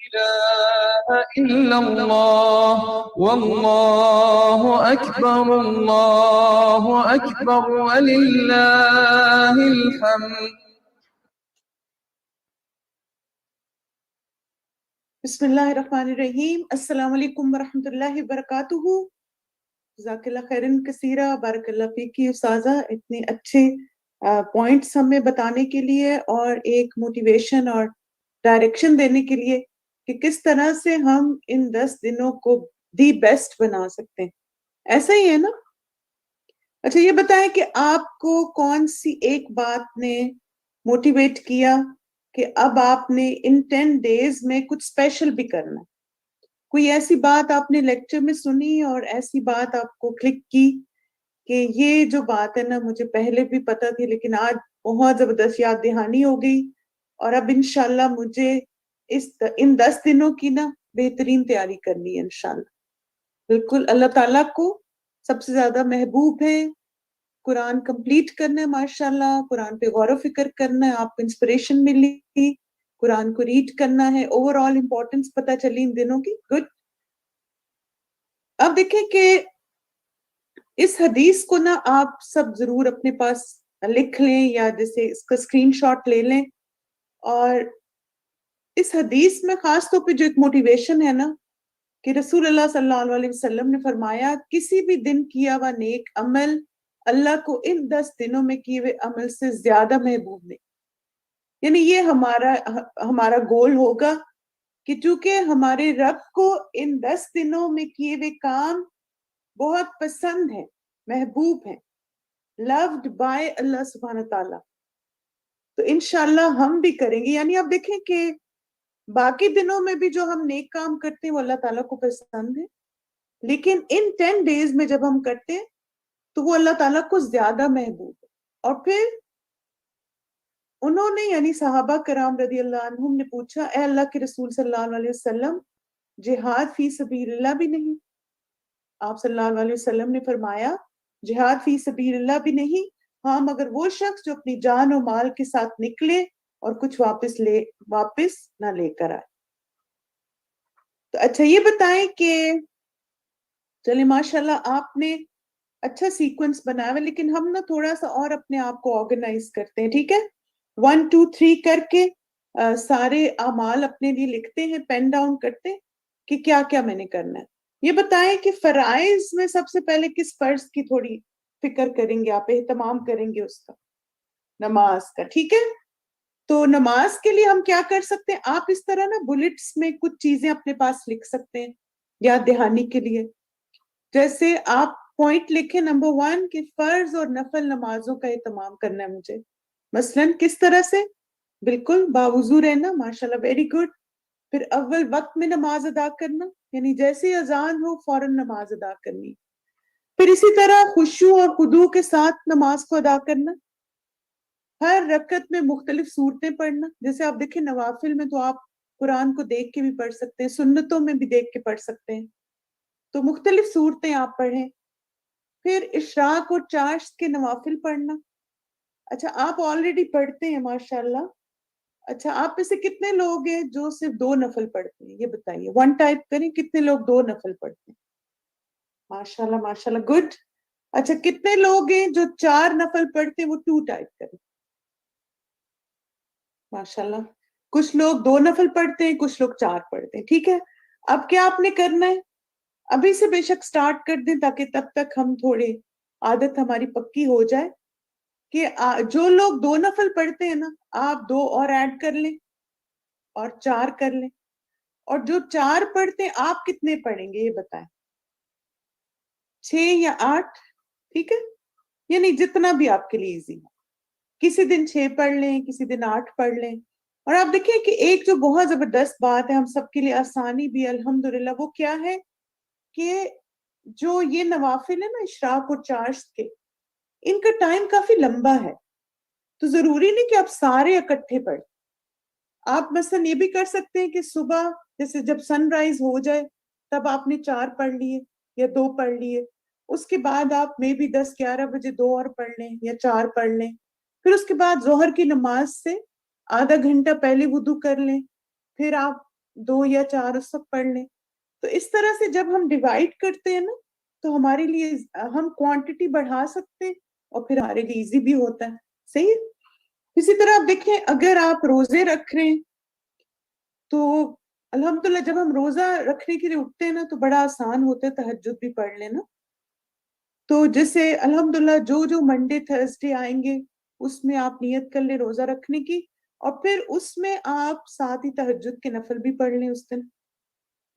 إله إلا الله، والله أكبر الله أكبر ولله الحمد۔ بسم اللہ الرحمن الرحیم۔ السلام علیکم ورحمۃ اللہ وبرکاتہ۔ جزاک اللہ خیرن کثیرہ، بارک اللہ فیکی استاذہ، اتنے اچھے پوائنٹس ہمیں بتانے کے لیے اور ایک موٹیویشن اور ڈائریکشن دینے کے لیے کہ کس طرح سے ہم ان 10 دنوں کو دی بیسٹ بنا سکتے ہیں۔ ایسا ہی ہے نا؟ اچھا یہ بتائیں کہ آپ کو کون سی ایک بات نے موٹیویٹ کیا کہ اب آپ نے ان 10 days میں کچھ اسپیشل بھی کرنا ہے؟ کوئی ایسی بات آپ نے لیکچر میں سنی اور ایسی بات آپ کو کلک کی کہ یہ جو بات ہے نا مجھے پہلے بھی پتا تھی لیکن آج بہت زبردست یاد دہانی ہو گئی، اور اب انشاءاللہ مجھے ان 10 دنوں کی نا بہترین تیاری کرنی ہے انشاءاللہ۔ بالکل اللہ تعالیٰ کو سب سے زیادہ محبوب ہے قرآن کمپلیٹ کرنا ہے، ماشاءاللہ قرآن پہ غور و فکر کرنا ہے، آپ کو انسپریشن ملی، قرآن کو ریڈ کرنا ہے، اوور آل امپورٹنس پتہ چلی ان دنوں کی۔ گڈ۔ اب دیکھیں کہ اس حدیث کو نا آپ سب ضرور اپنے پاس لکھ لیں یا جیسے اس کا اسکرین شاٹ لے لیں، اور اس حدیث میں خاص طور پہ جو ایک موٹیویشن ہے نا کہ رسول اللہ صلی اللہ علیہ وسلم نے فرمایا کسی بھی دن کیا ہوا نیک عمل اللہ کو ان 10 دنوں میں کیے ہوئے عمل سے زیادہ محبوب نہیں۔ یعنی یہ ہمارا گول ہوگا کہ چونکہ ہمارے رب کو ان 10 دنوں میں کیے ہوئے کام بہت پسند ہیں، محبوب ہیں، loved by اللہ سبحانہ تعالیٰ، تو انشاءاللہ ہم بھی کریں گے۔ یعنی آپ دیکھیں کہ باقی دنوں میں بھی جو ہم نیک کام کرتے ہیں وہ اللہ تعالیٰ کو پسند ہے، لیکن ان 10 days میں جب ہم کرتے ہیں تو وہ اللہ تعالیٰ کو زیادہ محبوب ہے۔ اور پھر انہوں نے یعنی صحابہ کرام رضی اللہ عنہم نے پوچھا اے اللہ کے رسول صلی اللہ علیہ وسلم جہاد فی سبیل اللہ بھی نہیں؟ آپ صلی اللہ علیہ وسلم نے فرمایا جہاد فی سبیل اللہ بھی نہیں، ہاں مگر وہ شخص جو اپنی جان و مال کے ساتھ نکلے اور کچھ واپس نہ لے کر آئے۔ تو اچھا یہ بتائیں کہ چلے ماشاءاللہ آپ نے اچھا سیکوینس بنایا ہے، لیکن ہم نا تھوڑا سا اور اپنے آپ کو آرگنائز کرتے ہیں، ٹھیک ہے؟ 1 2 3 کر کے سارے اعمال اپنے لیے لکھتے ہیں، پین ڈاؤن کرتے ہیں کہ کیا کیا میں نے کرنا ہے۔ یہ بتائیں کہ فرائض میں سب سے پہلے کس فرض کی تھوڑی فکر کریں گے آپ, اہتمام کریں گے اس کا؟ نماز کا. ٹھیک ہے, تو نماز کے لیے ہم کیا کر سکتے ہیں؟ آپ اس طرح نا بلٹس میں کچھ چیزیں اپنے پاس لکھ سکتے ہیں یاد دہانی کے لیے. جیسے آپ پوائنٹ لکھیں نمبر 1 کہ فرض اور نفل نمازوں کا اہتمام کرنا ہے مجھے. مثلاً کس طرح سے؟ بالکل باوضو رہنا, ماشاءاللہ, ویری گڈ. پھر اول وقت میں نماز ادا کرنا, یعنی جیسے ہی اذان ہو فوراً نماز ادا کرنی. پھر اسی طرح خشوع اور خضوع کے ساتھ نماز کو ادا کرنا. ہر رکعت میں مختلف صورتیں پڑھنا. جیسے آپ دیکھیں نوافل میں تو آپ قرآن کو دیکھ کے بھی پڑھ سکتے ہیں, سنتوں میں بھی دیکھ کے پڑھ سکتے ہیں, تو مختلف صورتیں آپ پڑھیں. پھر اشراق اور چاشت کے نوافل پڑھنا. اچھا آپ آلریڈی پڑھتے ہیں ماشاءاللہ. اچھا آپ میں سے کتنے لوگ ہیں جو صرف 2 نفل پڑھتے ہیں؟ یہ بتائیے, 1 ٹائپ کریں. کتنے لوگ 2 نفل پڑھتے ہیں؟ ماشاءاللہ ماشاءاللہ, گڈ. اچھا کتنے لوگ ہیں جو 4 نفل پڑھتے ہیں؟ وہ 2 ٹائپ کریں. ماشاءاللہ. کچھ لوگ 2 نفل پڑھتے ہیں, کچھ لوگ 4 پڑھتے ہیں. ٹھیک ہے, اب کیا آپ نے کرنا ہے؟ ابھی سے بے شک سٹارٹ کر دیں تاکہ تب تک ہم تھوڑے عادت ہماری پکی ہو جائے کہ جو لوگ 2 نفل پڑھتے ہیں نا, آپ 2 اور ایڈ کر لیں اور 4 کر لیں. اور جو 4 پڑھتے ہیں آپ کتنے پڑھیں گے یہ بتائیں؟ 6 یا 8؟ ٹھیک ہے, یعنی جتنا بھی آپ کے لیے ایزی ہے. کسی دن 6 پڑھ لیں, کسی دن 8 پڑھ لیں. اور آپ دیکھیں کہ ایک جو بہت زبردست بات ہے ہم سب کے لیے آسانی بھی الحمدللہ, وہ کیا ہے کہ جو یہ نوافل ہے نا اشراق اور چاشت کے, ان کا ٹائم کافی لمبا ہے. تو ضروری نہیں کہ آپ سارے اکٹھے پڑھیں. آپ مثلا یہ بھی کر سکتے ہیں کہ صبح جیسے جب سن رائز ہو جائے تب آپ نے 4 پڑھ لیے یا 2 پڑھ لیے, اس کے بعد آپ میں بھی 10-11 بجے 2 اور پڑھ لیں یا 4 پڑھ لیں. پھر اس کے بعد ظہر کی نماز سے آدھا گھنٹہ پہلے وضو کر لیں, پھر آپ 2 یا 4 اس وقت پڑھ لیں. تو اس طرح سے جب ہم ڈیوائڈ کرتے ہیں نا تو ہمارے لیے ہم کوانٹٹی بڑھا سکتے ہیں اور پھر ہمارے لیے ایزی بھی ہوتا ہے. صحیح ہے. اسی طرح آپ دیکھیں اگر آپ روزے رکھ رہے ہیں تو الحمدللہ جب ہم روزہ رکھنے کے لیے اٹھتے ہیں نا تو بڑا آسان ہوتا ہے تہجد بھی پڑھ لینا. تو جیسے الحمدللہ جو منڈے تھرسڈے آئیں گے اس میں آپ نیت کر لیں روزہ رکھنے کی, اور پھر اس میں آپ ساتھ ہی تہجد کے نفل بھی پڑھ لیں اس دن,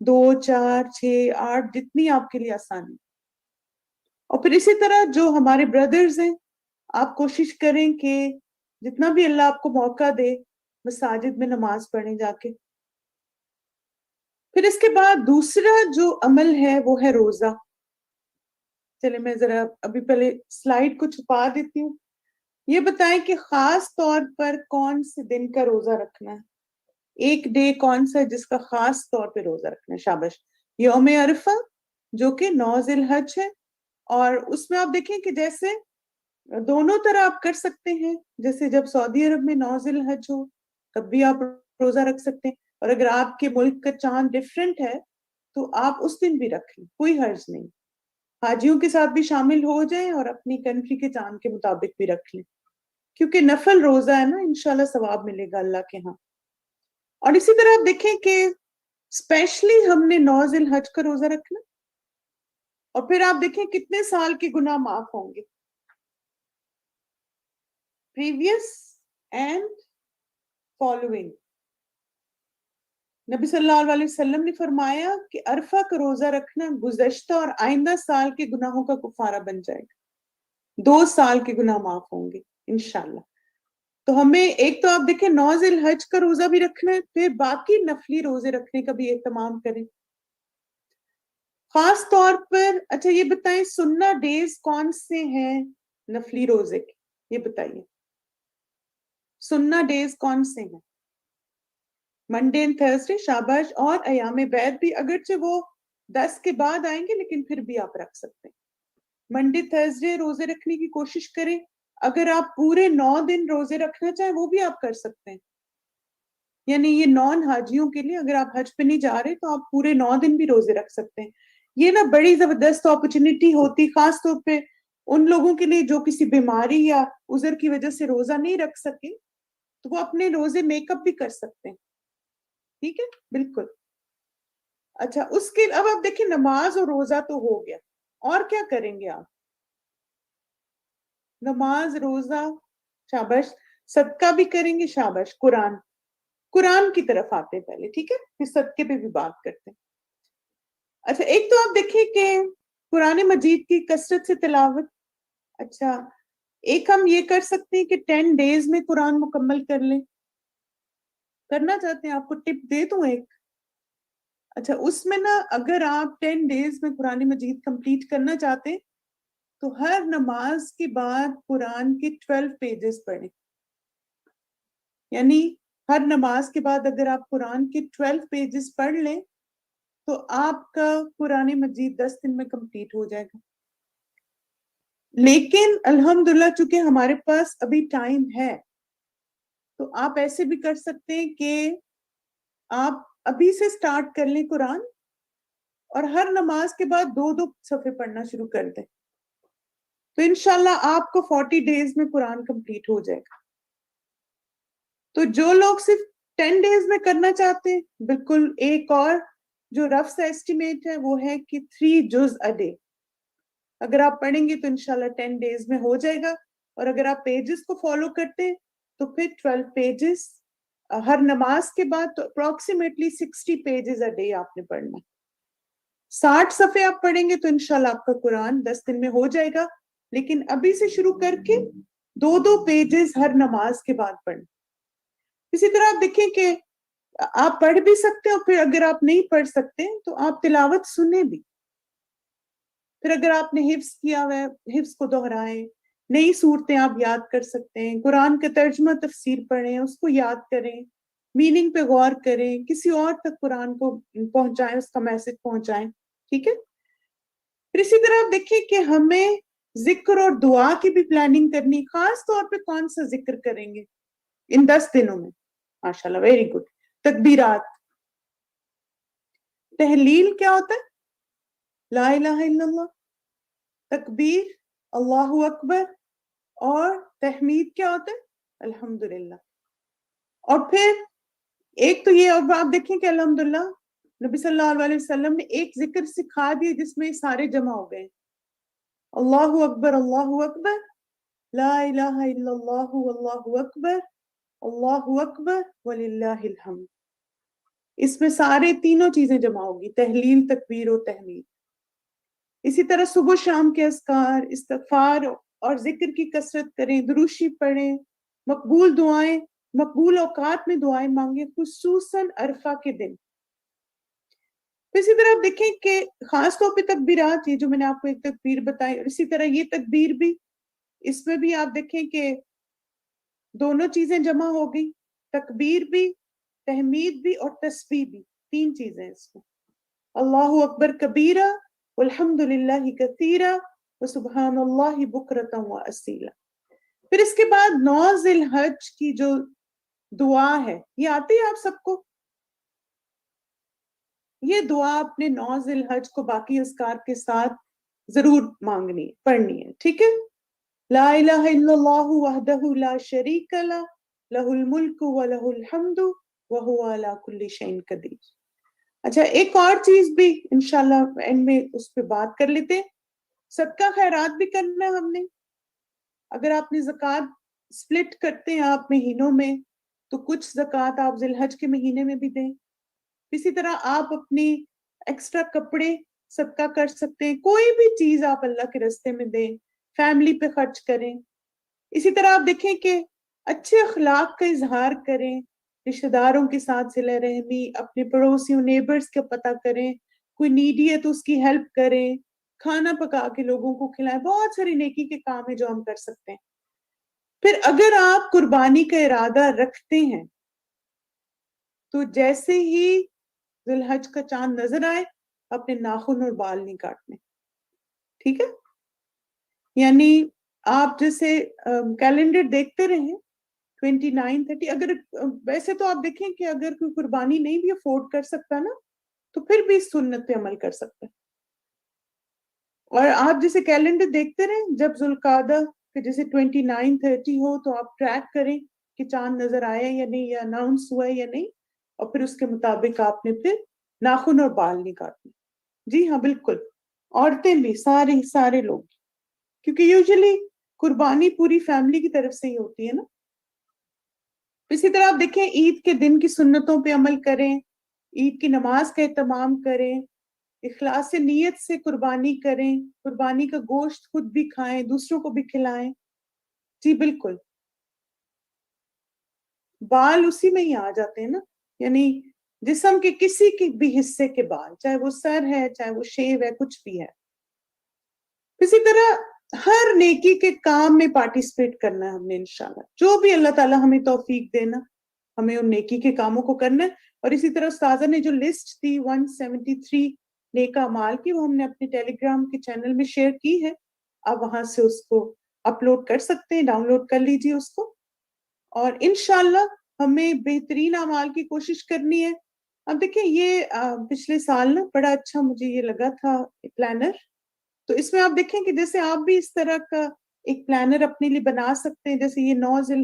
2 4 6 8 جتنی آپ کے لیے آسانی. اور پھر اسی طرح جو ہمارے بردرز ہیں آپ کوشش کریں کہ جتنا بھی اللہ آپ کو موقع دے مساجد میں نماز پڑھیں جا کے. پھر اس کے بعد دوسرا جو عمل ہے وہ ہے روزہ. چلے میں ذرا ابھی پہلے سلائیڈ کو چھپا دیتی ہوں. یہ بتائیں کہ خاص طور پر کون سے دن کا روزہ رکھنا ہے؟ ایک ڈے کون سا ہے جس کا خاص طور پہ روزہ رکھنا ہے؟ شاباش. یوم عرفہ جو کہ 9 ذی الحج ہے. اور اس میں آپ دیکھیں کہ جیسے دونوں طرح آپ کر سکتے ہیں, جیسے جب سعودی عرب میں 9 ذی الحج ہو تب بھی آپ روزہ رکھ سکتے ہیں, اور اگر آپ کے ملک کا چاند ڈفرینٹ ہے تو آپ اس دن بھی رکھ لیں, کوئی حرج نہیں. حاجیوں کے ساتھ بھی شامل ہو جائیں اور اپنی کنٹری کے چاند کے مطابق بھی رکھ لیں, کیونکہ نفل روزہ ہے نا, انشاءاللہ ثواب ملے گا اللہ کے ہاں. اور اسی طرح آپ دیکھیں کہ اسپیشلی ہم نے 9 ذی الحج کا روزہ رکھنا, اور پھر آپ دیکھیں کتنے سال کے گناہ معاف ہوں گے, پریویس اینڈ فالوئنگ. نبی صلی اللہ علیہ وسلم نے فرمایا کہ عرفہ کا روزہ رکھنا گزشتہ اور آئندہ سال کے گناہوں کا کفارہ بن جائے گا, 2 سال کے گناہ معاف ہوں گے انشاءاللہ. تو ہمیں ایک تو آپ دیکھیں 9 ذی الحج کا روزہ بھی رکھنا ہے, پھر باقی نفلی روزے رکھنے کا بھی اہتمام کریں خاص طور پر. اچھا یہ بتائیں سنہ ڈیز کون سے ہیں نفلی روزے کے؟ یہ بتائیے سنہ ڈیز کون سے ہیں؟ منڈے اینڈ تھرسڈے, شاباش. اور ایام بیت بھی, اگرچہ وہ 10 کے بعد آئیں گے لیکن پھر بھی آپ رکھ سکتے ہیں. منڈے تھرسڈے روزے رکھنے کی کوشش کریں. اگر آپ پورے 9 دن روزے رکھنا چاہیں وہ بھی آپ کر سکتے ہیں, یعنی یہ نان حاجیوں کے لیے, اگر آپ حج پہ نہیں جا رہے تو آپ پورے 9 دن بھی روزے رکھ سکتے ہیں. یہ نا بڑی زبردست اپرچونٹی ہوتی خاص طور پہ ان لوگوں کے لیے جو کسی بیماری یا عذر کی وجہ سے روزہ نہیں رکھ سکے, تو وہ اپنے روزے میک اپ بھی کر سکتے ہیں. ٹھیک ہے, بالکل. اچھا اس کے اب آپ دیکھیں نماز اور روزہ تو ہو گیا، اور کیا کریں گے آپ؟ نماز، روزہ، شاباش، صدقہ بھی کریں گے، شاباش، قرآن کی طرف آتے ہیں پہلے، ٹھیک ہے، پھر صدقے پہ بھی بات کرتے ہیں۔ اچھا ایک تو آپ دیکھیں کہ قرآن مجید کی کثرت سے تلاوت، اچھا ایک ہم یہ کر سکتے ہیں کہ 10 ڈیز میں قرآن مکمل کر لیں، کرنا چاہتے ہیں؟ آپ کو ٹپ دے دوں ایک، اچھا اس میں نا اگر آپ 10 ڈیز میں قرآن مجید کمپلیٹ کرنا چاہتے ہیں تو ہر نماز کے بعد قرآن کے 12 پیجز پڑھیں، یعنی ہر نماز کے بعد اگر آپ قرآن کے 12 پیجز پڑھ لیں تو آپ کا قرآن مجید 10 دن میں کمپلیٹ ہو جائے گا۔ لیکن الحمدللہ چونکہ ہمارے پاس ابھی ٹائم ہے تو آپ ایسے بھی کر سکتے ہیں کہ آپ ابھی سے سٹارٹ کر لیں قرآن اور ہر نماز کے بعد 2 صفحے پڑھنا شروع کر دیں، تو انشاءاللہ آپ کو 40 ڈیز میں قرآن کمپلیٹ ہو جائے گا۔ تو جو لوگ صرف 10 ڈیز میں کرنا چاہتے ہیں، بالکل ایک اور جو رف سا ایسٹیمیٹ ہے وہ ہے کہ 3 جز اے ڈے اگر آپ پڑھیں گے تو انشاءاللہ 10 ڈیز میں ہو جائے گا، اور اگر آپ پیجز کو فالو کرتے ہیں تو پھر 12 پیجز ہر نماز کے بعد، تو اپروکسیمیٹلی 60 پیجز اے ڈے آپ نے پڑھنا، 60 صفحے آپ پڑھیں گے تو انشاءاللہ آپ کا قرآن 10 دن میں ہو جائے گا، لیکن ابھی سے شروع کر کے 2 پیجز ہر نماز کے بعد پڑھنا۔ اسی طرح آپ دیکھیں کہ آپ پڑھ بھی سکتے ہیں، اور پھر اگر آپ نہیں پڑھ سکتے تو آپ تلاوت سنیں بھی، پھر اگر آپ نے حفظ کیا ہوا ہے حفظ کو دہرائیں، نئی صورتیں آپ یاد کر سکتے ہیں، قرآن کا ترجمہ تفسیر پڑھیں، اس کو یاد کریں، میننگ پہ غور کریں، کسی اور تک قرآن کو پہنچائیں، اس کا میسج پہنچائیں، ٹھیک ہے۔ پھر اسی طرح آپ دیکھیں کہ ہمیں ذکر اور دعا کی بھی پلاننگ کرنی، خاص طور پہ کون سا ذکر کریں گے ان 10 دنوں میں؟ ماشاءاللہ، ویری گڈ، تکبیرات، تحلیل کیا ہوتا ہے؟ لا الہ الا اللہ، تکبیر اللہ اکبر، اور تحمید کیا ہوتا ہے؟ الحمدللہ۔ اور پھر ایک تو یہ، اور آپ دیکھیں کہ الحمدللہ نبی صلی اللہ علیہ وسلم نے ایک ذکر سکھا دیے جس میں سارے جمع ہو گئے، اللہ اکبر، لا الہ الا اللہ اللہ اکبر وللہ الحمد، اس میں سارے تینوں چیزیں جمع ہوگی، تحلیل، تکبیر و تحمید۔ اسی طرح صبح و شام کے اذکار، استغفار اور ذکر کی کثرت کریں، دروشی پڑھیں، مقبول دعائیں، مقبول اوقات میں دعائیں مانگیں، خصوصاً عرفہ کے دن۔ اسی طرح آپ دیکھیں کہ خاص طور پہ تکبیرات، یہ جو میں نے آپ کو ایک تکبیر بتائی، اور اسی طرح یہ تکبیر بھی، اس میں بھی آپ دیکھیں کہ دونوں چیزیں جمع ہو گئی، تکبیر بھی، تحمید بھی، اور تسبیح بھی، 3 چیزیں اس میں، اللہ اکبر کبیرہ والحمد للہ کثیرہ وسبحان اللہ بکرۃ واصیلا۔ پھر اس کے بعد 9 ذی الحج کی جو دعا ہے، یہ آتی ہے آپ سب کو؟ یہ دعا اپنے 9 ذی الحج کو باقی اذکار کے ساتھ ضرور مانگنی، پڑھنی ہے، ٹھیک ہے۔ لا الہ الا اللہ وحدہ لا شریک لہ، لہ الملک ولہ الحمد وہو علی کل شیء قدیر۔ اچھا ایک اور چیز بھی انشاءاللہ اینڈ میں اس پہ بات کر لیتے ہیں، صدقہ خیرات بھی کرنا ہے ہم نے۔ اگر آپ نے زکوٰۃ سپلٹ کرتے ہیں آپ مہینوں میں تو کچھ زکوٰۃ آپ ذی الحج کے مہینے میں بھی دیں، اسی طرح آپ اپنی ایکسٹرا کپڑے صدقہ کر سکتے ہیں، کوئی بھی چیز آپ اللہ کے راستے میں دیں، فیملی پہ خرچ کریں۔ اسی طرح آپ دیکھیں کہ اچھے اخلاق کا اظہار کریں، رشتہ داروں کے ساتھ صلہ رحمی، اپنے پڑوسیوں نیبرز کا پتہ کریں، کوئی نیڈی ہے تو اس کی ہیلپ کریں، کھانا پکا کے لوگوں کو کھلائیں، بہت ساری نیکی کے کام ہیں جو ہم کر سکتے ہیں۔ پھر اگر آپ قربانی کا ارادہ رکھتے ہیں تو جیسے ہی ذی الحج کا چاند نظر آئے اپنے ناخن اور بال نہیں کاٹنے، ٹھیک ہے؟ یعنی آپ جیسے کیلنڈر دیکھتے رہیں 29 30، اگر ویسے تو آپ دیکھیں کہ اگر کوئی قربانی نہیں بھی افورڈ کر سکتا نا تو پھر بھی اس سنت پہ عمل کر سکتا ہے، اور آپ جیسے کیلنڈر دیکھتے رہیں، جب ذوالقعدہ کہ جیسے 29 30 ہو تو آپ ٹریک کریں کہ چاند نظر آیا یا نہیں، یا اناؤنس ہوا ہے یا نہیں، اور پھر اس کے مطابق آپ نے پھر ناخن اور بال نہیں کاٹنے. جی ہاں بالکل, عورتیں بھی, سارے لوگ, کیونکہ یوزلی قربانی پوری فیملی کی طرف سے ہی ہوتی ہے نا. اسی طرح آپ دیکھیں عید کے دن کی سنتوں پہ عمل کریں, عید کی نماز کا اہتمام کریں, اخلاص سے نیت سے قربانی کریں, قربانی کا گوشت خود بھی کھائیں, دوسروں کو بھی کھلائیں. جی بالکل, بال اسی میں ہی آ جاتے ہیں نا, یعنی جسم کے کسی کے بھی حصے کے بال, چاہے وہ سر ہے, چاہے وہ شیو ہے, کچھ بھی ہے. اسی طرح ہر نیکی کے کام میں پارٹیسپیٹ کرنا ہے ہم نے انشاءاللہ, جو بھی اللہ تعالیٰ ہمیں توفیق دینا, ہمیں ان نیکی کے کاموں کو کرنا ہے. اور اسی طرح استاذہ نے جو لسٹ دی 173 نیک اعمال کی, وہ ہم نے اپنے ٹیلی گرام کے چینل میں شیئر کی ہے. آپ وہاں سے اس کو اپلوڈ کر سکتے ہیں, ڈاؤن لوڈ کر لیجیے اس کو. اور انشاءاللہ ہمیں بہترین اعمال کی کوشش کرنی ہے. اب دیکھیں یہ پچھلے سال نا بڑا اچھا مجھے یہ لگا تھا پلانر, تو اس میں آپ دیکھیں کہ جیسے آپ بھی اس طرح کا ایک پلانر اپنے لیے بنا سکتے ہیں. جیسے یہ 9 ذی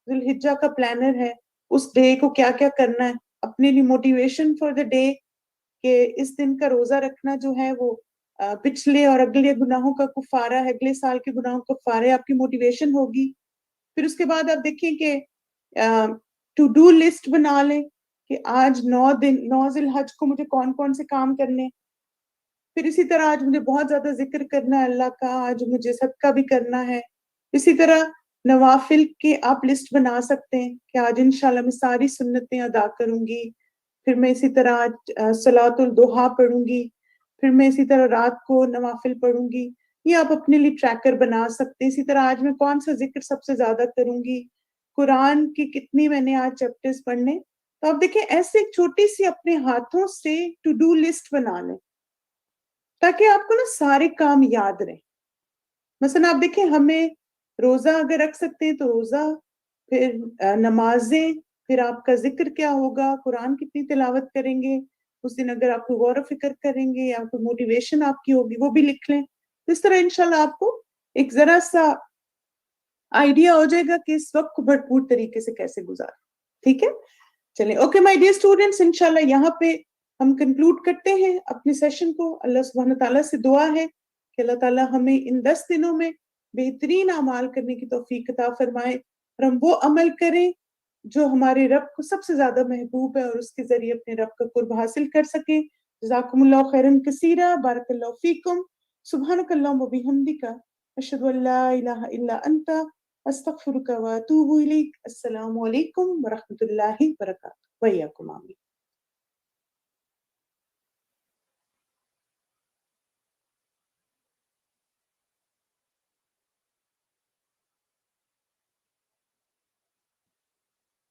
الحجہ کا پلانر ہے, اس ڈے کو کیا کیا کرنا ہے, اپنے لیے موٹیویشن فار دا ڈے, کہ اس دن کا روزہ رکھنا جو ہے وہ پچھلے اور اگلے گناہوں کا کفارہ ہے, اگلے سال کے گناہوں کا کفارہ ہے, آپ کی موٹیویشن ہوگی. پھر اس کے بعد آپ دیکھیں کہ ٹو ڈو لسٹ بنا لیں کہ آج 9 ذی الحج کو مجھے کون کون سے کام کرنے. پھر اسی طرح آج مجھے بہت زیادہ ذکر کرنا ہے اللہ کا, آج مجھے صدقہ بھی کرنا ہے. اسی طرح نوافل کے آپ لسٹ بنا سکتے ہیں کہ آج انشاءاللہ میں ساری سنتیں ادا کروں گی. پھر میں اسی طرح صلاۃ الضحیٰ پڑھوں گی. پھر میں اسی طرح رات کو نوافل پڑھوں گی. یہ آپ اپنے لیے ٹریکر بنا سکتے ہیں. اسی طرح آج میں کون سا ذکر سب سے زیادہ کروں گی, قرآن کی کتنی میں نے آج چیپٹرز پڑھنے. تو آپ دیکھیں ایسے ایک چھوٹی سی اپنے ہاتھوں سے ٹو ڈو لسٹ بنا لیں, تاکہ آپ کو نا سارے کام یاد رہیں. مثلا آپ دیکھیں ہمیں روزہ اگر رکھ سکتے ہیں تو روزہ, پھر نمازیں, پھر آپ کا ذکر کیا ہوگا, قرآن کتنی تلاوت کریں گے اس دن, اگر آپ کو غور و فکر کریں گے یا کوئی موٹیویشن آپ کی ہوگی وہ بھی لکھ لیں. اس طرح انشاءاللہ آپ کو ایک ذرا سا آئیڈیا ہو جائے گا کہ اس وقت کو بھرپور طریقے سے کیسے گزاریں. ٹھیک ہے, چلیں اوکے مائی ڈیئر اسٹوڈنٹس, انشاءاللہ یہاں پہ ہم کنکلوڈ کرتے ہیں اپنے سیشن کو. اللہ سبحانہ تعالیٰ سے دعا ہے کہ اللہ تعالیٰ ہمیں ان 10 دنوں میں بہترین اعمال کرنے کی توفیق عطا فرمائے, اور ہم وہ عمل کریں جو ہمارے رب کو سب سے زیادہ محبوب ہے, اور اس کے ذریعے اپنے رب کا قرب حاصل کر سکیں. جزاکم اللہ خیرا کثیرا, بارک اللہ فیکم, سبحانک اللہم و بحمدک, اشہد ان لا الہ الا انت, استغفرک و اتوب الیک. السلام علیکم ورحمۃ اللہ وبرکاتہ. وإياكم آمین.